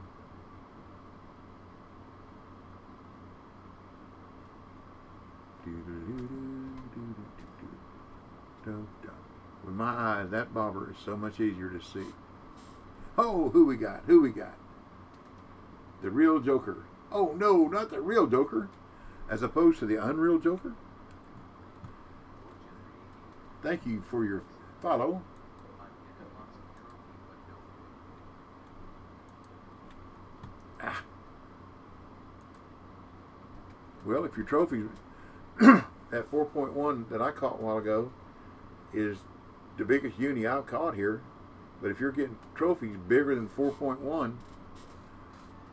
With my eyes, that bobber is so much easier to see. Oh, who we got? Who we got? The real Joker. Oh no, not the real Joker. As opposed to the unreal Joker. Thank you for your follow. Well, if your trophy, that 4.1 that I caught a while ago, is the biggest uni I've caught here. But if you're getting trophies bigger than 4.1,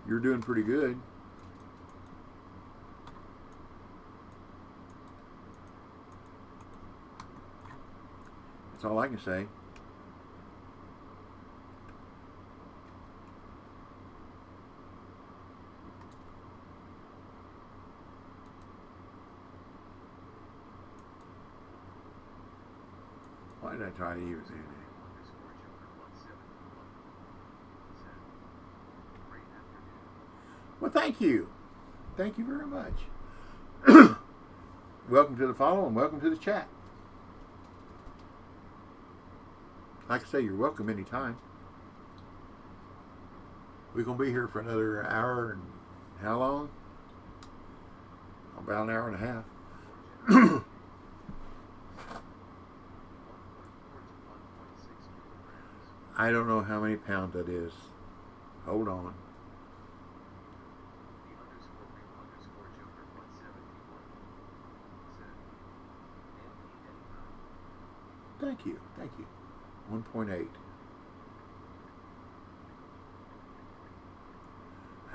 you're doing pretty good. That's all I can say. Why did I try to use it? Well, thank you. Thank you very much. Welcome to the follow and welcome to the chat. Like I say, you're welcome anytime. We're going to be here for another hour and how long? About an hour and a half. I don't know how many pounds that is. Hold on. Thank you. Thank you. 1.8.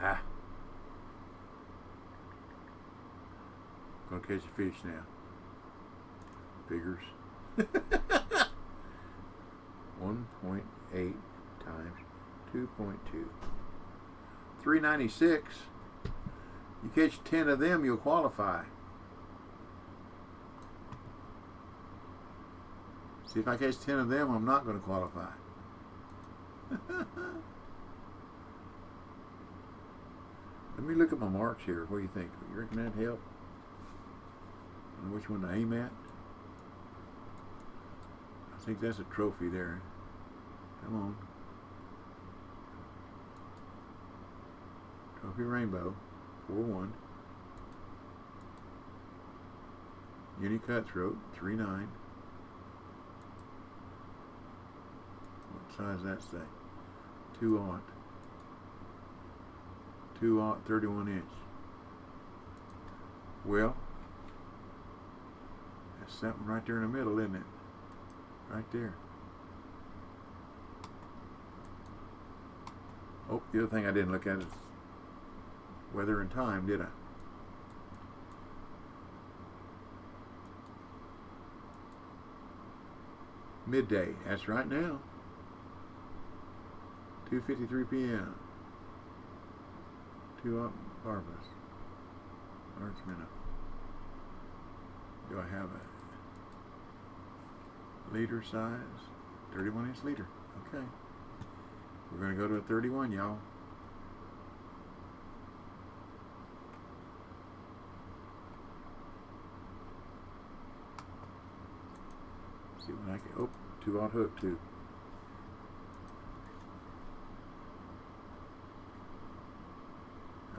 Ah. Gonna catch a fish now. Figures. 1.8 times 2.2. 396. You catch 10 of them, you'll qualify. See, if I catch 10 of them, I'm not going to qualify. Let me look at my marks here. What do you think? You reckon that'd help? I know which one to aim at. I think that's a trophy there. Come on. Trophy rainbow. 4-1. Uni cutthroat. 3-9. What size does that say? 2-aught. 2-aught 31 inch. Well, that's something right there in the middle, isn't it? Right there. Oh, the other thing I didn't look at is weather and time, did I? Midday. That's right now. 2:53 p.m. 2-aught Barbas. Large minnow. Do I have a Leader size, 31-inch leader. Okay. We're going to go to a 31, y'all. See when I can. Oh, 2-aught hook too.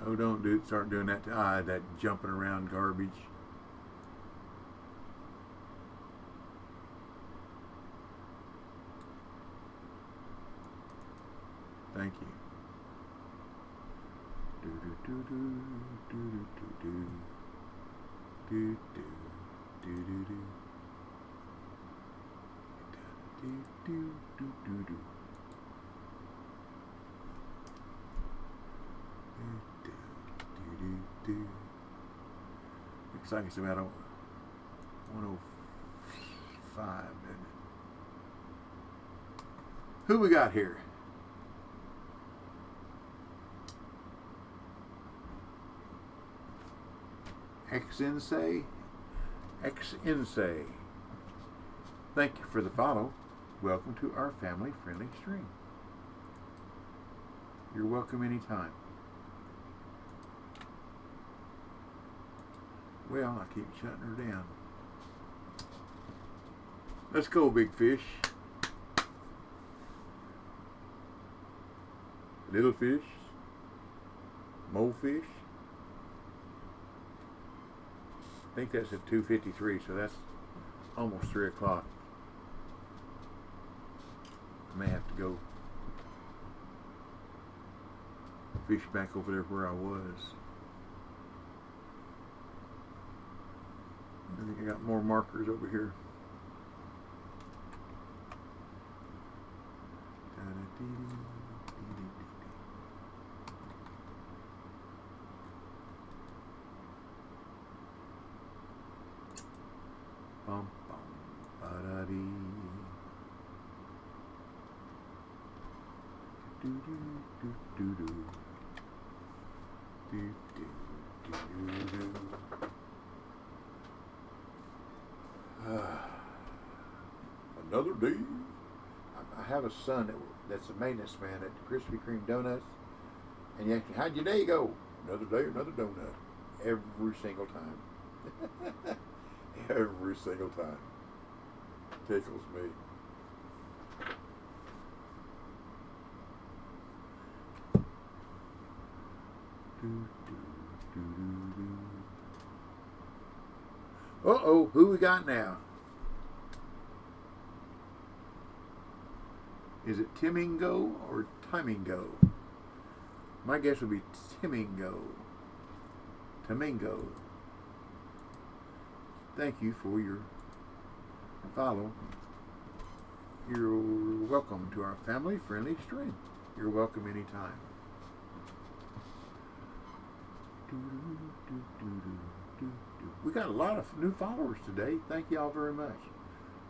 Oh, don't start doing that to that jumping around garbage. Thank you. Do do do do do do do do do do do do. Do, do, do, do. Do, do, do. Looks like it's about 105, doesn't it? Who we got here? Xensei. Thank you for the follow. Welcome to our family-friendly stream. You're welcome anytime. Well, I keep shutting her down. Let's go, big fish. Little fish. Mole fish. I think that's at 2:53, so that's almost 3 o'clock. I may have to go fish back over there where I was. I think I got more markers over here. Bum, bum, ba-da-dee. Do do do do do do do do do. Another day. I have a son that's a maintenance man at the Krispy Kreme Donuts, and you ask me, how'd your day go? Another day, another donut. Every single time. Every single time. Tickles me. Uh-oh, who we got now? Is it Timingo or Timingo? My guess would be Timingo. Timingo. Thank you for your follow. You're welcome to our family-friendly stream. You're welcome anytime. We got a lot of new followers today. Thank y'all very much.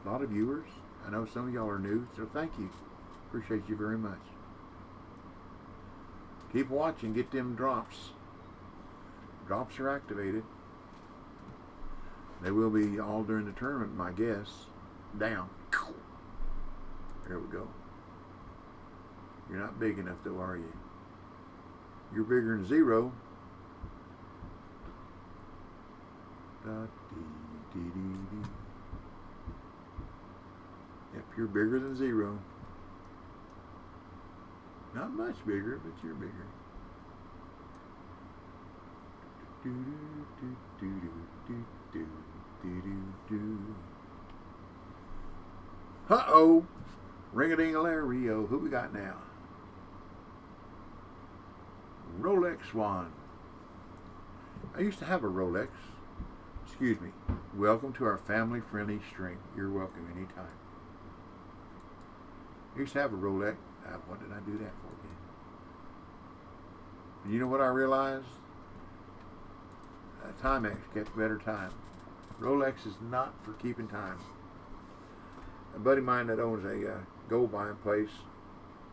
A lot of viewers. I know some of y'all are new, so thank you. Appreciate you very much. Keep watching. Get them drops. Drops are activated. They will be all during the tournament, my guess. Down. There we go. You're not big enough though, are you? You're bigger than 0. Yep, you're bigger than 0. Not much bigger, but you're bigger. Uh-oh. Ring-a-ding-a-lario. Who we got now? Rolex one. I used to have a Rolex. Excuse me. Welcome to our family-friendly stream. You're welcome anytime. I used to have a Rolex. What did I do that for again? And you know what I realized? Timex kept better time. Rolex is not for keeping time. A buddy of mine that owns a gold buying place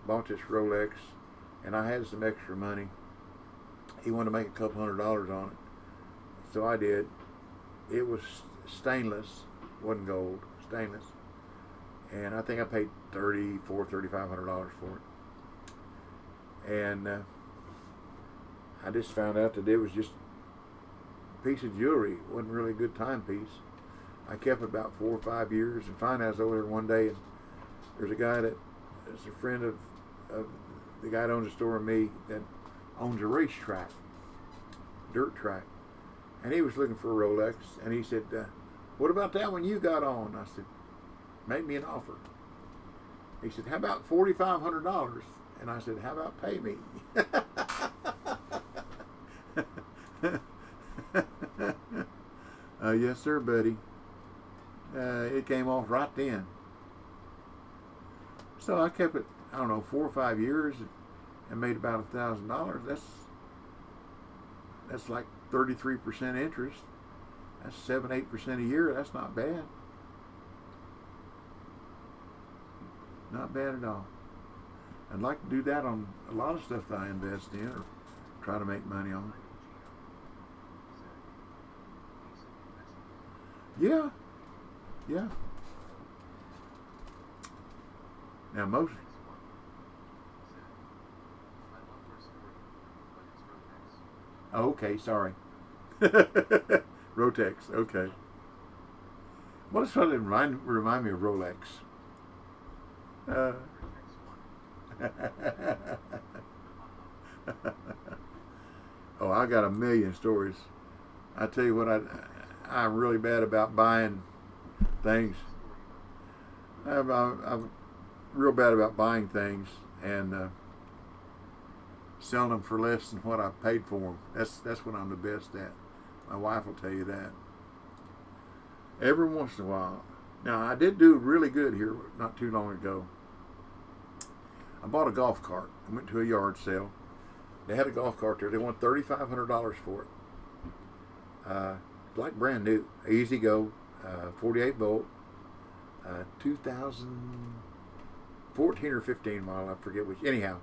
bought this Rolex, and I had some extra money. He wanted to make a couple $100 on it, so I did. It was stainless, wasn't gold, stainless. and I think I paid $3,500 for it. And I just found out that it was just a piece of jewelry. It wasn't really a good timepiece. I kept it about 4 or 5 years, and finally I was over there one day, and there's a guy that is a friend of the guy that owns a store with me that owns a racetrack, dirt track, and he was looking for a Rolex, and he said, what about that one you got on? I said, make me an offer. He said, how about $4,500? And I said, how about pay me? Yes, sir, buddy. It came off right then. So I kept it, I don't know, 4 or 5 years and made about $1,000. That's like 33% interest. That's 7-8% a year. That's not bad. Not bad at all. I'd like to do that on a lot of stuff that I invest in or try to make money on. Yeah. Yeah. Now most. Oh, okay, sorry. Rotex, okay. Well, that's what it remind me of Rolex. Oh, I got a million stories. I tell you what, I'm really bad about buying things. I'm real bad about buying things and selling them for less than what I paid for them. That's what I'm the best at. My wife will tell you that. Every once in a while. Now, I did do really good here not too long ago. I bought a golf cart. I went to a yard sale. They had a golf cart there. They want $3,500 for it. Like brand new. Easy go. 48 volt. 2014 or 15 model. I forget which. Anyhow.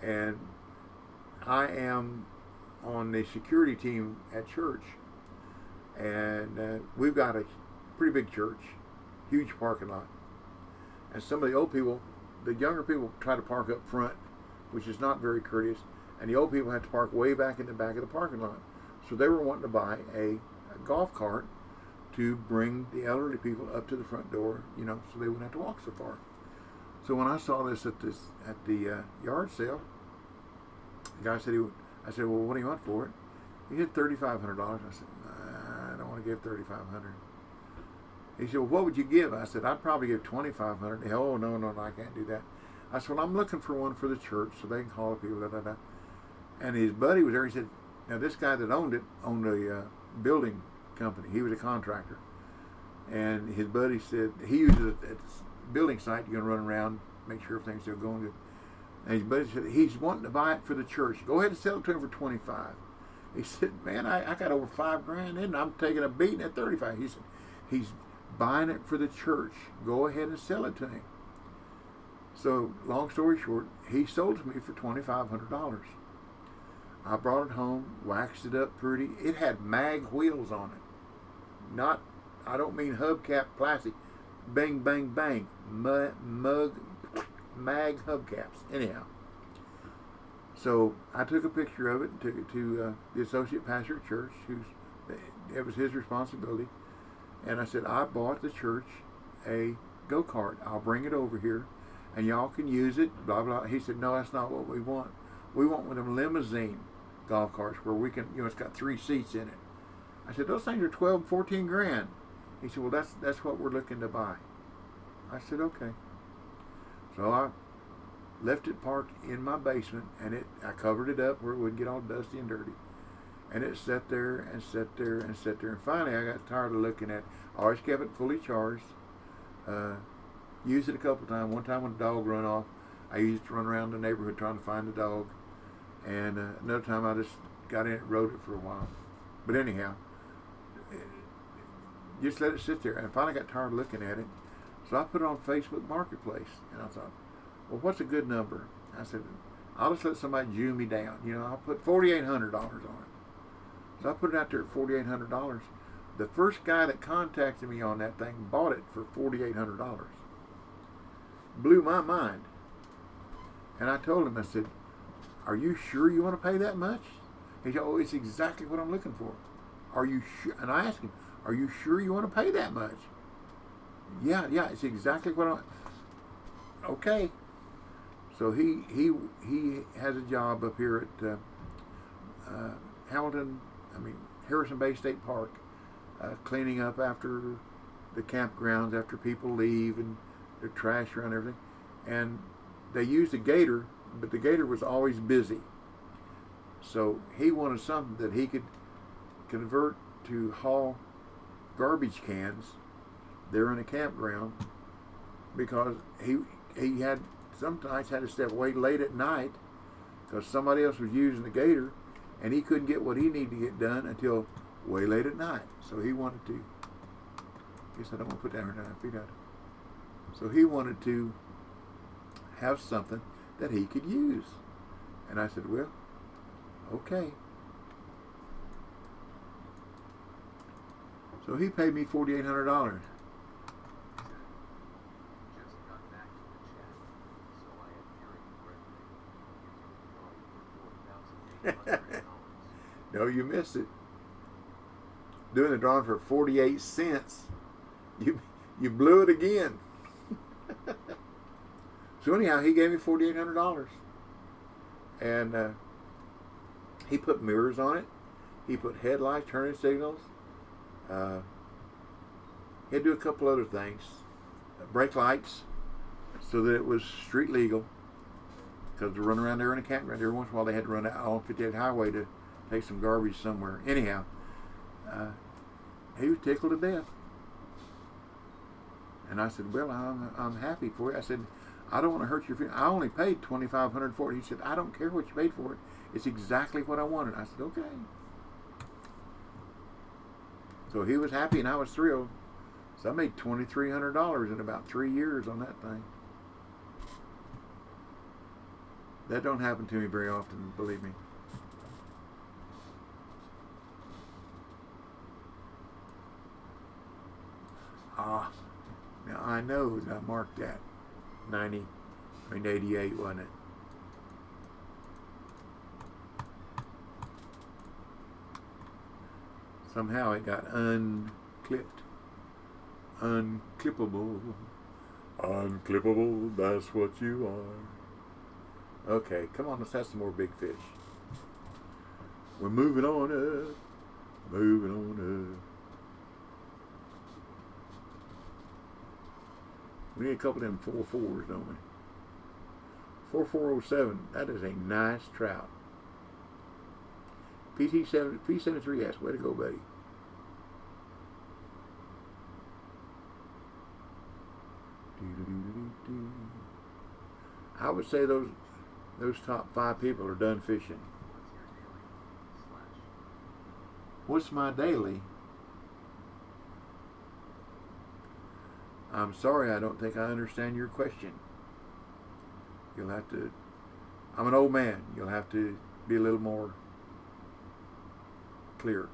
And I am on the security team at church. And we've got a pretty big church. Huge parking lot. And some of the old people, the younger people try to park up front, which is not very courteous. And the old people have to park way back in the back of the parking lot. So they were wanting to buy a golf cart to bring the elderly people up to the front door, so they wouldn't have to walk so far. So when I saw this at the yard sale, the guy said I said, well, what do you want for it? He said $3,500. I said, I don't want to give $3,500. He said, well, what would you give? I said, I'd probably give $2,500. Oh, no, I can't do that. I said, well, I'm looking for one for the church so they can call the people, And his buddy was there. He said, now this guy that owned a building company. He was a contractor. And his buddy said, he uses it at the building site. You're going to run around, make sure everything's still going good. And his buddy said, he's wanting to buy it for the church. Go ahead and sell it to him for $25,000. He said, man, I got over $5,000 in and I'm taking a beating at $35,000. He said, he's buying it for the church. Go ahead and sell it to him. So, long story short, he sold it to me for $2,500. I brought it home, waxed it up pretty. It had mag wheels on it. I don't mean hubcap plastic. Bang, bang, bang. Mag hubcaps. Anyhow. So, I took a picture of it and took it to the associate pastor at church. It was his responsibility. And I said, I bought the church a go-kart. I'll bring it over here and y'all can use it, blah, blah. He said, no, that's not what we want. We want one of them limousine golf carts where we can, it's got 3 seats in it. I said, those things are $12,000, $14,000. He said, well, that's what we're looking to buy. I said, okay. So I left it parked in my basement and I covered it up where it wouldn't get all dusty and dirty. And it sat there and sat there and sat there. And finally, I got tired of looking at it. I always kept it fully charged. Used it a couple of times. One time when the dog run off, I used it to run around the neighborhood trying to find the dog. And another time I just got in it and rode it for a while. But anyhow, just let it sit there. And I finally got tired of looking at it. So I put it on Facebook Marketplace. And I thought, well, what's a good number? I said, I'll just let somebody Jew me down. I'll put $4,800 on it. So I put it out there at $4,800. The first guy that contacted me on that thing bought it for $4,800. blew my mind. And I told him, I said, "Are you sure you want to pay that much?" He said, "Oh, it's exactly what I'm looking for." Are you sure? And I asked him, "Are you sure you want to pay that much?" Yeah, it's exactly what I'm. Okay. So he has a job up here at Harrison Bay State Park, cleaning up after the campgrounds after people leave and the trash around everything. And they used a gator, but the gator was always busy. So he wanted something that he could convert to haul garbage cans there in a campground, because he had sometimes had to step away late at night because somebody else was using the gator, and he couldn't get what he needed to get done until way late at night. So he wanted to. I guess I don't want to put down her 9 feet out. So he wanted to have something that he could use, and I said, "Well, okay." So he paid me $4,800. Just got back to the chat, so I am hearing correctly. You do the drawing for $4,800. No, you missed it. Doing the drawing for 48 cents. You blew it again. So anyhow, he gave me $4,800, and he put mirrors on it. He put headlights, turning signals. He had to do a couple other things, brake lights, so that it was street legal. Because to run around there in a campground, every once in a while they had to run out on 58 highway to take some garbage somewhere. Anyhow, he was tickled to death. And I said, "Well, I'm happy for you." I said, "I don't want to hurt your feelings. I only paid $2,500 for it." He said, "I don't care what you paid for it. It's exactly what I wanted." I said, "Okay." So he was happy and I was thrilled. So I made $2,300 in about 3 years on that thing. That don't happen to me very often, believe me. Now I know that I marked that 88, wasn't it? Somehow it got unclipped. Unclippable. Unclippable, that's what you are. Okay, come on, let's have some more big fish. We're moving on up. Moving on up. We need a couple of them 4.4s, don't we? 4407, that is a nice trout. P73S, way to go, buddy. I would say those top 5 people are done fishing. What's my daily? I'm sorry, I don't think I understand your question. You'll have to, I'm an old man. You'll have to be a little more clear.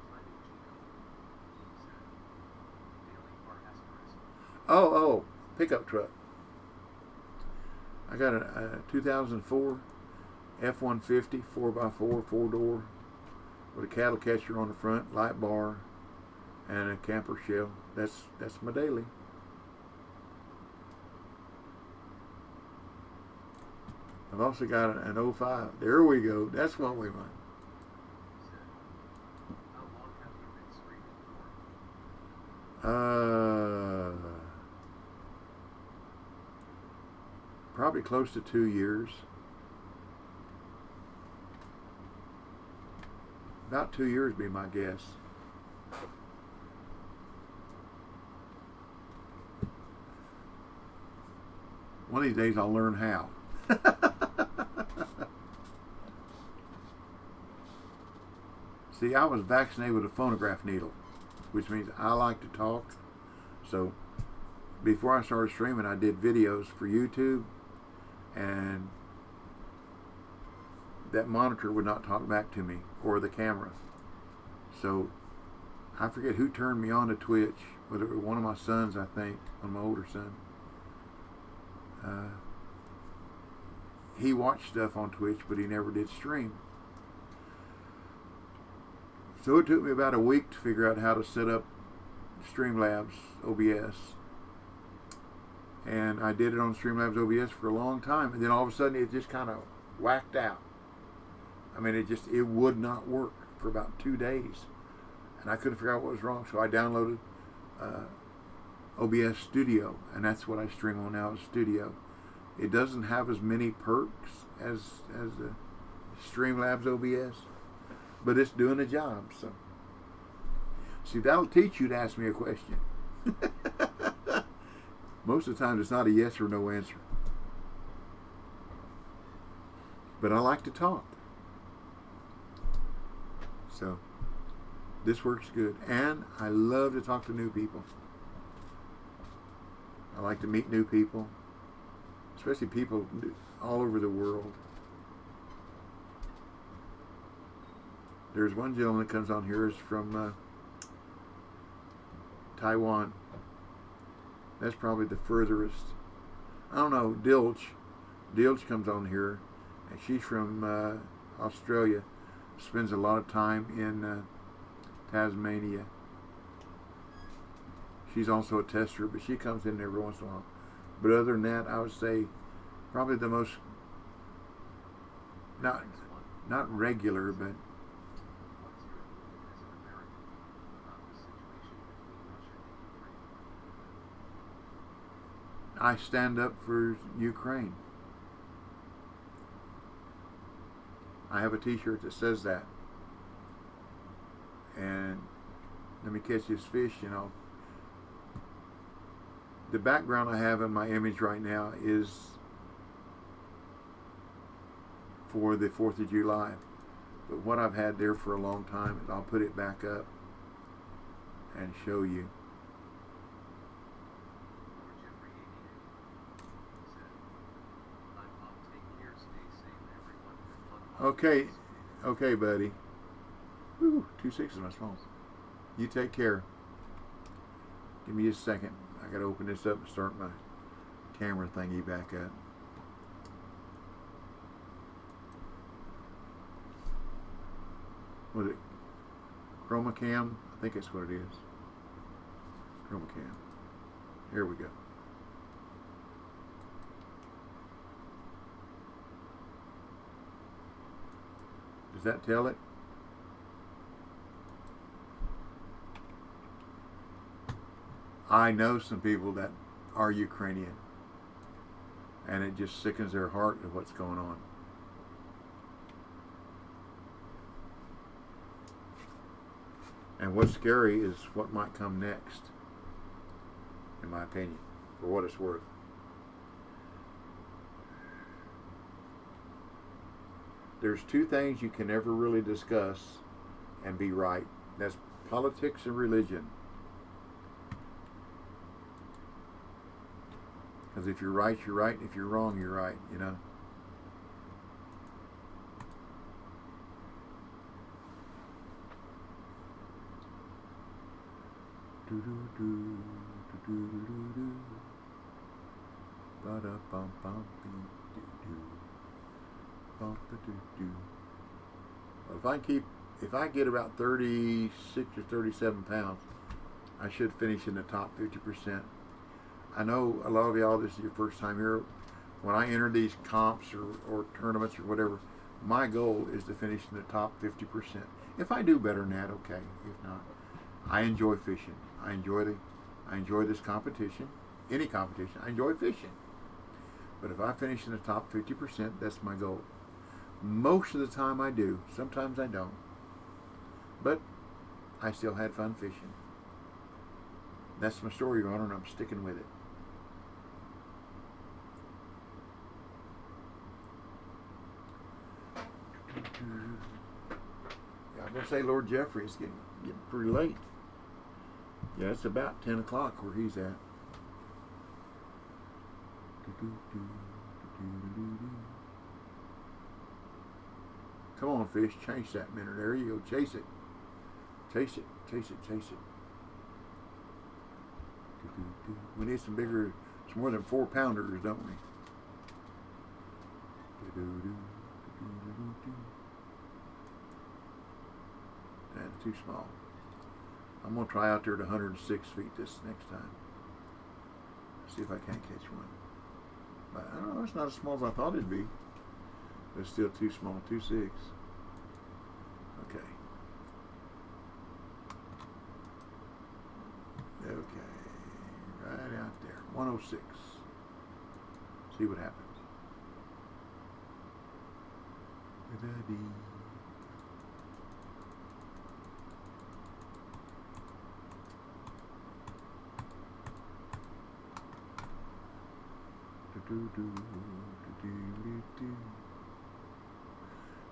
Oh, pickup truck. I got a 2004 F-150 4x4 4-door with a cattle catcher on the front, light bar, and a camper shell. That's my daily. I've also got an 05. There we go. That's what we want. How long have you been streaming for? Probably close to 2 years. About 2 years would be my guess. One of these days I'll learn how. See, I was vaccinated with a phonograph needle, which means I like to talk. So before I started streaming, I did videos for YouTube, and that monitor would not talk back to me, or the camera. So I forget who turned me on to Twitch, whether it was one of my sons, I think, one of my older son. he watched stuff on Twitch, but he never did stream. So it took me about a week to figure out how to set up Streamlabs OBS. And I did it on Streamlabs OBS for a long time, and then all of a sudden it just kind of whacked out. I mean, it would not work for about 2 days, and I couldn't figure out what was wrong. So I downloaded OBS Studio, and that's what I stream on now, is Studio. It doesn't have as many perks as the Streamlabs OBS, but it's doing the job. So, see, that'll teach you to ask me a question. Most of the time, it's not a yes or no answer. But I like to talk. So, this works good. And I love to talk to new people. I like to meet new people, especially people all over the world. There's one gentleman that comes on here is from Taiwan. That's probably the furthest. I don't know, Dilge comes on here, and she's from Australia. Spends a lot of time in Tasmania. She's also a tester, but she comes in every once in a while. But other than that, I would say probably the most, not regular, but What's your opinion as an American about the situation between Russia and Ukraine? I stand up for Ukraine. I have a t-shirt that says that. And let me catch this fish, you know. The background I have in my image right now is for the 4th of July. But what I've had there for a long time is I'll put it back up and show you. Lord Jeffrey 88 said, I'm up, take care, stay safe, everyone. Okay, okay, buddy. Whew, 2.6 is my small. You take care. Give me just a second. I gotta open this up and start my camera thingy back up. Was it Chroma Cam? I think that's what it is. Chroma Cam. Here we go. Does that tell it? I know some people that are Ukrainian, and it just sickens their heart of what's going on. And what's scary is what might come next, in my opinion, for what it's worth. There's two things you can never really discuss and be right. That's politics and religion. Because if you're right, you're right. If you're wrong, you're right, you know. If I get about 36 or 37 pounds, I should finish in the top 50%. I know a lot of y'all, this is your first time here. When I enter these comps or tournaments or whatever, my goal is to finish in the top 50%. If I do better than that, okay. If not, I enjoy fishing. I enjoy this competition, any competition. I enjoy fishing. But if I finish in the top 50%, that's my goal. Most of the time I do. Sometimes I don't. But I still had fun fishing. That's my story, Your Honor, and I'm sticking with it. Yeah, I'm going to say Lord Jeffrey is getting pretty late. Yeah, it's about 10 o'clock where he's at. Come on, fish, chase that minnow. There you go, chase it. Chase it, chase it, chase it. We need some bigger, some more than 4-pounders, don't we? That's too small. I'm going to try out there at 106 feet this next time. See if I can't catch one. But I don't know, it's not as small as I thought it'd be. But it's still too small, 2.6. Okay. Okay. Right out there. 106. See what happens. Da-da-dee.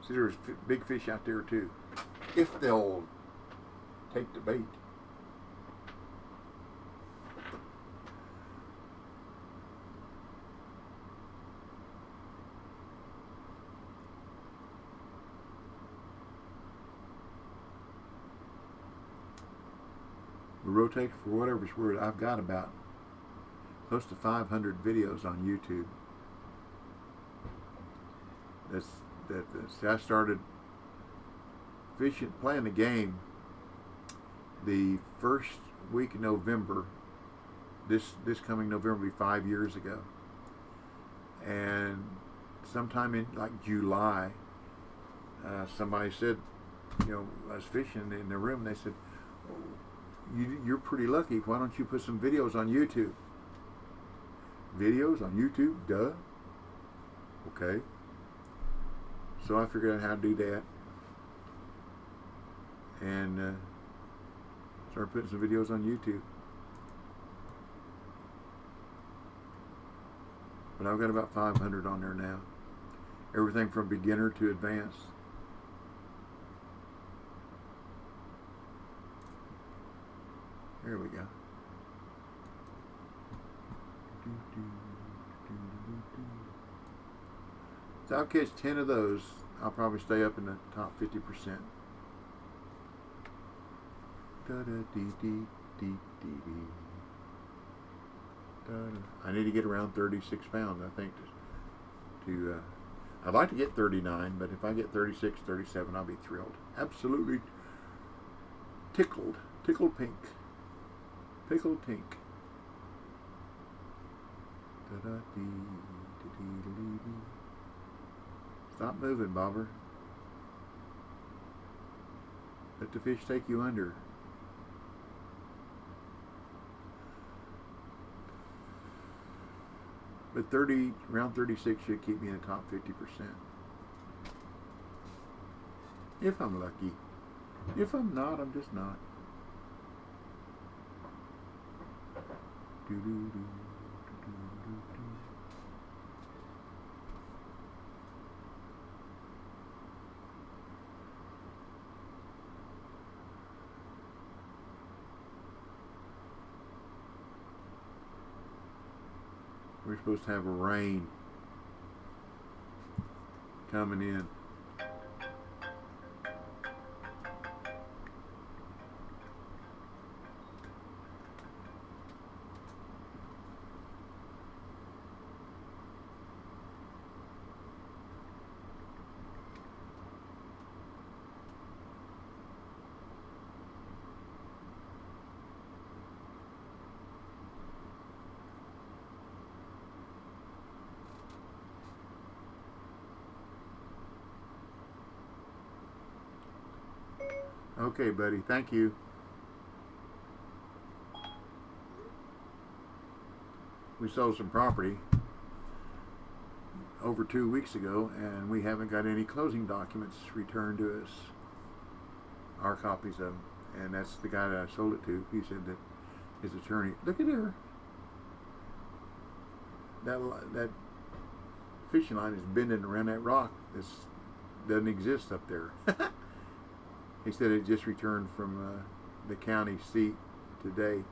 See, there's big fish out there too, if they'll take the bait. We rotate for whatever it's worth. I've got about close to 500 videos on YouTube. I started fishing, playing the game the first week in November. This coming November will be 5 years ago. And sometime in like July, somebody said, you know, I was fishing in the room. They said, oh, you're pretty lucky. Why don't you put some videos on YouTube? Videos on YouTube? Duh. Okay. So I figured out how to do that. And started putting some videos on YouTube. But I've got about 500 on there now. Everything from beginner to advanced. There we go. So I'll catch 10 of those. I'll probably stay up in the top 50%. I need to get around 36 pounds, I think. I'd like to get 39, but if I get 36, 37, I'll be thrilled. Absolutely tickled. Tickled pink. Pickled pink. Stop moving, bobber. Let the fish take you under. But around 36 should keep me in the top 50%. If I'm lucky. If I'm not, I'm just not. We're supposed to have a rain coming in. Okay, buddy. Thank you. We sold some property over 2 weeks ago, and we haven't got any closing documents returned to us. Our copies of them. And that's the guy that I sold it to. He said that his attorney, look at her. That fishing line is bending around that rock. This doesn't exist up there. He said it just returned from the county seat today.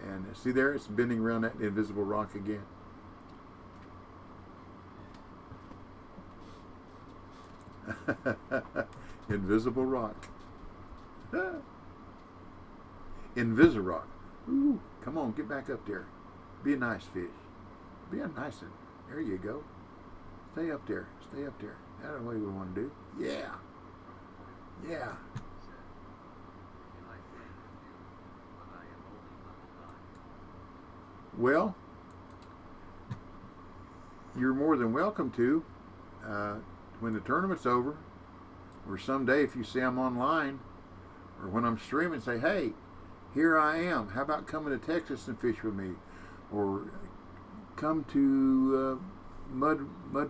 And see there, it's bending around that invisible rock again. Invisible rock. Invisirock. Ooh, come on, get back up there. Be a nice fish. Be a nice one. There you go. Stay up there. Stay up there. That's what we want to do. Yeah. Yeah. Well, you're more than welcome to. When the tournament's over, or someday if you see I'm online, or when I'm streaming, say, hey, here I am. How about coming to Texas and fish with me? Or come to Mud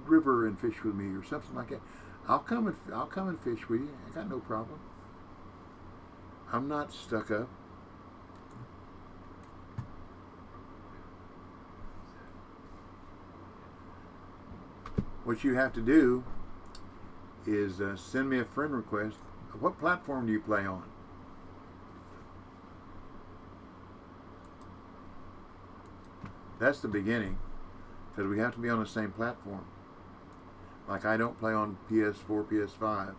River and fish with me, or something like that. I'll come and fish with you. I got no problem. I'm not stuck up. What you have to do is send me a friend request. What platform do you play on? That's the beginning, because we have to be on the same platform. Like I don't play on PS4, PS5,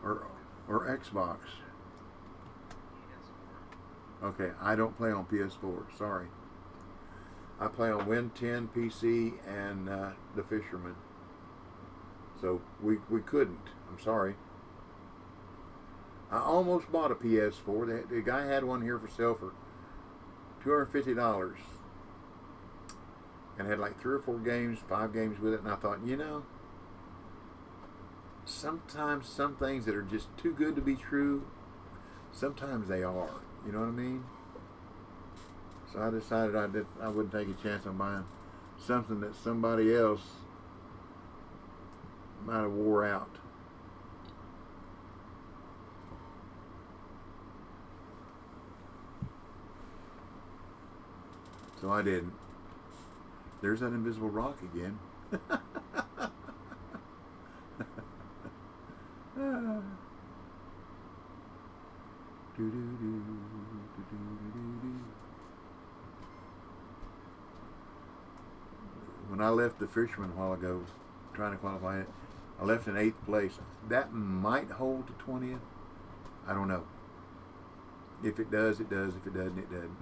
or Xbox. Okay, I don't play on PS4. Sorry. I play on WIN10 PC and the Fisherman. So we couldn't. I'm sorry. I almost bought a PS4. The guy had one here for sale for $250. And had like 3 or 4 games, 5 games with it. And I thought, you know, sometimes some things that are just too good to be true, sometimes they are. You know what I mean? So I decided I wouldn't take a chance on buying something that somebody else might have wore out. So I didn't. There's that invisible rock again. When I left the Fisherman a while ago, trying to qualify it, I left in 8th place. That might hold to 20th. I don't know. If it does, it does. If it doesn't, it doesn't.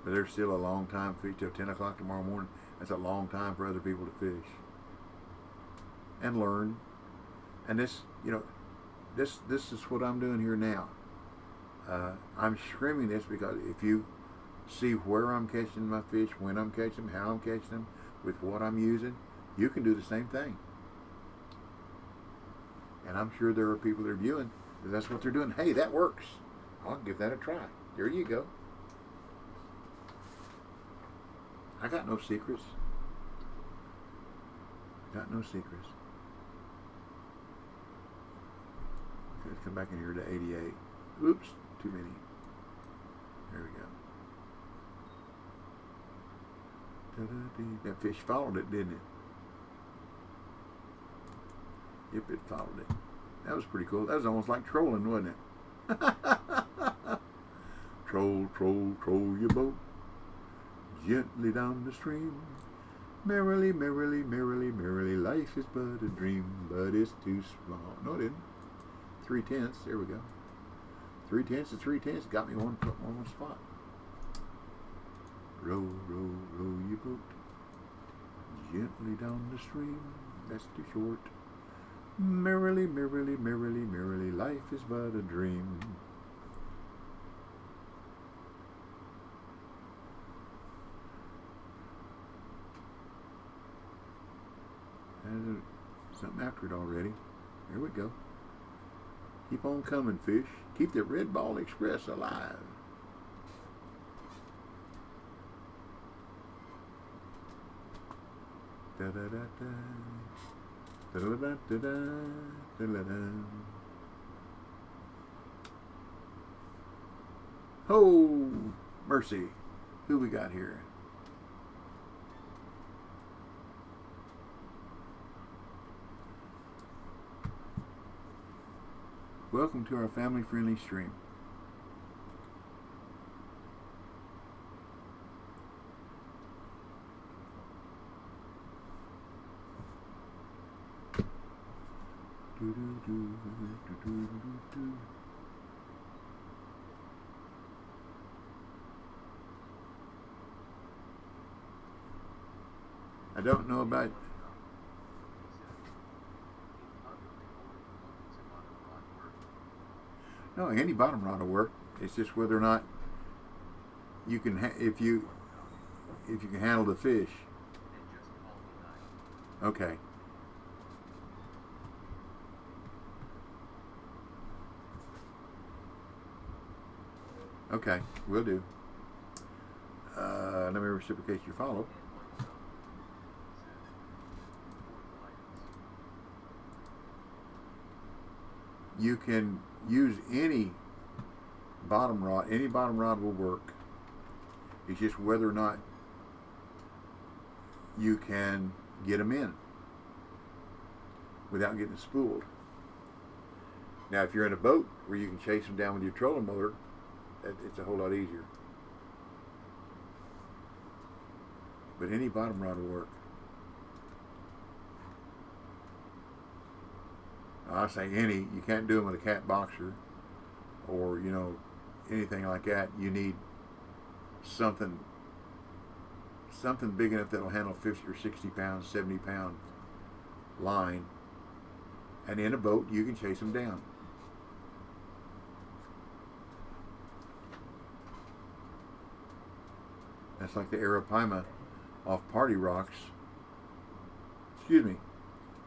But there's still a long time to fish till 10 o'clock tomorrow morning. That's a long time for other people to fish and learn. And this, you know, this is what I'm doing here now. I'm streaming this because if you see where I'm catching my fish, when I'm catching them, how I'm catching them, with what I'm using, you can do the same thing. And I'm sure there are people that are viewing that that's what they're doing. Hey, that works. I'll give that a try. There you go. I got no secrets. Got no secrets. Okay, let's come back in here to 88. Oops, too many. There we go. That fish followed it, didn't it? Yep, it followed it. That was pretty cool. That was almost like trolling, wasn't it? Troll, troll, troll your boat gently down the stream. Merrily, merrily, merrily, merrily, life is but a dream, but it's too small. No, it didn't. 3/10. There we go. 3/10 to 3/10 got me one spot. Row, row, row your boat gently down the stream. That's too short. Merrily, merrily, merrily, merrily, life is but a dream. There's something after it already. Here we go. Keep on coming, fish. Keep the Red Ball Express alive. Da da da da. Da da da da da. Da da da. Oh, mercy. Who we got here? Welcome to our family-friendly stream. Do, do, do, do, do, do, do. I don't know about. No, any bottom rod will work. It's just whether or not you can, if you can handle the fish. Okay. Okay, will do. Let me reciprocate your follow. You can use any bottom rod. Any bottom rod will work. It's just whether or not you can get them in without getting spooled. Now, if you're in a boat where you can chase them down with your trolling motor, it's a whole lot easier. But any bottom rod will work. I say any. You can't do them with a cat boxer or, anything like that. You need something big enough that'll handle 50 or 60 pounds, 70 pound line. And in a boat, you can chase them down. That's like the Arapaima off Party Rocks, in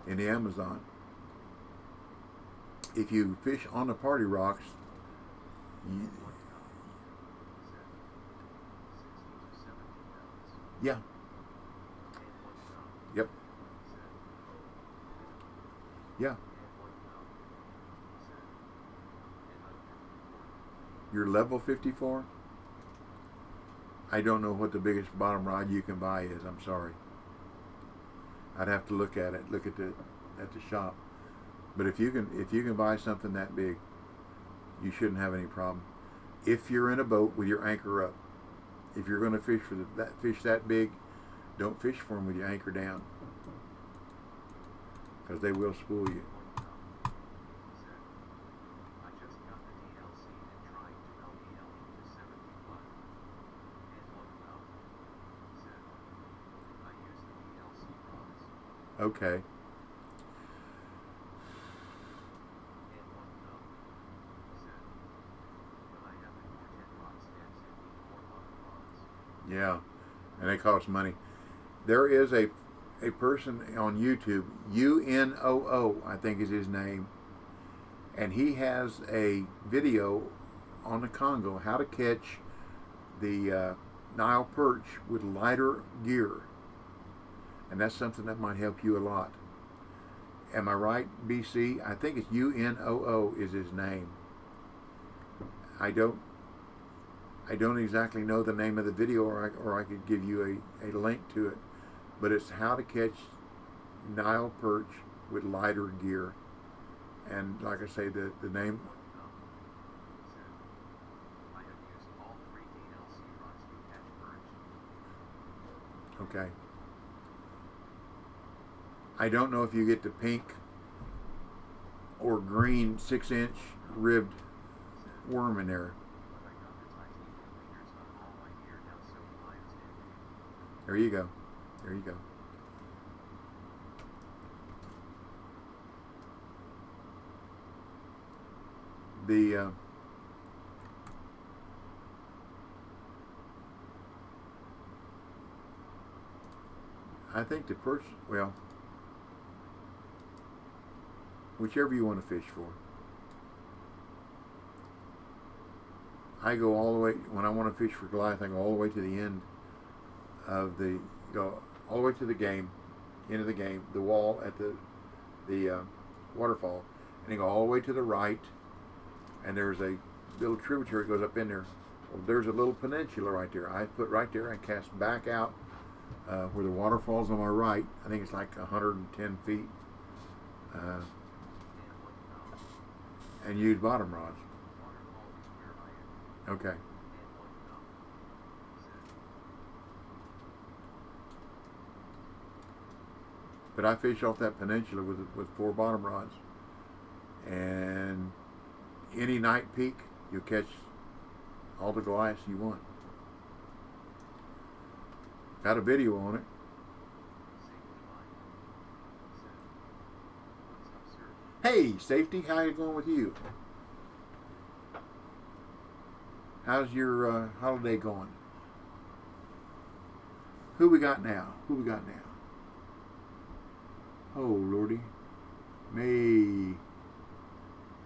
the Amazon. If you fish on the Party Rocks, yeah. Yep. Yeah. You're level 54? I don't know what the biggest bottom rod you can buy is. I'm sorry. I'd have to look at it. Look at the shop. But if you can buy something that big, you shouldn't have any problem. If you're in a boat with your anchor up, if you're going to fish for that fish that big, don't fish for them with your anchor down, because they will spool you. Okay. Yeah, and they cost money. There is a person on YouTube, UNOO, I think is his name, and he has a video on the Congo how to catch the Nile perch with lighter gear, and that's something that might help you a lot. Am I right, BC? I think it's UNOO is his name. I don't exactly know the name of the video, or I could give you a link to it, but it's how to catch Nile perch with lighter gear. And like I say, the name. Okay. I don't know if you get the pink or green 6-inch ribbed worm in there. There you go. There you go. I think the perch, well, whichever you want to fish for. I go all the way, when I want to fish for Goliath, I go all the way to the end of go all the way to the game, end of the game, the wall at the waterfall, and you go all the way to the right, and there's a little tributary that goes up in there. Well, there's a little peninsula right there. I put right there and cast back out where the waterfall's on my right. I think it's like 110 feet, and use bottom rods. Okay. But I fish off that peninsula with 4 bottom rods, and any night peak, you'll catch all the Goliaths you want. Got a video on it. Hey, Safety, how you going with you? How's your holiday going? Who we got now? Who we got now? Oh, Lordy. May.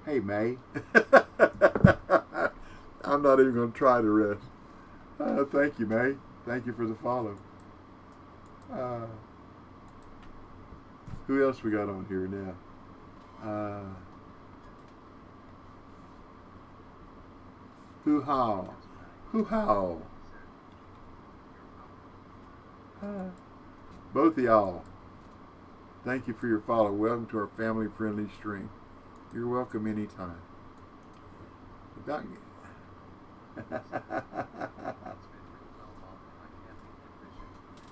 Hey, May. I'm not even going to try the rest. Thank you, May. Thank you for the follow. Who else we got on here now? Hoo-how. Hoo-how. Both of y'all. Thank you for your follow. Welcome to our family-friendly stream. You're welcome anytime.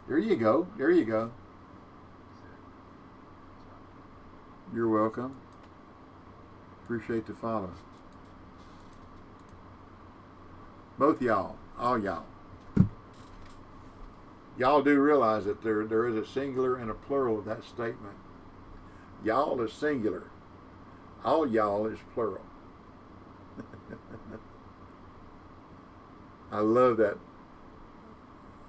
There you go. There you go. You're welcome. Appreciate the follow. Both y'all. All y'all. Y'all do realize that there is a singular and a plural of that statement. Y'all is singular. All y'all is plural. I love that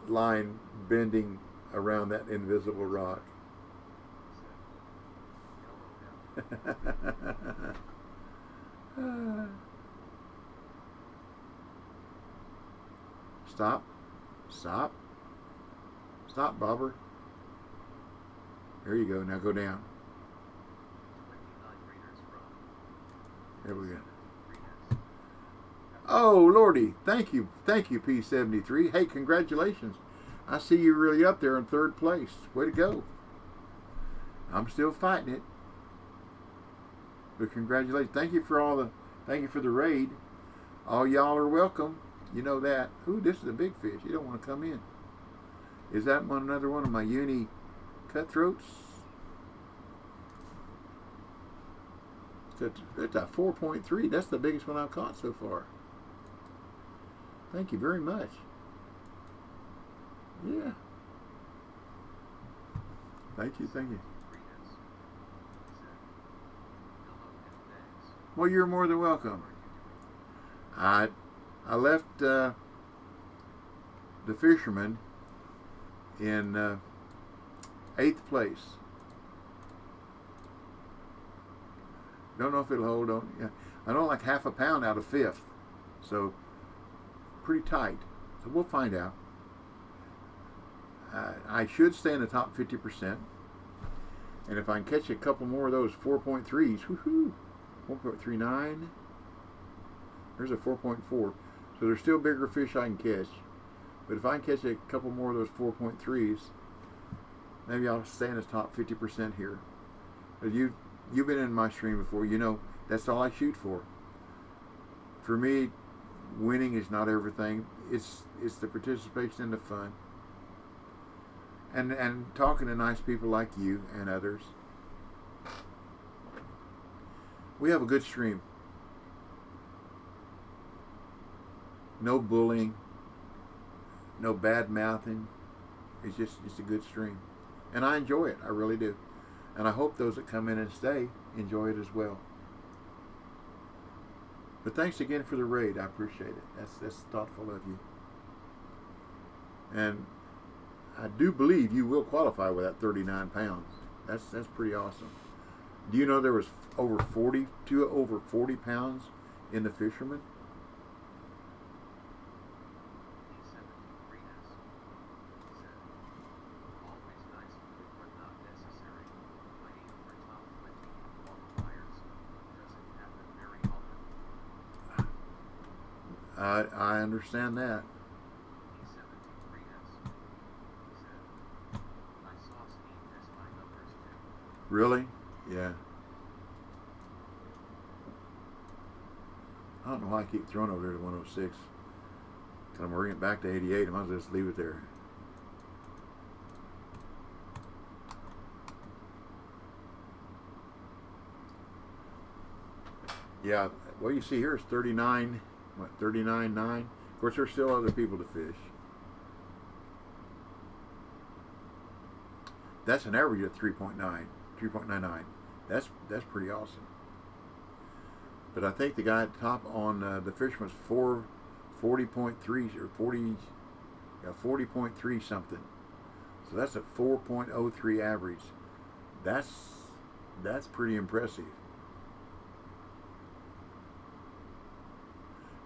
line bending around that invisible rock. Stop. Stop. Stop, Bobber. There you go. Now go down. There we go. Oh, Lordy. Thank you. Thank you, P73. Hey, congratulations. I see you really up there in third place. Way to go. I'm still fighting it. But congratulations. Thank you for the raid. All y'all are welcome. You know that. Ooh, this is a big fish. You don't want to come in. Is that another one of my uni cutthroats? It's a 4.3. That's the biggest one I've caught so far. Thank you very much. Yeah. Thank you, thank you. Well, you're more than welcome. I left the Fisherman in 8th place. Don't know if it'll hold on. Yeah. I know like half a pound out of 5th. So pretty tight. So we'll find out. I should stay in the top 50%. And if I can catch a couple more of those 4.3s, woohoo! 4.39. There's a 4.4. So there's still bigger fish I can catch. But if I can catch a couple more of those 4.3s, maybe I'll stay in the top 50% here. But you've been in my stream before. You know that's all I shoot for. For me, winning is not everything. It's the participation and the fun. And talking to nice people like you and others. We have a good stream. No bullying. No bad mouthing. It's a good stream. And I enjoy it. I really do. And I hope those that come in and stay enjoy it as well. But thanks again for the raid. I appreciate it. That's thoughtful of you. And I do believe you will qualify with that 39 pounds. That's pretty awesome. Do you know there was over 40 pounds in the Fisherman? I understand that. Really? Yeah. I don't know why I keep throwing over there to 106. I'm bringing it back to 88. I might as well just leave it there. Yeah. What you see here is 39. What, 39.9? Of course, there's still other people to fish. That's an average of 3.9, 3.99. That's pretty awesome. But I think the guy at the top on the Fisherman's 40.3 or 40.3 something. So that's a 4.03 average. That's pretty impressive.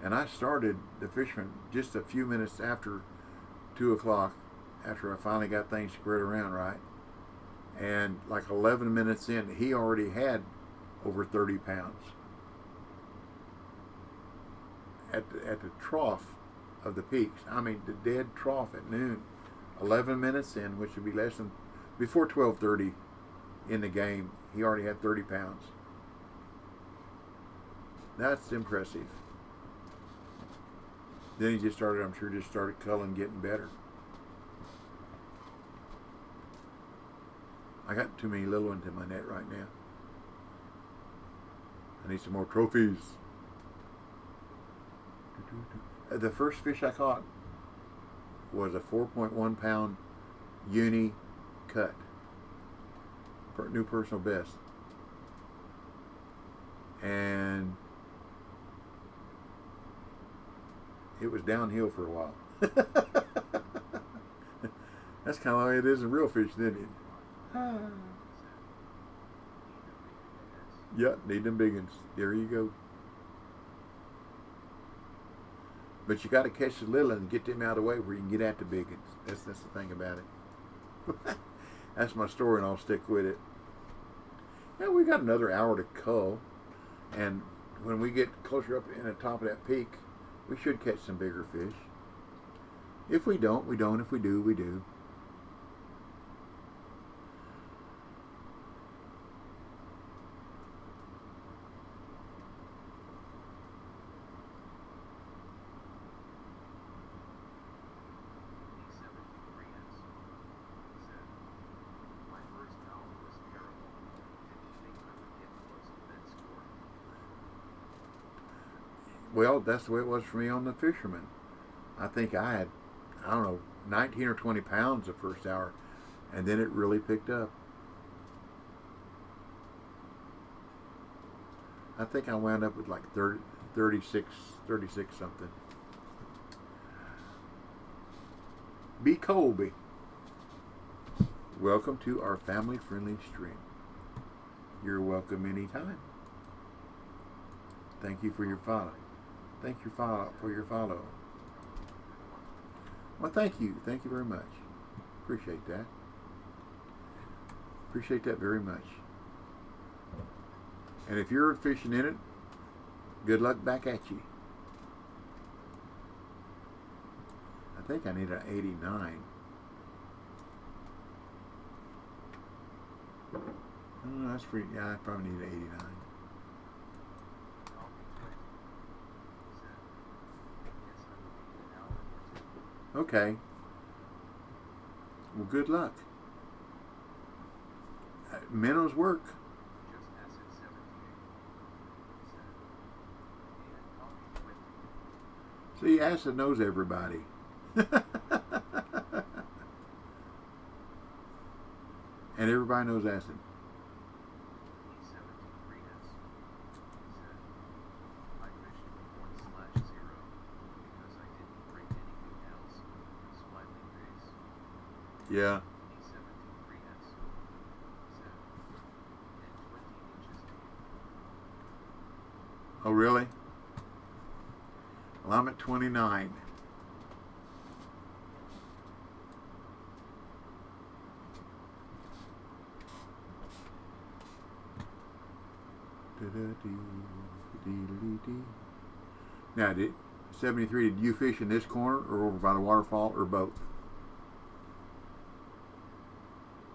And I started the Fisherman just a few minutes after 2 o'clock, after I finally got things squared around right. And like 11 minutes in, he already had over 30 pounds. At the trough of the peaks, I mean the dead trough at noon, 11 minutes in, which would be less than, before 12:30 in the game, he already had 30 pounds. That's impressive. Then he just started, I'm sure, culling, getting better. I got too many little ones in my net right now. I need some more trophies. The first fish I caught was a 4.1 pound uni cut. New personal best. And it was downhill for a while. That's kind of the way it is in real fish, isn't it? Yep, need them big ones. There you go. But you got to catch the little and get them out of the way where you can get at the big ones. That's the thing about it. That's my story, and I'll stick with it. Now we got another hour to cull, and when we get closer up in the top of that peak, we should catch some bigger fish. If we don't, we don't. If we do, we do. Well, that's the way it was for me on the Fisherman. I think I had, I don't know, 19 or 20 pounds the first hour, and then it really picked up. I think I wound up with like 36 something. B. Colby, welcome to our family-friendly stream. You're welcome anytime. Thank you for your follow. Thank you for your follow. Well, thank you. Thank you very much. Appreciate that. Appreciate that very much. And if you're fishing in it, good luck back at you. I think I need an 89. Oh, that's pretty. Yeah, I probably need an 89. Okay. Well, good luck. Minnows work. See, acid knows everybody. And everybody knows acid. Yeah. Oh, really? Well, I'm at 29. Now, 73, did you fish in this corner or over by the waterfall or both?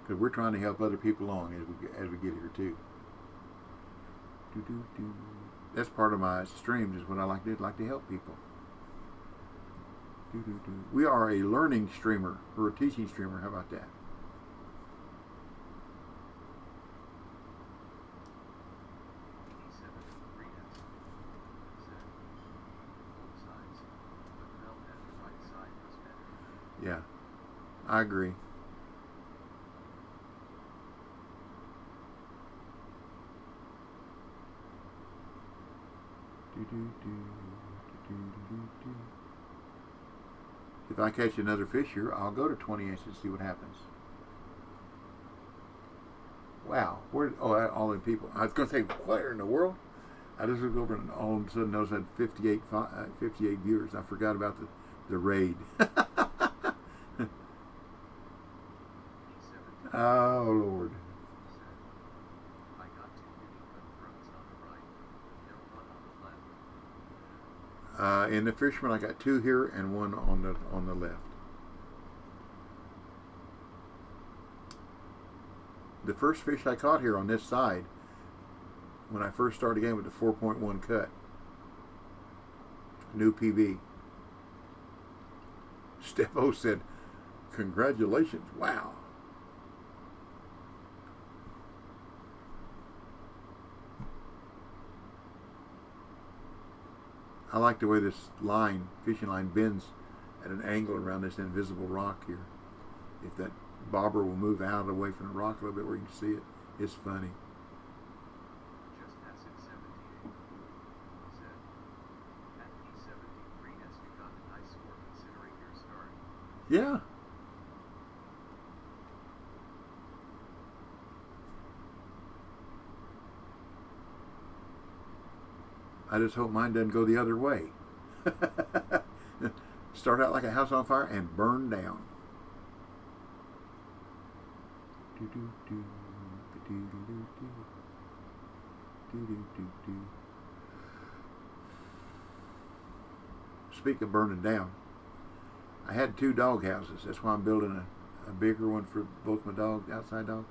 Because we're trying to help other people along as we get here too. That's part of my streams, is what I like to do. Like to help people. We are a learning streamer or a teaching streamer. How about that? Yeah, I agree. If I catch another fish here, I'll go to 20 inches and see what happens. Wow, where? Oh, all the people. I was going to say, what in the world? I just looked over and all of a sudden noticed I had 58 viewers. I forgot about the raid. Oh, Lord. I got two unique trouts on the right. No one on the left. In the fisherman, I got two here and one on the left. The first fish I caught here on this side, when I first started again with the 4.1 cut, new PB. Steppo said, "Congratulations! Wow." I like the way this fishing line bends at an angle around this invisible rock here. If that bobber will move out away from the rock a little bit where you can see it, it's funny. Just as in 78. Said. At P73S you got a nice score considering your start. Yeah. I just hope mine doesn't go the other way. Start out like a house on fire and burn down. Speaking of burning down, I had two dog houses. That's why I'm building a bigger one for both my dogs, outside dogs.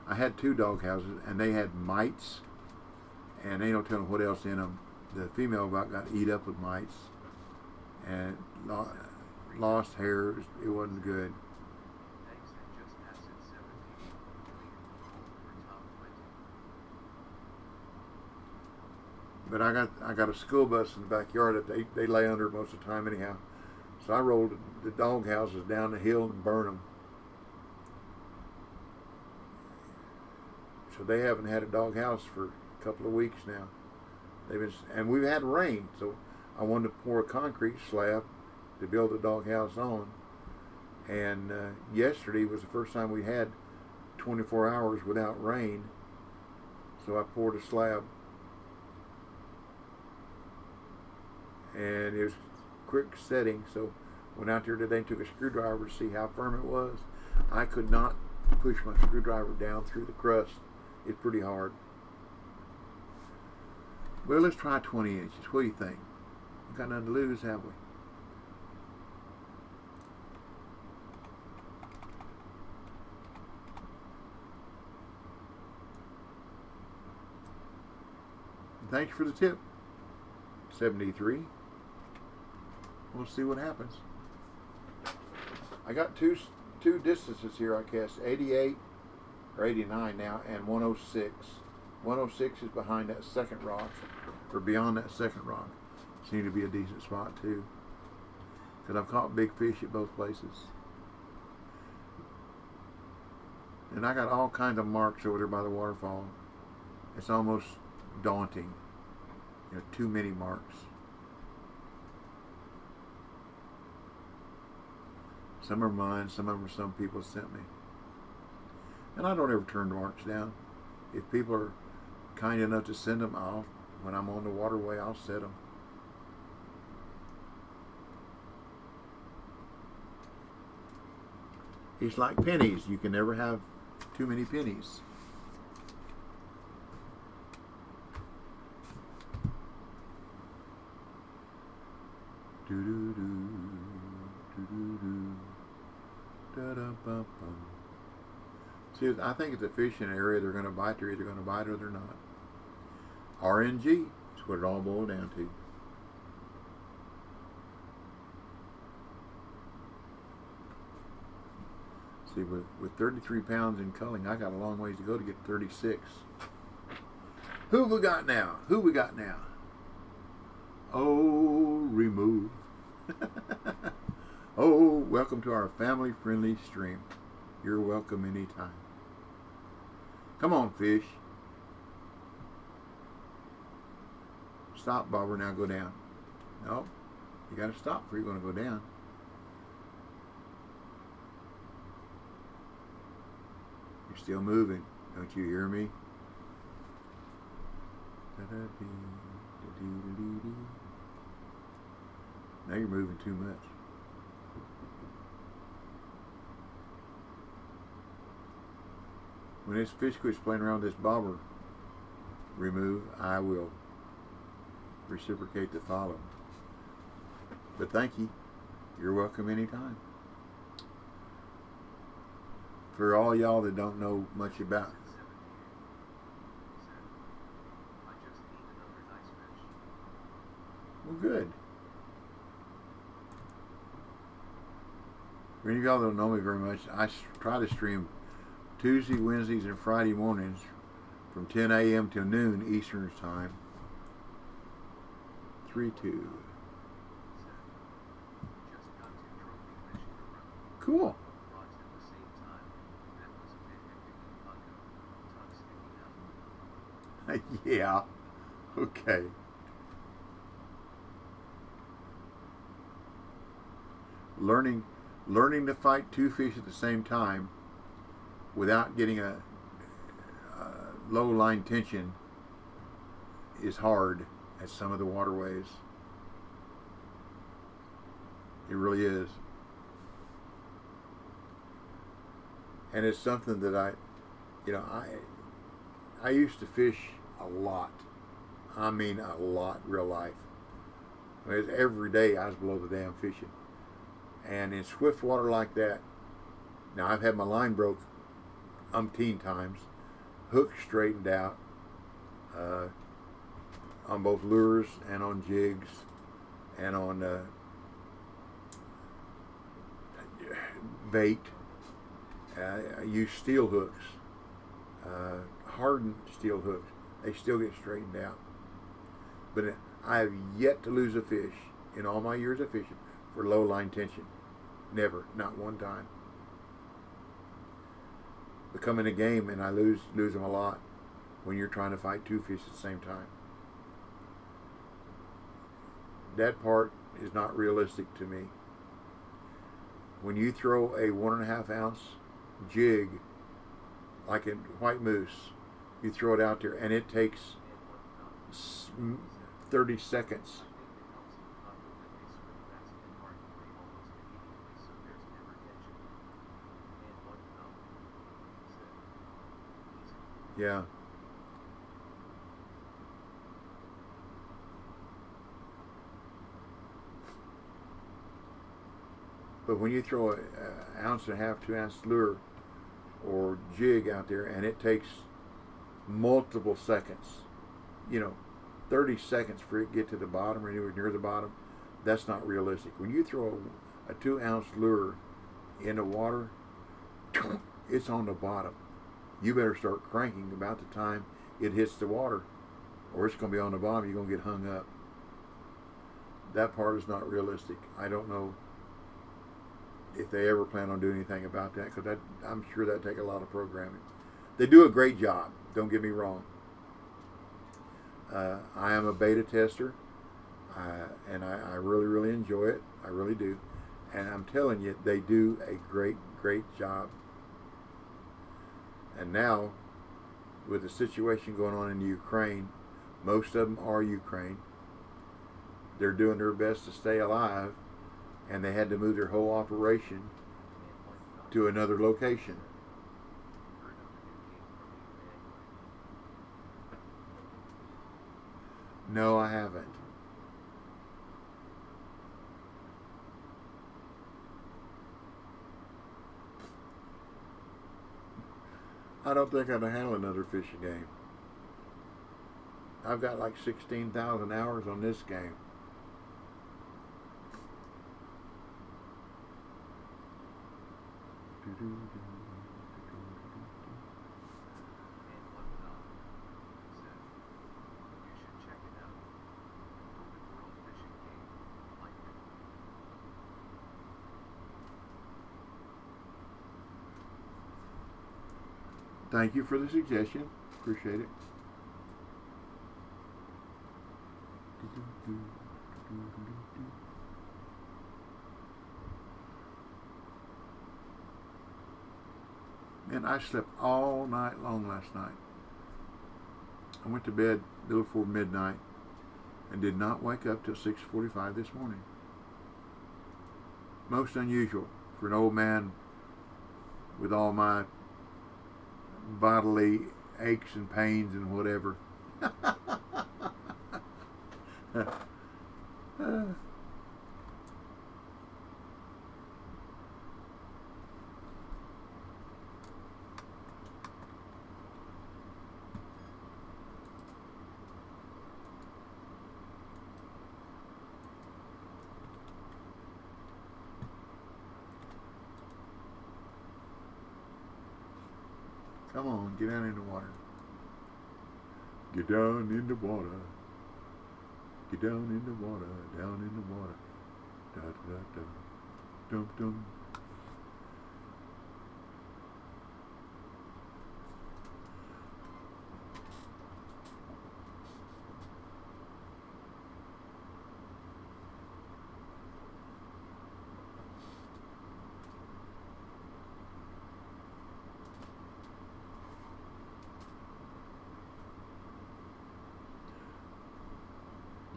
I had two dog houses, and they had mites, and ain't no telling what else in them. The female about got eat up with mites and lost hair. It wasn't good. Thanks and just as in 17. For top 20. But I got a school bus in the backyard that they lay under most of the time anyhow. So I rolled the dog houses down the hill and burned them. So they haven't had a dog house for a couple of weeks now. And we've had rain, so I wanted to pour a concrete slab to build the doghouse on. And yesterday was the first time we had 24 hours without rain, so I poured a slab. And it was quick setting, so went out there today and took a screwdriver to see how firm it was. I could not push my screwdriver down through the crust. It's pretty hard. Well, let's try 20 inches. What do you think? We've got nothing to lose, have we? Thanks for the tip. 73. We'll see what happens. I got two distances here, I guess. 88 or 89 now, and 106. 106 is behind that second rock, or beyond that second rock. Seems to be a decent spot too, because I've caught big fish at both places. And I got all kinds of marks over there by the waterfall. It's almost daunting. Too many marks. Some are mine, some of them are some people sent me. And I don't ever turn the marks down. If people are kind enough to send them, when I'm on the waterway, I'll set them. It's like pennies. You can never have too many pennies. See, I think it's a fishing area. They're going to bite. They're either going to bite or they're not. RNG is what it all boiled down to. See, with 33 pounds in culling, I got a long ways to go to get 36. Who we got now? Who we got now? Oh, remove. Oh, welcome to our family-friendly stream. You're welcome anytime. Come on, fish. Stop, bobber. Now go down. Nope. You got to stop before you're going to go down. You're still moving. Don't you hear me? Now you're moving too much. When this fish quits playing around with this bobber remove, I will reciprocate the follow. But thank you. You're welcome anytime. For all y'all that don't know much about well, good. For any of y'all that don't know me very much, I try to stream Tuesday, Wednesdays, and Friday mornings from 10 a.m. till noon Eastern Time. 3-2. Cool. Yeah. Okay. Learning to fight two fish at the same time without getting a low line tension is hard at some of the waterways. It really is. And it's something that I used to fish a lot. I mean a lot, real life. I mean, every day I was below the dam fishing. And in swift water like that, now I've had my line broke umpteen times, hook straightened out on both lures and on jigs and on bait. I use steel hooks, hardened steel hooks. They still get straightened out. But I have yet to lose a fish in all my years of fishing for low line tension. Never, not one time. But come in a game and I lose them a lot when you're trying to fight two fish at the same time. That part is not realistic to me. When you throw a 1.5 ounce jig like a white moose, you throw it out there and it takes 30 seconds. Yeah. But when you throw an 1.5 ounce, 2 ounce lure or jig out there and it takes multiple seconds, 30 seconds for it to get to the bottom or anywhere near the bottom, that's not realistic. When you throw a 2 ounce lure in the water, it's on the bottom. You better start cranking about the time it hits the water, or it's going to be on the bottom. You're going to get hung up. That part is not realistic. I don't know if they ever plan on doing anything about that, because I'm sure that'd take a lot of programming. They do a great job. Don't get me wrong. I am a beta tester, and I really, really enjoy it. I really do. And I'm telling you, they do a great, great job. And now, with the situation going on in Ukraine, most of them are Ukraine. They're doing their best to stay alive, and they had to move their whole operation to another location. No, I haven't. I don't think I'd handle another fishing game. I've got like 16,000 hours on this game. Thank you for the suggestion. Appreciate it. And I slept all night long last night. I went to bed a little before midnight and did not wake up till 6:45 this morning. Most unusual for an old man with all my bodily aches and pains and whatever. Come on, get down in the water. Get down in the water. Get down in the water. Down in the water. Da da da da. Dum dum.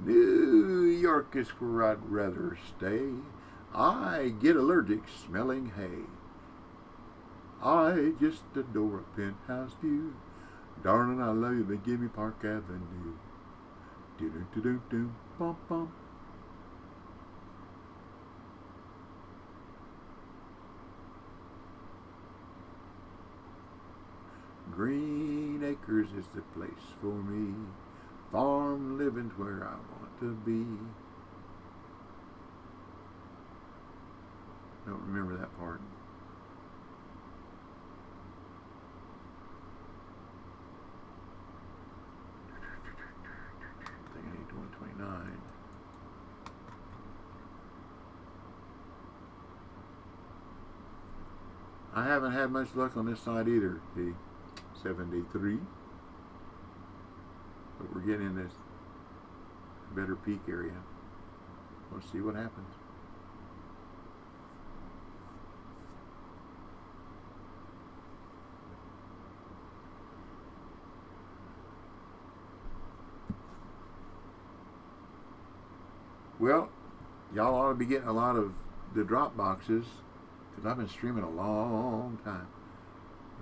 New York is where I'd rather stay. I get allergic smelling hay. I just adore a penthouse view. Darling, I love you, but give me Park Avenue. Do-do-do-do-do, bum bum. Green Acres is the place for me. Farm living's where I want to be. Don't remember that part. I think I need 129. I haven't had much luck on this side either, the 73. But we're getting in this better peak area. We'll see what happens. Well, y'all ought to be getting a lot of the drop boxes because I've been streaming a long time.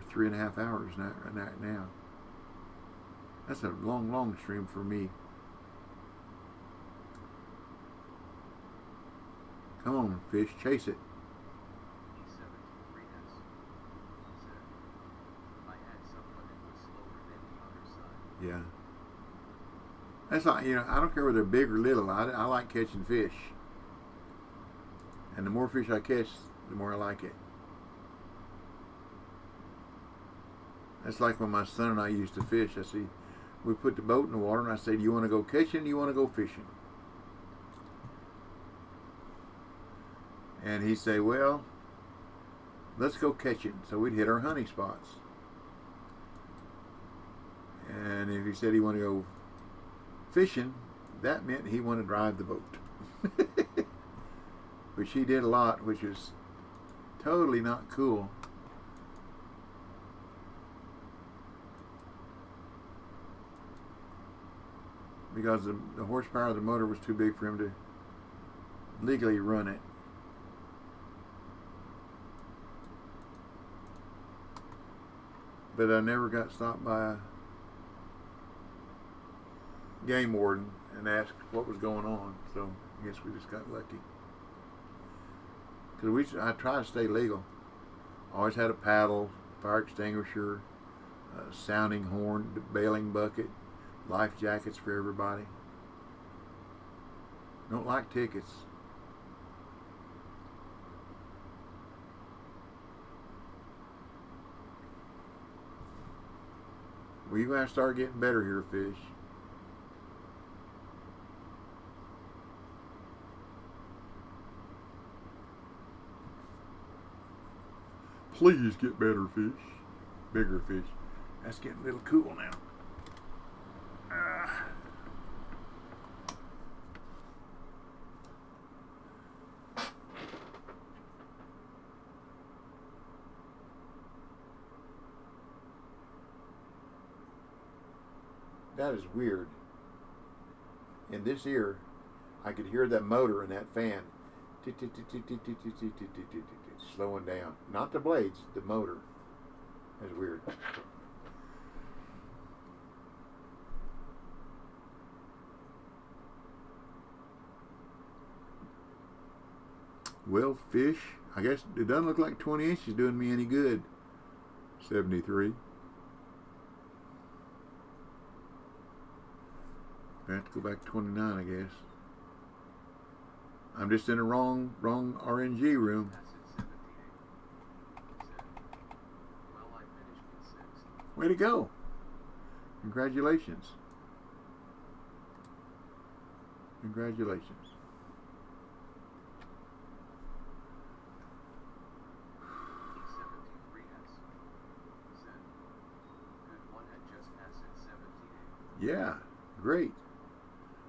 For 3.5 hours now. That's a long stream for me. Come on, fish, chase it. E73S said, I had some, but it was slower than the other side. Yeah. That's not, I don't care whether they're big or little. I like catching fish. And the more fish I catch, the more I like it. That's like when my son and I used to fish. We put the boat in the water and I say, do you want to go catching or do you want to go fishing? And he'd say, well, let's go catching. So we'd hit our hunting spots. And if he said he wanted to go fishing, that meant he wanted to drive the boat. Which he did a lot, which is totally not cool. Because the horsepower of the motor was too big for him to legally run it. But I never got stopped by a game warden and asked what was going on. So I guess we just got lucky. Because I try to stay legal. Always had a paddle, fire extinguisher, a sounding horn, bailing bucket, life jackets for everybody. Don't like tickets. Well, you're going to start getting better here, fish. Please get better, fish. Bigger fish. That's getting a little cool now. That is weird. In this ear, I could hear that motor and that fan slowing down. Not the blades, the motor. That's weird. Well, fish, I guess it doesn't look like 20 inches doing me any good. 73. I have to go back to 29, I guess. I'm just in the wrong RNG room. Well, I finished with 6. Way to go. Congratulations. Congratulations. E73S said, good one had just passed at 78. Yeah, great.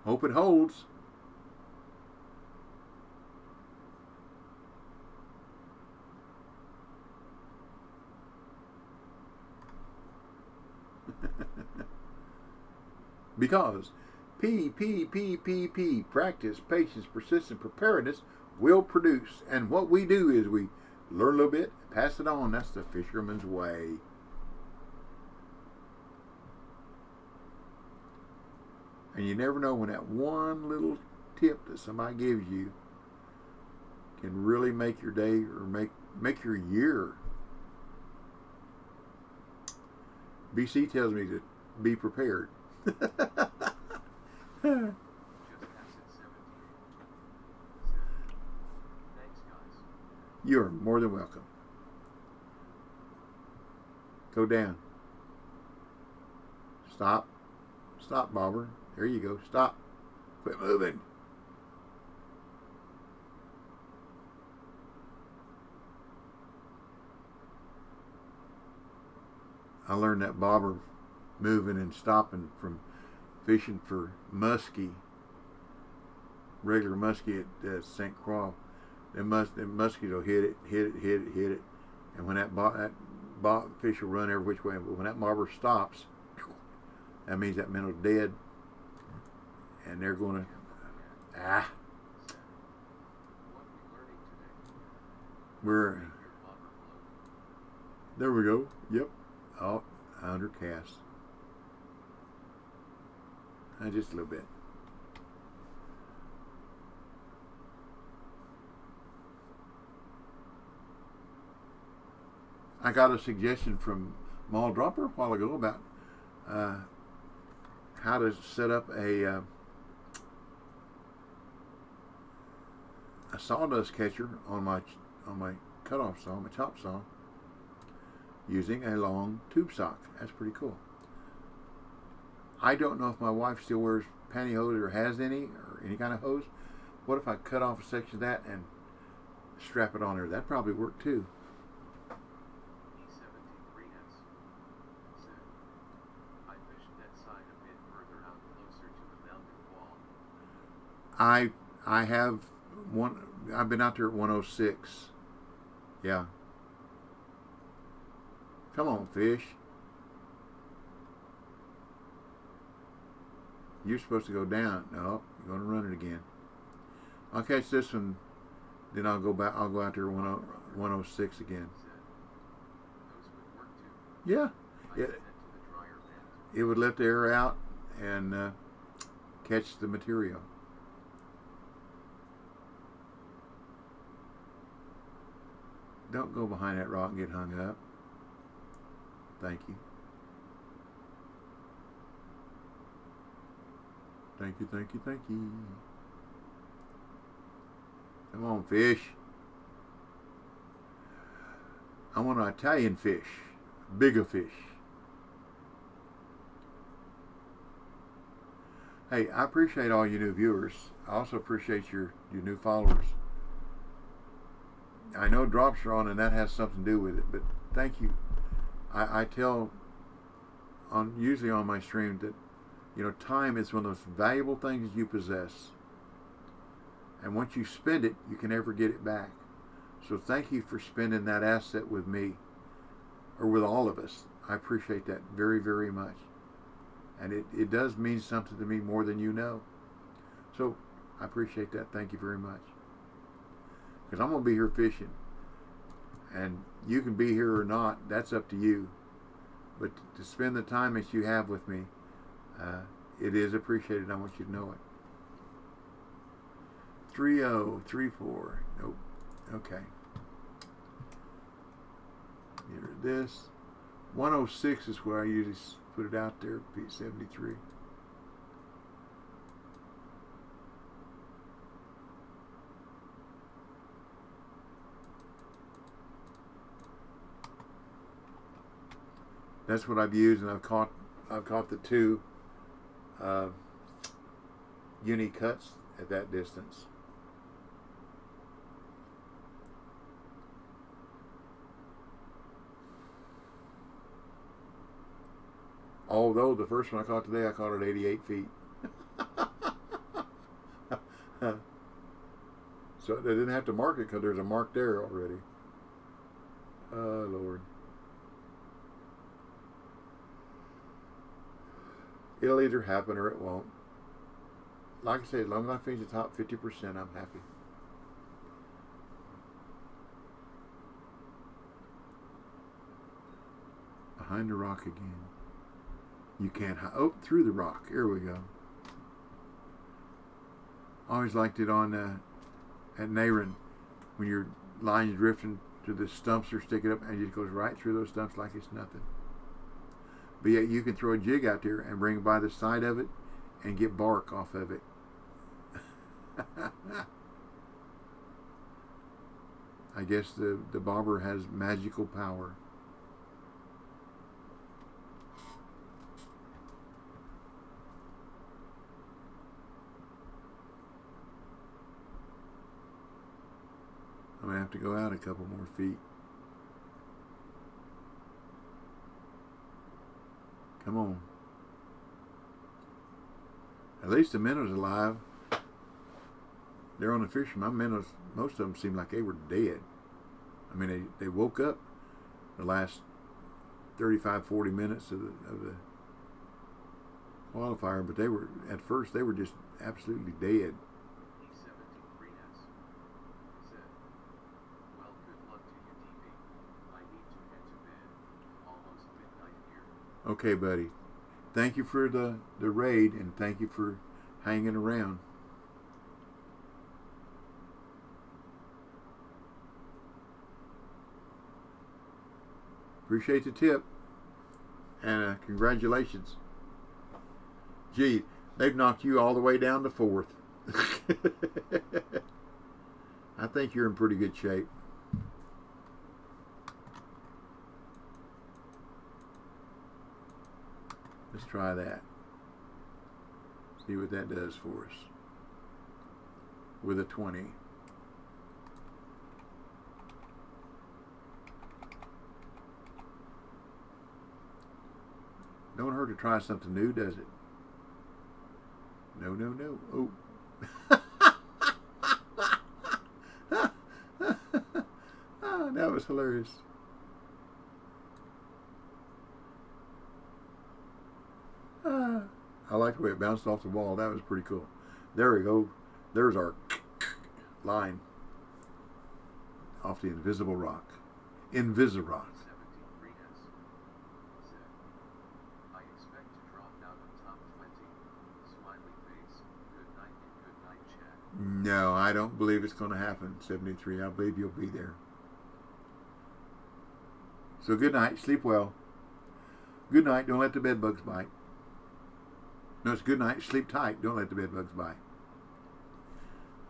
Hope it holds. Because P, practice, patience, persistence, preparedness will produce. And what we do is we learn a little bit, pass it on. That's the fisherman's way. And you never know when that one little tip that somebody gives you can really make your day or make your year. BC tells me to be prepared. Just passed at 78. Said, thanks, guys. You're more than welcome. Go down. Stop. Stop, bobber. There you go. Stop. Quit moving. I learned that bobber moving and stopping from fishing for muskie, regular muskie at St. Croix. Them muskies will hit it. And when that fish will run every which way, but when that bobber stops, that means that minnow's dead. And they're going to, What are we learning today? we're, Your bobber float. there we go. Yep. Oh, under cast. Just a little bit. I got a suggestion from Mall Dropper a while ago about how to set up a sawdust catcher on my cutoff saw, my chop saw, using a long tube sock. That's pretty cool. I don't know if my wife still wears pantyhose or has any kind of hose. What if I cut off a section of that and strap it on her? That'd probably work too. E73S said, I fished that side a bit further out closer to the mountain wall. I have one. I've been out there at 106. Yeah. Come on, fish. You're supposed to go down. No, you're going to run it again. I'll catch this one, then I'll go back. I'll go out there 106 again. Said, those would work too. Yeah, I sent to the dryer vent. it would let the air out and catch the material. Don't go behind that rock and get hung up. Thank you. Thank you, thank you, thank you. Come on, fish. I want an Italian fish. Bigger fish. Hey, I appreciate all you new viewers. I also appreciate your new followers. I know drops are on and that has something to do with it, but thank you. I tell usually on my stream that time is one of those valuable things you possess. And once you spend it, you can never get it back. So thank you for spending that asset with me, or with all of us. I appreciate that very, very much. And it does mean something to me more than you know. So I appreciate that. Thank you very much. Because I'm going to be here fishing. And you can be here or not. That's up to you. But to spend the time that you have with me, it is appreciated. I want you to know it. 3034. Nope. Okay. Get rid of this. 106 is where I usually put it out there. P73. That's what I've used, and I've caught the two uni cuts at that distance. Although the first one I caught today, I caught it 88 feet. So they didn't have to mark it because there's a mark there already. Oh, Lord. It'll either happen or it won't. Like I said, as long as I finish the top 50%, I'm happy. Behind the rock again. You can't hide. Oh, through the rock. Here we go. Always liked it on at Naren when your line's drifting to the stumps are sticking up and it just goes right through those stumps like it's nothing. But yet you can throw a jig out there and bring it by the side of it and get bark off of it. I guess the bobber has magical power. I'm going to have to go out a couple more feet. Come on. At least the minnow's alive. They're on the fisherman. My minnows, most of them seem like they were dead. I mean, they woke up the last 35, 40 minutes of the qualifier, but at first they were just absolutely dead. Okay, buddy. Thank you for the raid, and thank you for hanging around. Appreciate the tip. And congratulations. Gee, they've knocked you all the way down to 4th. I think you're in pretty good shape. Let's try that. See what that does for us. With a 20. Don't hurt to try something new, does it? No, no, no. Oh. Oh, that was hilarious. I like the way it bounced off the wall. That was pretty cool. There we go. There's our line off the invisible rock. Invisirock. No, I don't believe it's going to happen, 73. I believe you'll be there. So good night. Sleep well. Good night. Don't let the bed bugs bite. No, it's good night. Sleep tight. Don't let the bed bugs bite.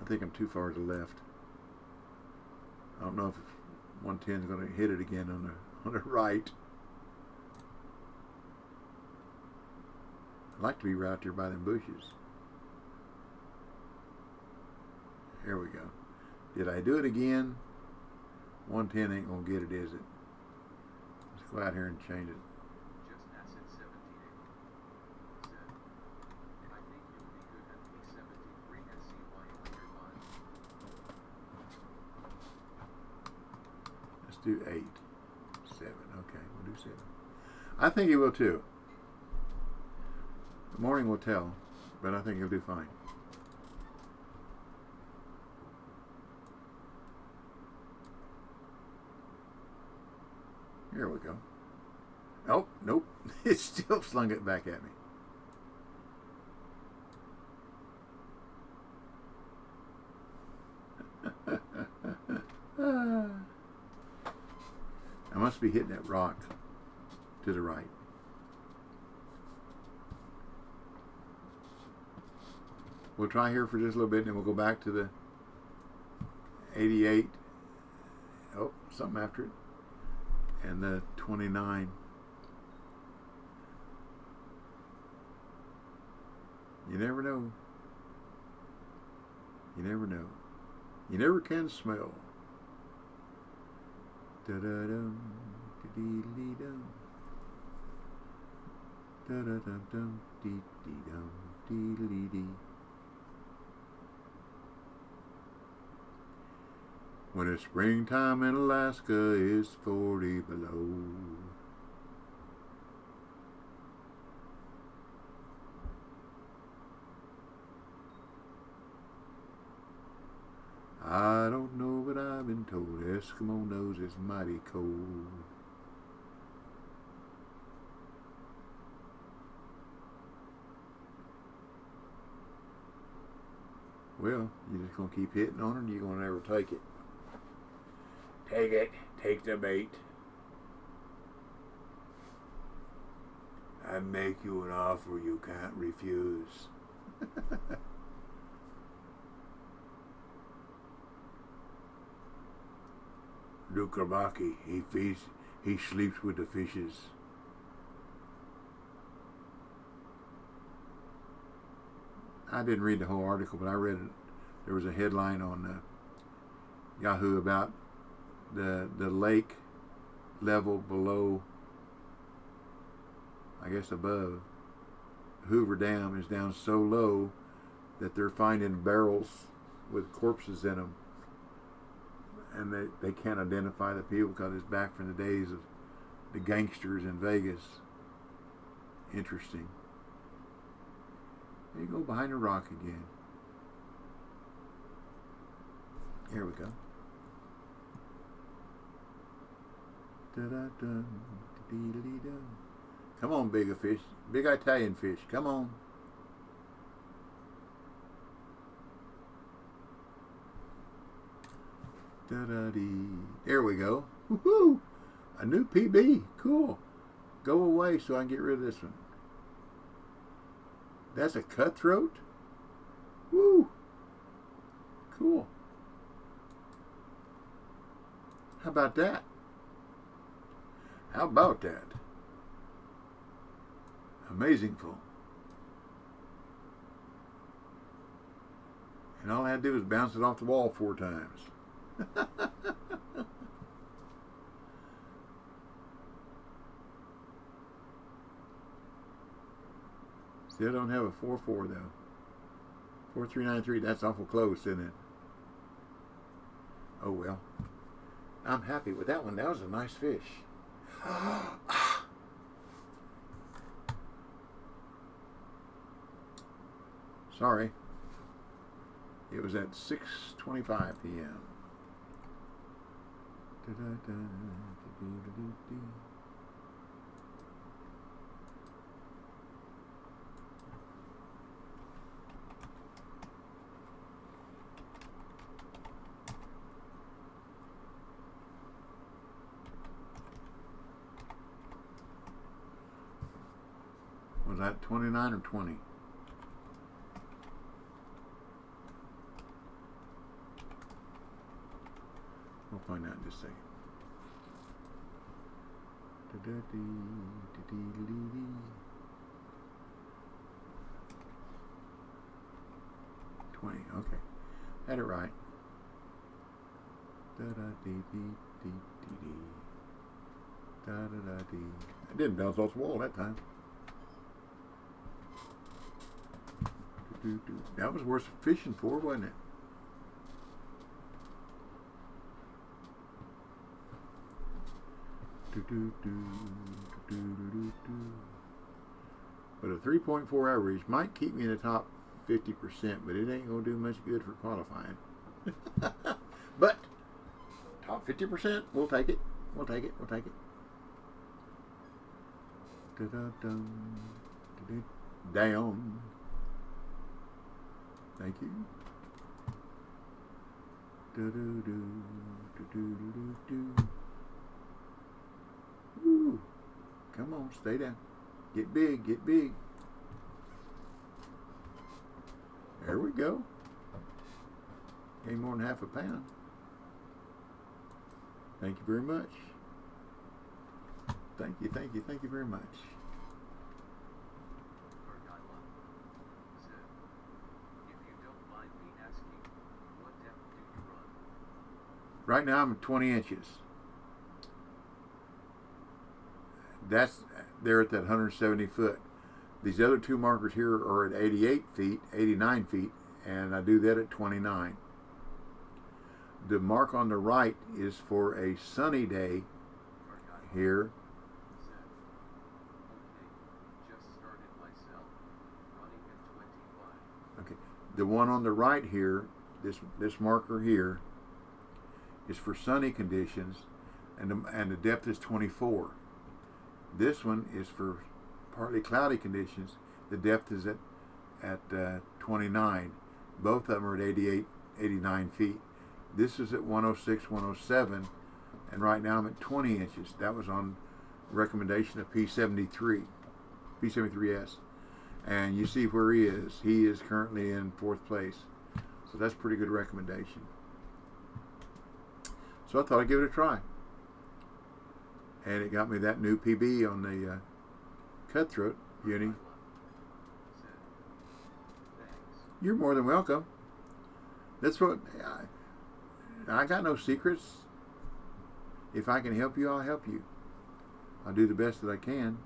I think I'm too far to the left. I don't know if 110 is going to hit it again on the right. I'd like to be right there by them bushes. Here we go. Did I do it again? 110 ain't going to get it, is it? Let's go out here and change it. Just asset 17 said, I think you'll be good at P73 and see why later on. Let's do 8. 7. Okay, we'll do 7. I think he will too. Morning will tell, but I think he'll do fine. Here we go. Oh, nope. It still slung it back at me. I must be hitting that rock to the right. We'll try here for just a little bit, and then we'll go back to the 88. Oh, something after it. And the 29. You never know. You never know. You never can smell. Da-da-dum, dee-dee-dee-dum. Da-da-dum-dum, dee-dee-dum, dee-dee-dee. When it's springtime in Alaska, it's 40 below. I don't know, but I've been told Eskimo knows it's mighty cold. Well, you just gonna keep hitting on it, and you're gonna never take it. Take it. Take the bait. I make you an offer you can't refuse. Lukrabaki, he sleeps with the fishes. I didn't read the whole article, but I read it. There was a headline on Yahoo about the lake level below, I guess above Hoover Dam is down so low that they're finding barrels with corpses in them, and they can't identify the people because it's back from the days of the gangsters in Vegas. Interesting. There you go, behind a rock again. Here we go. Da-da-dum, dee-dee-dee-dum. Come on, big fish. Big Italian fish. Come on. Da-da-dee. There we go. Woohoo! A new PB. Cool. Go away so I can get rid of this one. That's a cutthroat? Woo! Cool. How about that? How about that? Amazing full. And all I had to do was bounce it off the wall 4 times. Still don't have a 4-4 though. 4393, that's awful close, isn't it? Oh well. I'm happy with that one. That was a nice fish. Sorry. It was at 6:25 p.m. Was that 29 or 20? We'll find out in just a second. 20, okay. Had it right. I didn't bounce off the wall that time. That was worth fishing for, wasn't it? But a 3.4 average might keep me in the top 50%, but it ain't going to do much good for qualifying. But top 50%, we'll take it. We'll take it. We'll take it. Down. Thank you. Ooh. Come on, stay down. Get big, get big. There we go. Ain't more than half a pound. Thank you very much. Thank you very much. Said, if you don't mind me asking, what depth do you run? Right now I'm at 20 inches. That's there at that 170 foot. These other two markers here are at 88 feet, 89 feet, and I do that at 29. The mark on the right is for a sunny day here. Said, okay, just started myself, running at 25. Okay, the one on the right here, this marker here, is for sunny conditions, and the depth is 24. This one is for partly cloudy conditions. The depth is at 29. Both of them are at 88, 89 feet. This is at 106, 107, and right now I'm at 20 inches. That was on recommendation of P73S. And you see where he is. He is currently in 4th place. So that's pretty good recommendation. So I thought I'd give it a try. And it got me that new PB on the cutthroat uni. Said, thanks. You're more than welcome. That's what I got no secrets. If I can help you, I'll help you. I'll do the best that I can.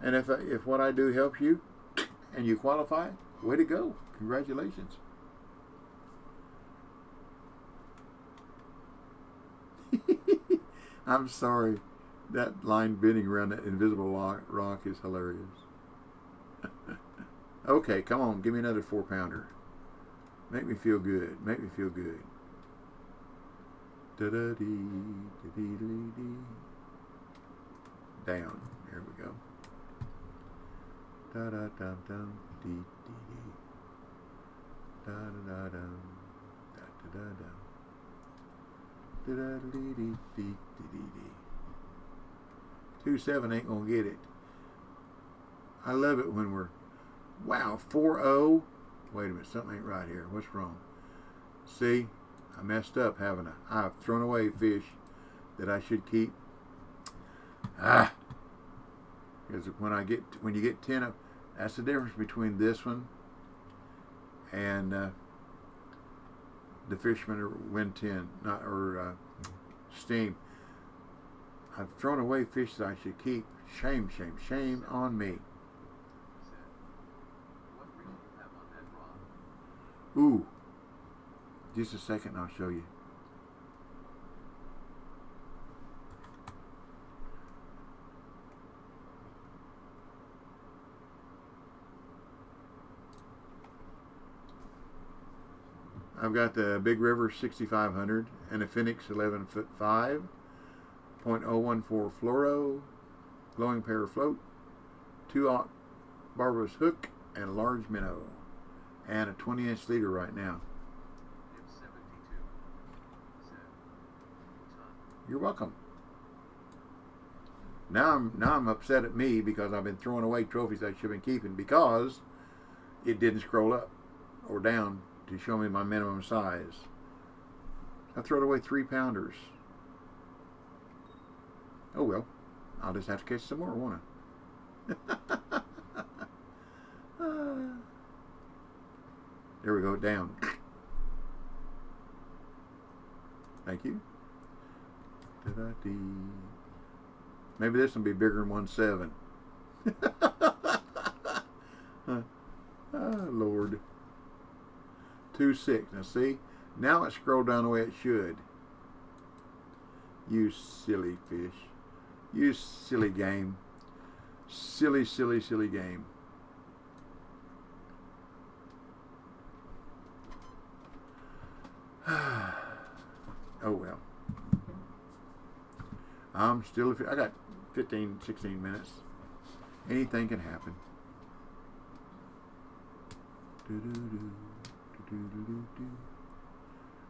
And if what I do helps you and you qualify, way to go. Congratulations. I'm sorry. That line bending around that invisible rock is hilarious. Okay, come on. Give me another 4-pounder. Make me feel good. Make me feel good. Da-da-dee, da-dee-dee-dee. Down. There we go. Da-da-dum-dum, dee-dee-dee. Da-da-da-dum, da-da-da-dum. Da-da-dee-dee-dee-dee-dee. 2.7 ain't gonna get it. I love it when we're, wow, 4.0. Wait a minute, something ain't right here. What's wrong? See, I messed up, haven't I? I've thrown away fish that I should keep. Because when you get 10 up, that's the difference between this one and the Fisherman or WIN10, Steam. I've thrown away fish that I should keep. Shame, shame, shame on me. Said, what reel you have on that rod? Ooh, just a second, I'll show you. I've got the Big River 6500 and a Phoenix 11'5", 0.014 fluoro, glowing pair float, 2/0 barbless hook, and a large minnow, and a 20-inch leader right now. If 72. Said, ton. You're welcome. Now I'm upset at me because I've been throwing away trophies I should have been keeping because it didn't scroll up or down to show me my minimum size. I threw away 3-pounders. Oh well, I'll just have to catch some more, won't I? There we go, down. Thank you. Da-da-dee. Maybe this will be bigger than 1.7. Oh, Lord. 2.6. Now see, now it scrolled down the way it should. You silly fish. You silly game. Silly, silly, silly game. Oh well. I'm still, I got 15, 16 minutes. Anything can happen.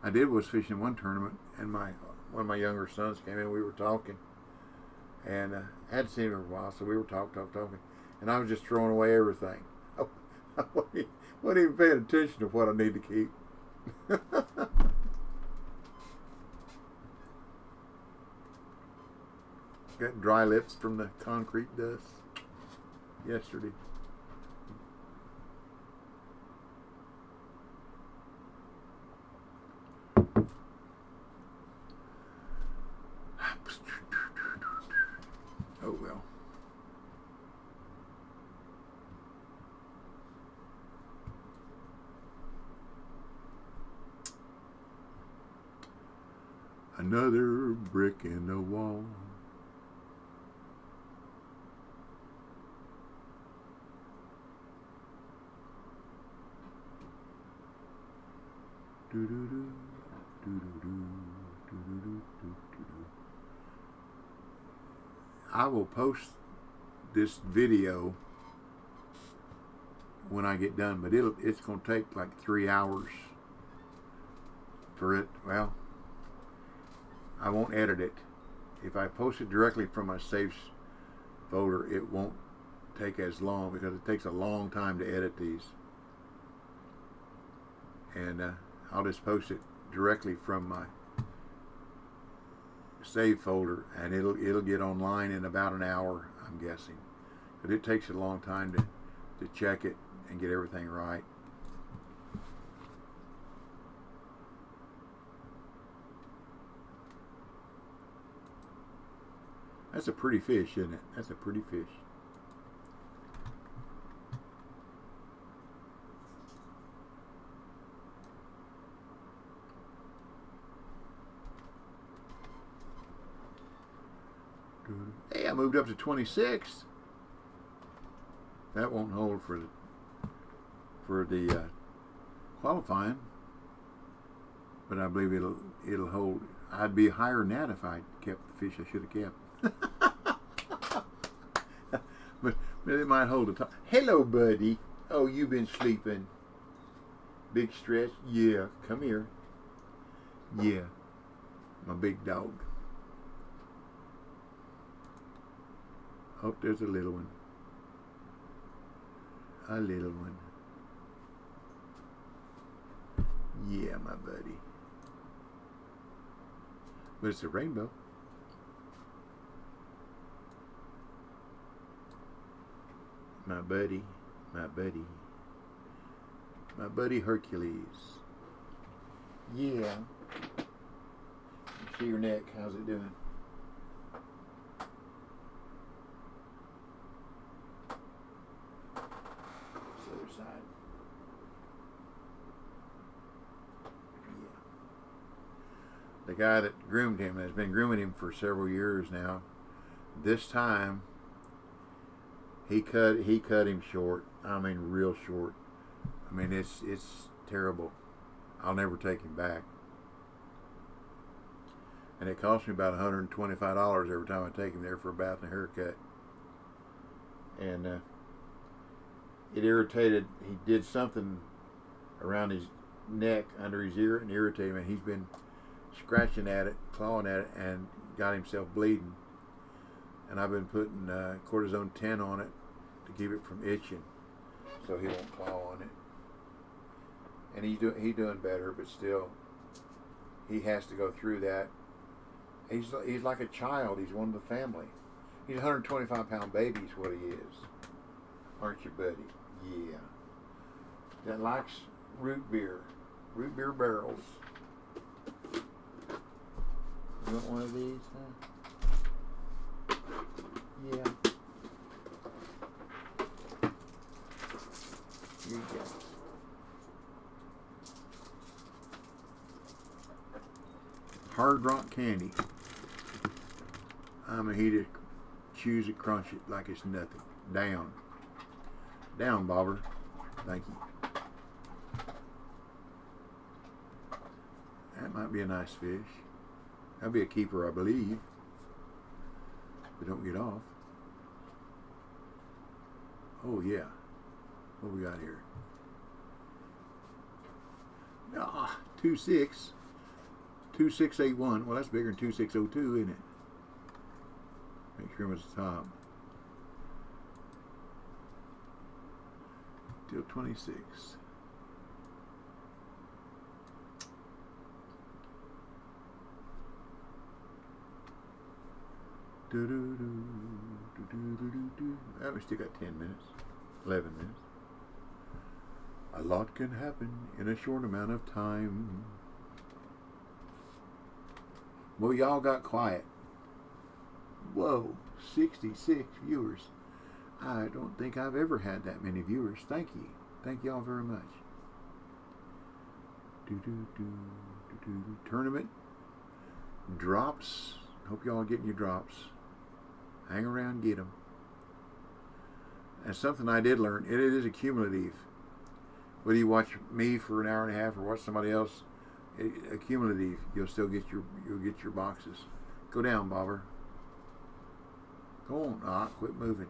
I did was fishing one tournament, and one of my younger sons came in. We were talking, and I hadn't seen him in a while, so we were talking, and I was just throwing away everything. I wasn't even paying attention to what I need to keep. Got dry lips from the concrete dust yesterday. Oh well. Another brick in the wall. I will post this video when I get done, but it's going to take like 3 hours for it. Well, I won't edit it. If I post it directly from my saves folder, it won't take as long because it takes a long time to edit these. And I'll just post it directly from my save folder, and it'll get online in about an hour, I'm guessing. But it takes a long time to check it and get everything right. That's a pretty fish, isn't it? That's a pretty fish. Hey, I moved up to 26. That won't hold for the qualifying, but I believe it'll hold. I'd be higher than that if I kept the fish I should have kept. but it might hold the top. Hello, buddy. Oh, you've been sleeping. Big stress? Yeah. Come here. Yeah. My big dog. Oh, there's a little one. A little one. Yeah, my buddy. But it's a rainbow. My buddy. My buddy. My buddy Hercules. Yeah. See your neck. How's it doing? Side. Yeah. The guy that groomed him has been grooming him for several years now. This time he cut him short. I mean, real short. I mean, it's terrible. I'll never take him back. And it cost me about $125 every time I take him there for a bath and a haircut. And it irritated. He did something around his neck, under his ear, and irritated him. And he's been scratching at it, clawing at it, and got himself bleeding. And I've been putting cortisone 10 on it to keep it from itching, so he won't claw on it. And he's doing better, but still, he has to go through that. He's like a child. He's one of the family. He's a 125-pound baby is what he is. Aren't you, buddy? Yeah. That likes root beer barrels. You want one of these, huh? Yeah. Here you go. Hard Rock candy. I'm a heated chews it, crunch it like it's nothing. Down. Down, bobber. Thank you. That might be a nice fish. That'll be a keeper, I believe. But don't get off. Oh, yeah. What we got here? Ah, 2.6. 2.681. Well, that's bigger than 2.602, isn't it? Make sure it was the top. Till 26. Oh, we still got 10 minutes. 11 minutes. A lot can happen in a short amount of time. Well, y'all got quiet. Whoa, 66 viewers. I don't think I've ever had that many viewers. Thank you. Thank y'all very much. Tournament. Drops. Hope y'all are getting your drops. Hang around, get them. And something I did learn, it is accumulative. Whether you watch me for an hour and a half or watch somebody else, accumulative, you'll still get your boxes. Go down, bobber. Go on, quit moving.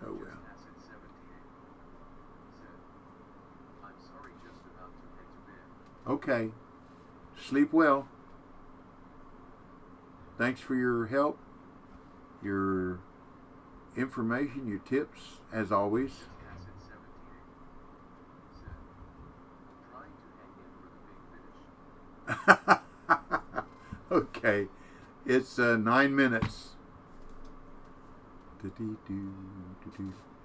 Oh well. I'm sorry, just about to head to bed. Okay. Sleep well. Thanks for your help, your information, your tips, as always. Trying to hang in for the big finish. Okay. It's 9 minutes.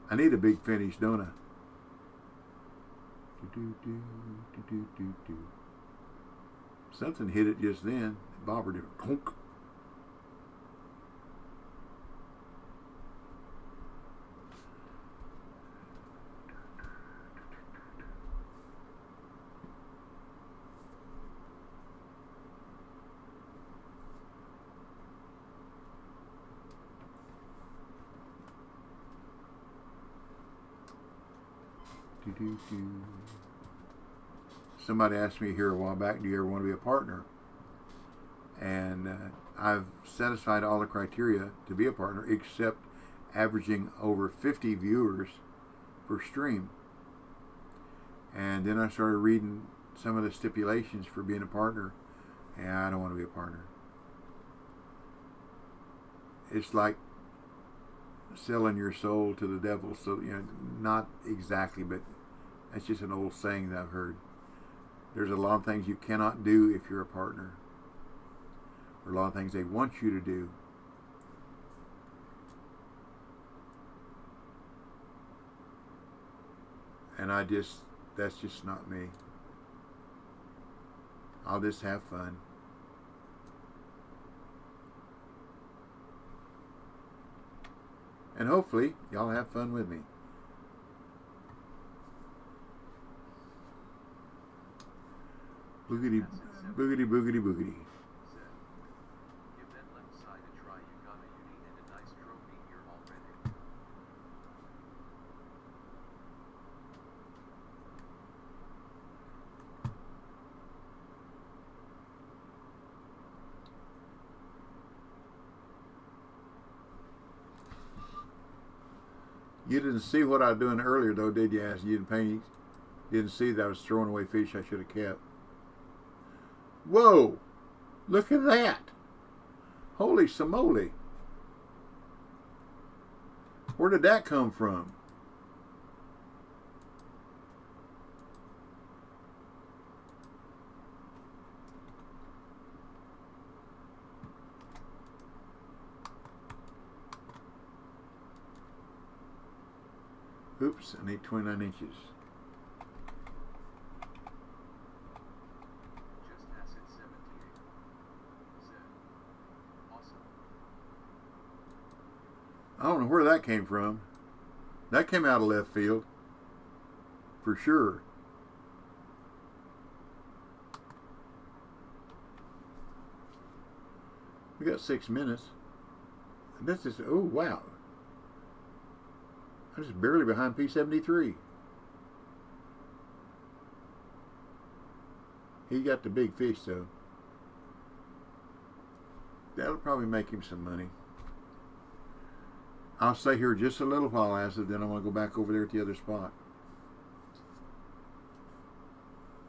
I need a big finish, don't I? Something hit it just then. Bobber did a clunk. Somebody asked me here a while back, do you ever want to be a partner? And I've satisfied all the criteria to be a partner except averaging over 50 viewers per stream. And then I started reading some of the stipulations for being a partner, and I don't want to be a partner. It's like selling your soul to the devil. So, not exactly, but that's just an old saying that I've heard. There's a lot of things you cannot do if you're a partner. Or a lot of things they want you to do. And that's just not me. I'll just have fun. And hopefully, y'all have fun with me. Boogity, boogity, boogity, boogity. Give that left side a try. You got a uni and a nice trophy here already. You didn't see what I was doing earlier, though, did you? You didn't see that I was throwing away fish I should have kept. Whoa! Look at that! Holy samole! Where did that come from? Oops, I need 29 inches. Just acid 78. Said. Awesome. I don't know where that came from. That came out of left field. for sure. We got 6 minutes. This is, oh wow. I'm just barely behind P73. He got the big fish though. That'll probably make him some money. I'll stay here just a little while, Acid, then I'm going to go back over there at the other spot.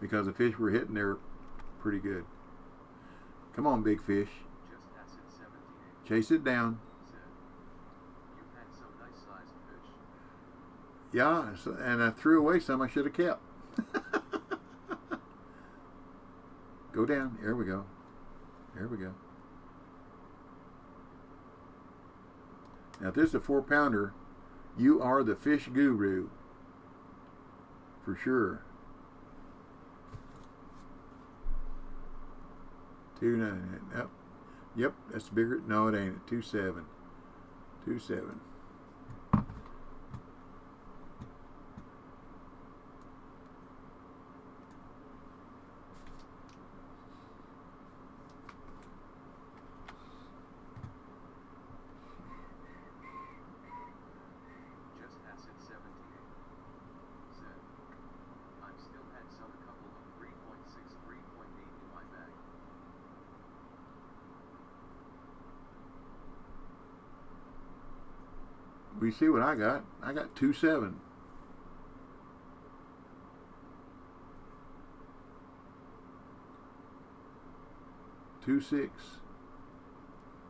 Because the fish we're hitting there pretty good. Come on, big fish. Just acid 78. Chase it down. Said, you've had some nice sized fish. Yeah, and I threw away some I should have kept. Go down. There we go. There we go. Now, if this is a 4-pounder, you are the fish guru. For sure. 2.9. Yep. Yep, that's bigger. No, it ain't. 2.7. 2.7. Just acid 78. Said, I've still had some a couple of 3.6, 3.8 in my bag. We see what I got. I got 2.7.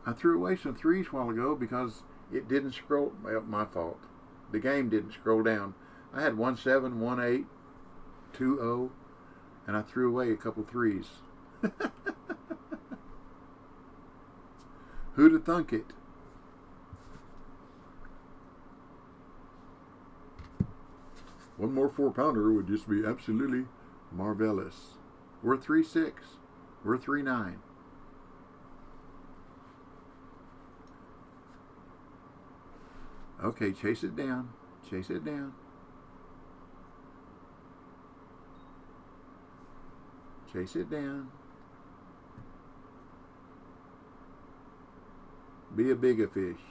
I threw away some 3s a while ago because it didn't scroll. Well, my fault. The game didn't scroll down. I had 1.7, 1.8, 2.0, and I threw away a couple 3s. Who'd have thunk it? One more 4-pounder would just be absolutely marvelous. We're 3.6. We're 3.9. Okay, chase it down. Chase it down. Chase it down. Be a bigger fish.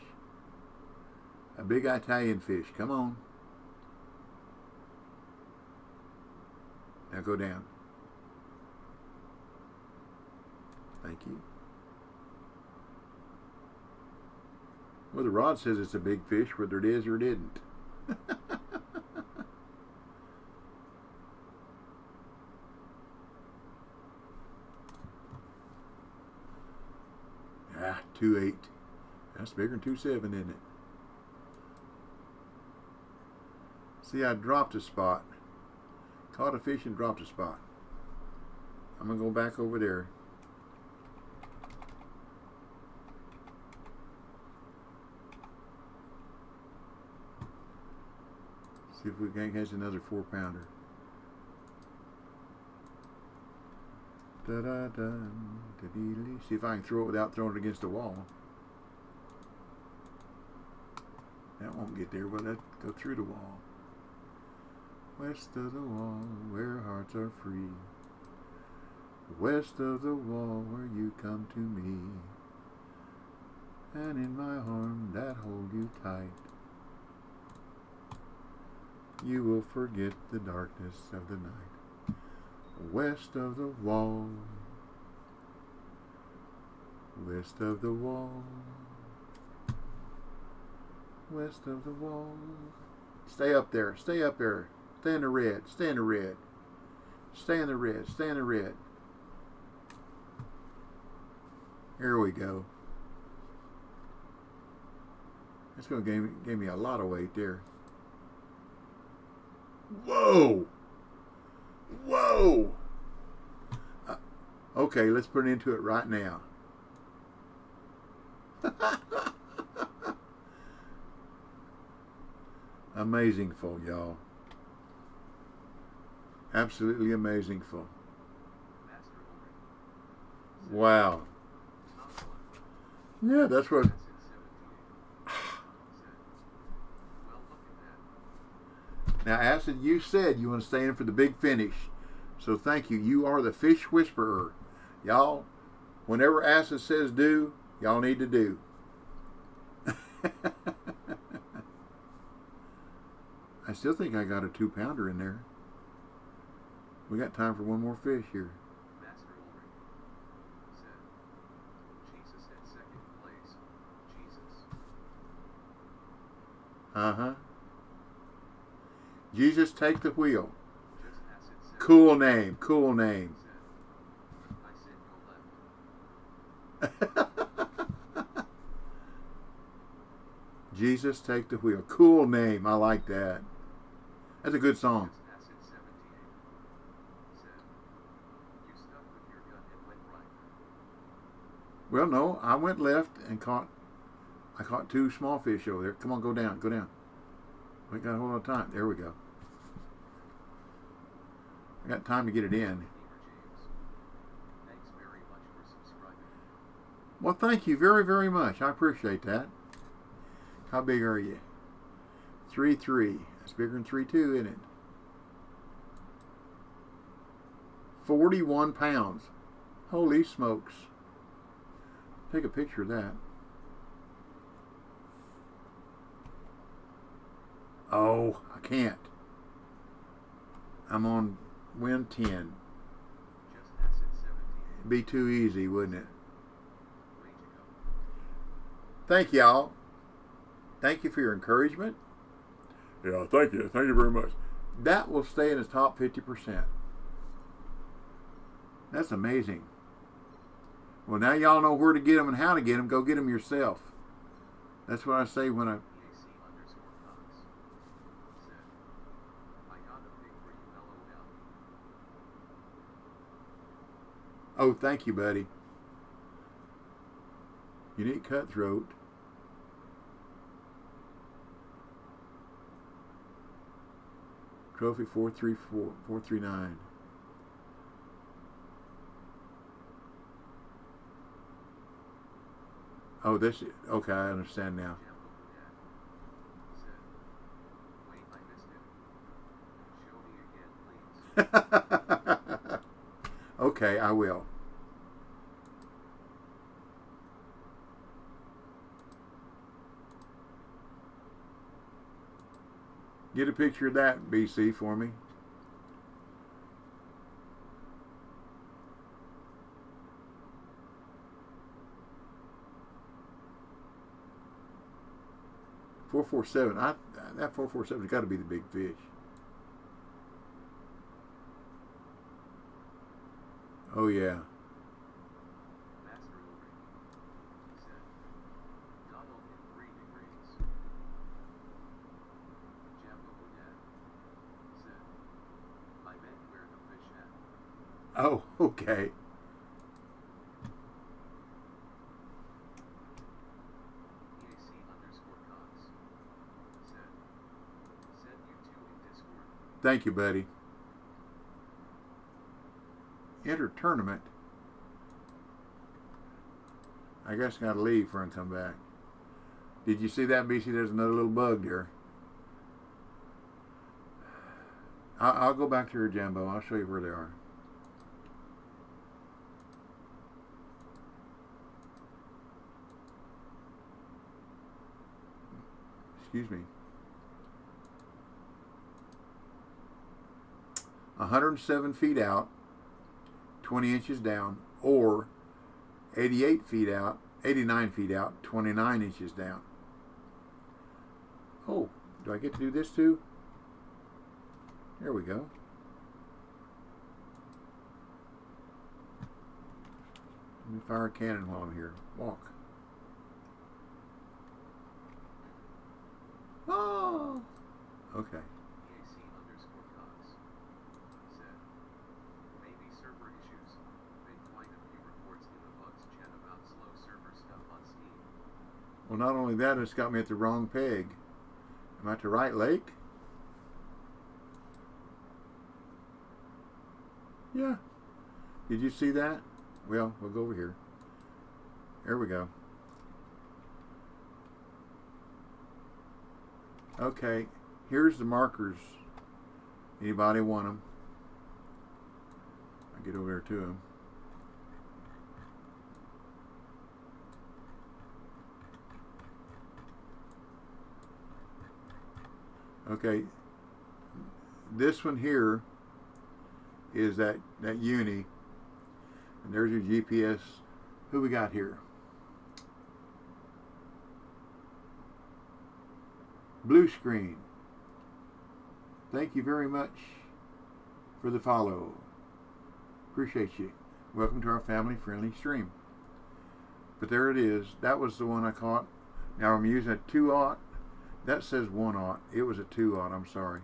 A big Italian fish. Come on. Now go down. Thank you. Well, the rod says it's a big fish, whether it is or it isn't. 2.8. That's bigger than 2.7, isn't it? See, I dropped a spot. Caught a fish and dropped a spot. I'm going to go back over there. See if we can catch another 4-pounder. See if I can throw it without throwing it against the wall. That won't get there, but let's go through the wall. West of the wall, where hearts are free. West of the wall, where you come to me. And in my arm that hold you tight, you will forget the darkness of the night. West of the wall, west of the wall, west of the wall. Stay up there, stay up there. Stay in the red, stay in the red. Stay in the red, stay in the red. Here we go. That's going to give me a lot of weight there. Whoa! Whoa! Okay, let's put into it right now. Amazingful, y'all. Absolutely amazingful. Wow. Yeah, that's what. Now, Acid, you said you want to stay in for the big finish. So thank you. You are the fish whisperer. Y'all, whenever Acid says do, y'all need to do. I still think I got a 2-pounder in there. We got time for one more fish here. Master Ulrich said, Jesus at second place. Jesus. Uh-huh. Jesus, take the wheel. Just Acid said, Cool name. Cool name. said, I said go left. Jesus, take the wheel. Cool name. I like that. That's a good song. Just Acid 78 said, you stuck with your gun and went right. Well, no, I went left and I caught 2 small fish over there. Come on, go down, go down. We got a whole lot of time. There we go. I got time to get it in. Gamer James, thanks very much for subscribing. Well, thank you very, very much. I appreciate that. How big are you? 3'3". That's bigger than 3'2", isn't it? 41 pounds. Holy smokes. Take a picture of that. Oh, I can't. I'm on WIN10. Just Acid 17. It'd be too easy, wouldn't it? Way to go. Thank y'all. Thank you for your encouragement. Yeah, thank you. Thank you very much. That will stay in the top 50%. That's amazing. Well, now y'all know where to get them and how to get them. Go get them yourself. That's what I say when I... EAC_Cox said, I got a big for you, LOL. Oh, thank you, buddy. Unique cutthroat. Trophy 434, 439. Oh, this is, okay, I understand now. Jambo Dad said, wait, I missed it. Show me again, please. Okay, I will. Get a picture of that, BC, for me. .447. That .447's got to be the big fish. Oh yeah. Master Ulrich said, Donald in 3 degrees. Jambo Dad said, I meant where the fish at. Oh, okay. EAC_Cox said, send you 2 in Discord. Thank you, buddy. Enter tournament. I guess I gotta leave for and come back. Did you see that, BC? There's another little bug there. I'll go back to her, Jambo. I'll show you where they are. Excuse me. 107 feet out, 20 inches down, or 88 feet out, 89 feet out, 29 inches down. Oh, do I get to do this too? There we go. Let me fire a cannon while I'm here. Walk. Oh! Okay. EAC_Cox said, maybe server issues. Been quite a few reports in the bugs chat about slow server stuff on Steam. Well, not only that, it's got me at the wrong peg. Am I at the right lake? Yeah. Did you see that? Well, we'll go over here. There we go. Okay, here's the markers Anybody want them? I'll get over there to them. Okay, this one here is that uni, and there's your GPS. Who we got here? Blue screen. Thank you very much for the follow. Appreciate you. Welcome to our family-friendly stream. But there it is. That was the one I caught. Now I'm using a 2/0. That says 1/0. It was a 2/0. I'm sorry.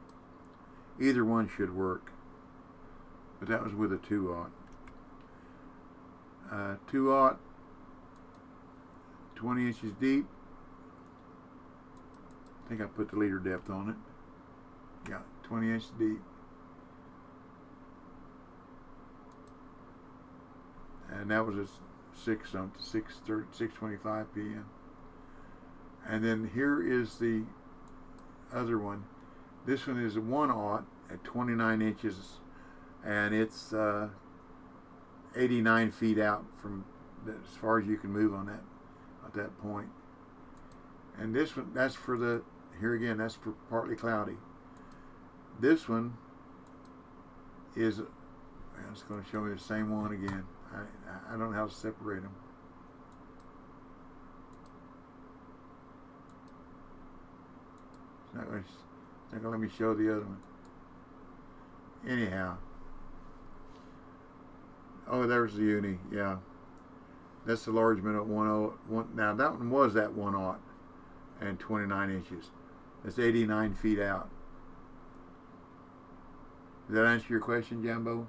Either one should work. But that was with a 2/0. 2/0, 20 inches deep. I think I put the leader depth on it. Yeah, 20 inches deep. And that was a 6:25 p.m. And then here is the other one. This one is a 1/0 at 29 inches, and it's 89 feet out from as far as you can move on that at that point. And this one, that's for the, here again, that's for partly cloudy. This one is, it's going to show me the same one again. I don't know how to separate them. It's not going to let me show the other one. Anyhow. Oh, there's the uni. Yeah. That's the large minute 1/0. Now that one was at 1/0 and 29 inches. That's 89 feet out. Does that answer your question, Jumbo?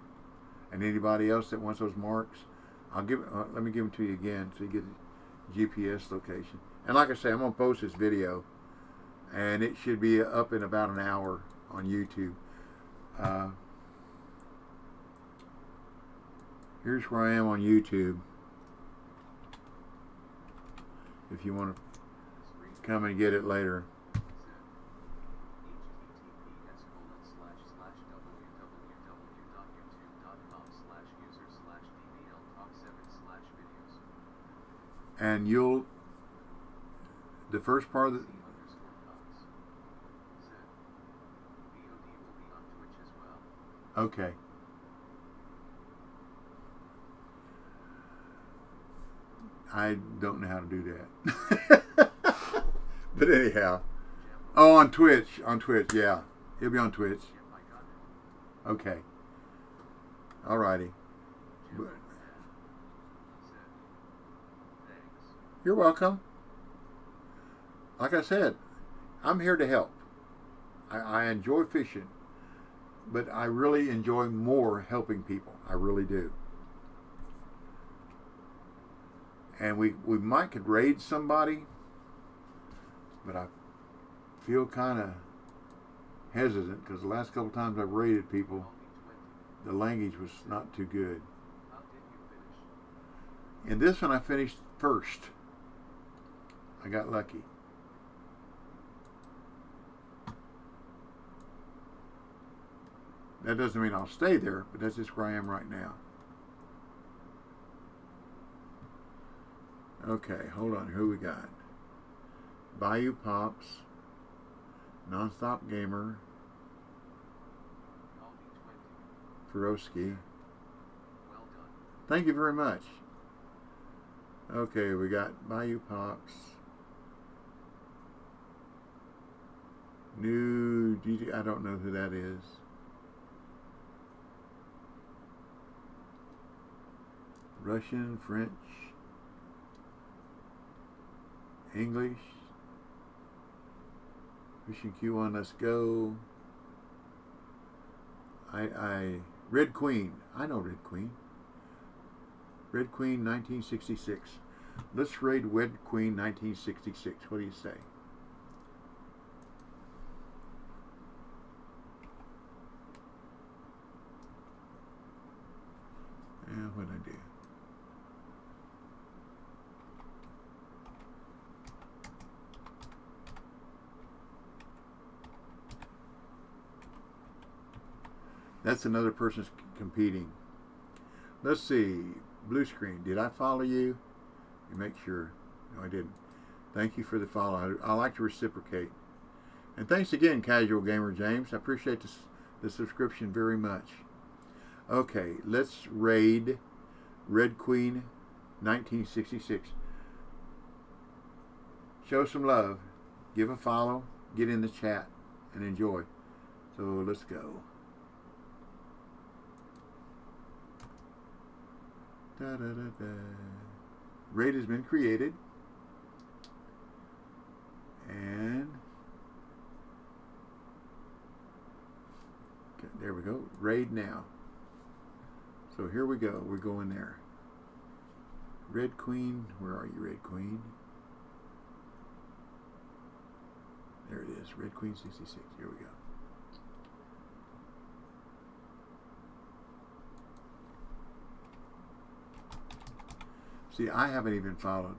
And anybody else that wants those marks? I'll give. Let me give them to you again so you get the GPS location. And like I say, I'm gonna post this video, and it should be up in about an hour on YouTube. Here's where I am on YouTube. If you want to come and get it later. And you'll, the first part of the, okay. I don't know how to do that. But anyhow. Oh, on Twitch. On Twitch, yeah. He'll be on Twitch. Okay. Alrighty. You're welcome. Like I said, I'm here to help. I enjoy fishing, but I really enjoy more helping people. I really do. And we might could raid somebody, but I feel kind of hesitant because the last couple times I've raided people, the language was not too good. In this one, I finished first. I got lucky. That doesn't mean I'll stay there, but that's just where I am right now. Okay, hold on. Who we got? Bayou Pops, Nonstop Gamer, Ferosky. Thank you very much. Okay, we got Bayou Pops. New GG, I don't know who that is. Russian, French, English. Fishing Q1, let's go. Red Queen. I know Red Queen. Red Queen 1966. Let's raid Red Queen 1966. What do you say? Yeah, what'd I do? That's another person's competing. Let's see. Blue screen. Did I follow you? You make sure. No, I didn't. Thank you for the follow. I like to reciprocate. And thanks again, Casual Gamer James. I appreciate the subscription very much. Okay, let's raid Red Queen 1966. Show some love. Give a follow. Get in the chat and enjoy. So let's go. Da, da, da, da. Raid has been created. And okay, there we go. Raid now. So here we go. We're going there. Red Queen. Where are you, Red Queen? There it is. Red Queen 66. Here we go. See, I haven't even followed.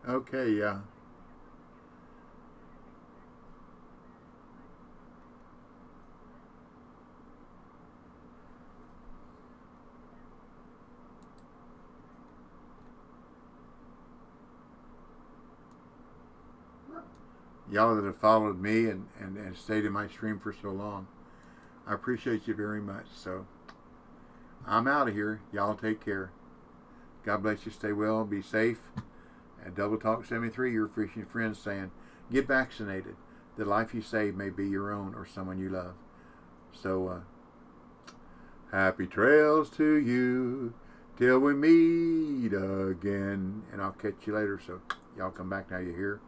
Okay, yeah. Y'all that have followed me and stayed in my stream for so long, I appreciate you very much. So I'm out of here. Y'all take care. God bless you. Stay well. Be safe. And Double Talk 73, your fishing friend, saying, get vaccinated. The life you save may be your own or someone you love. So, happy trails to you till we meet again. And I'll catch you later. So, y'all come back now. You hear?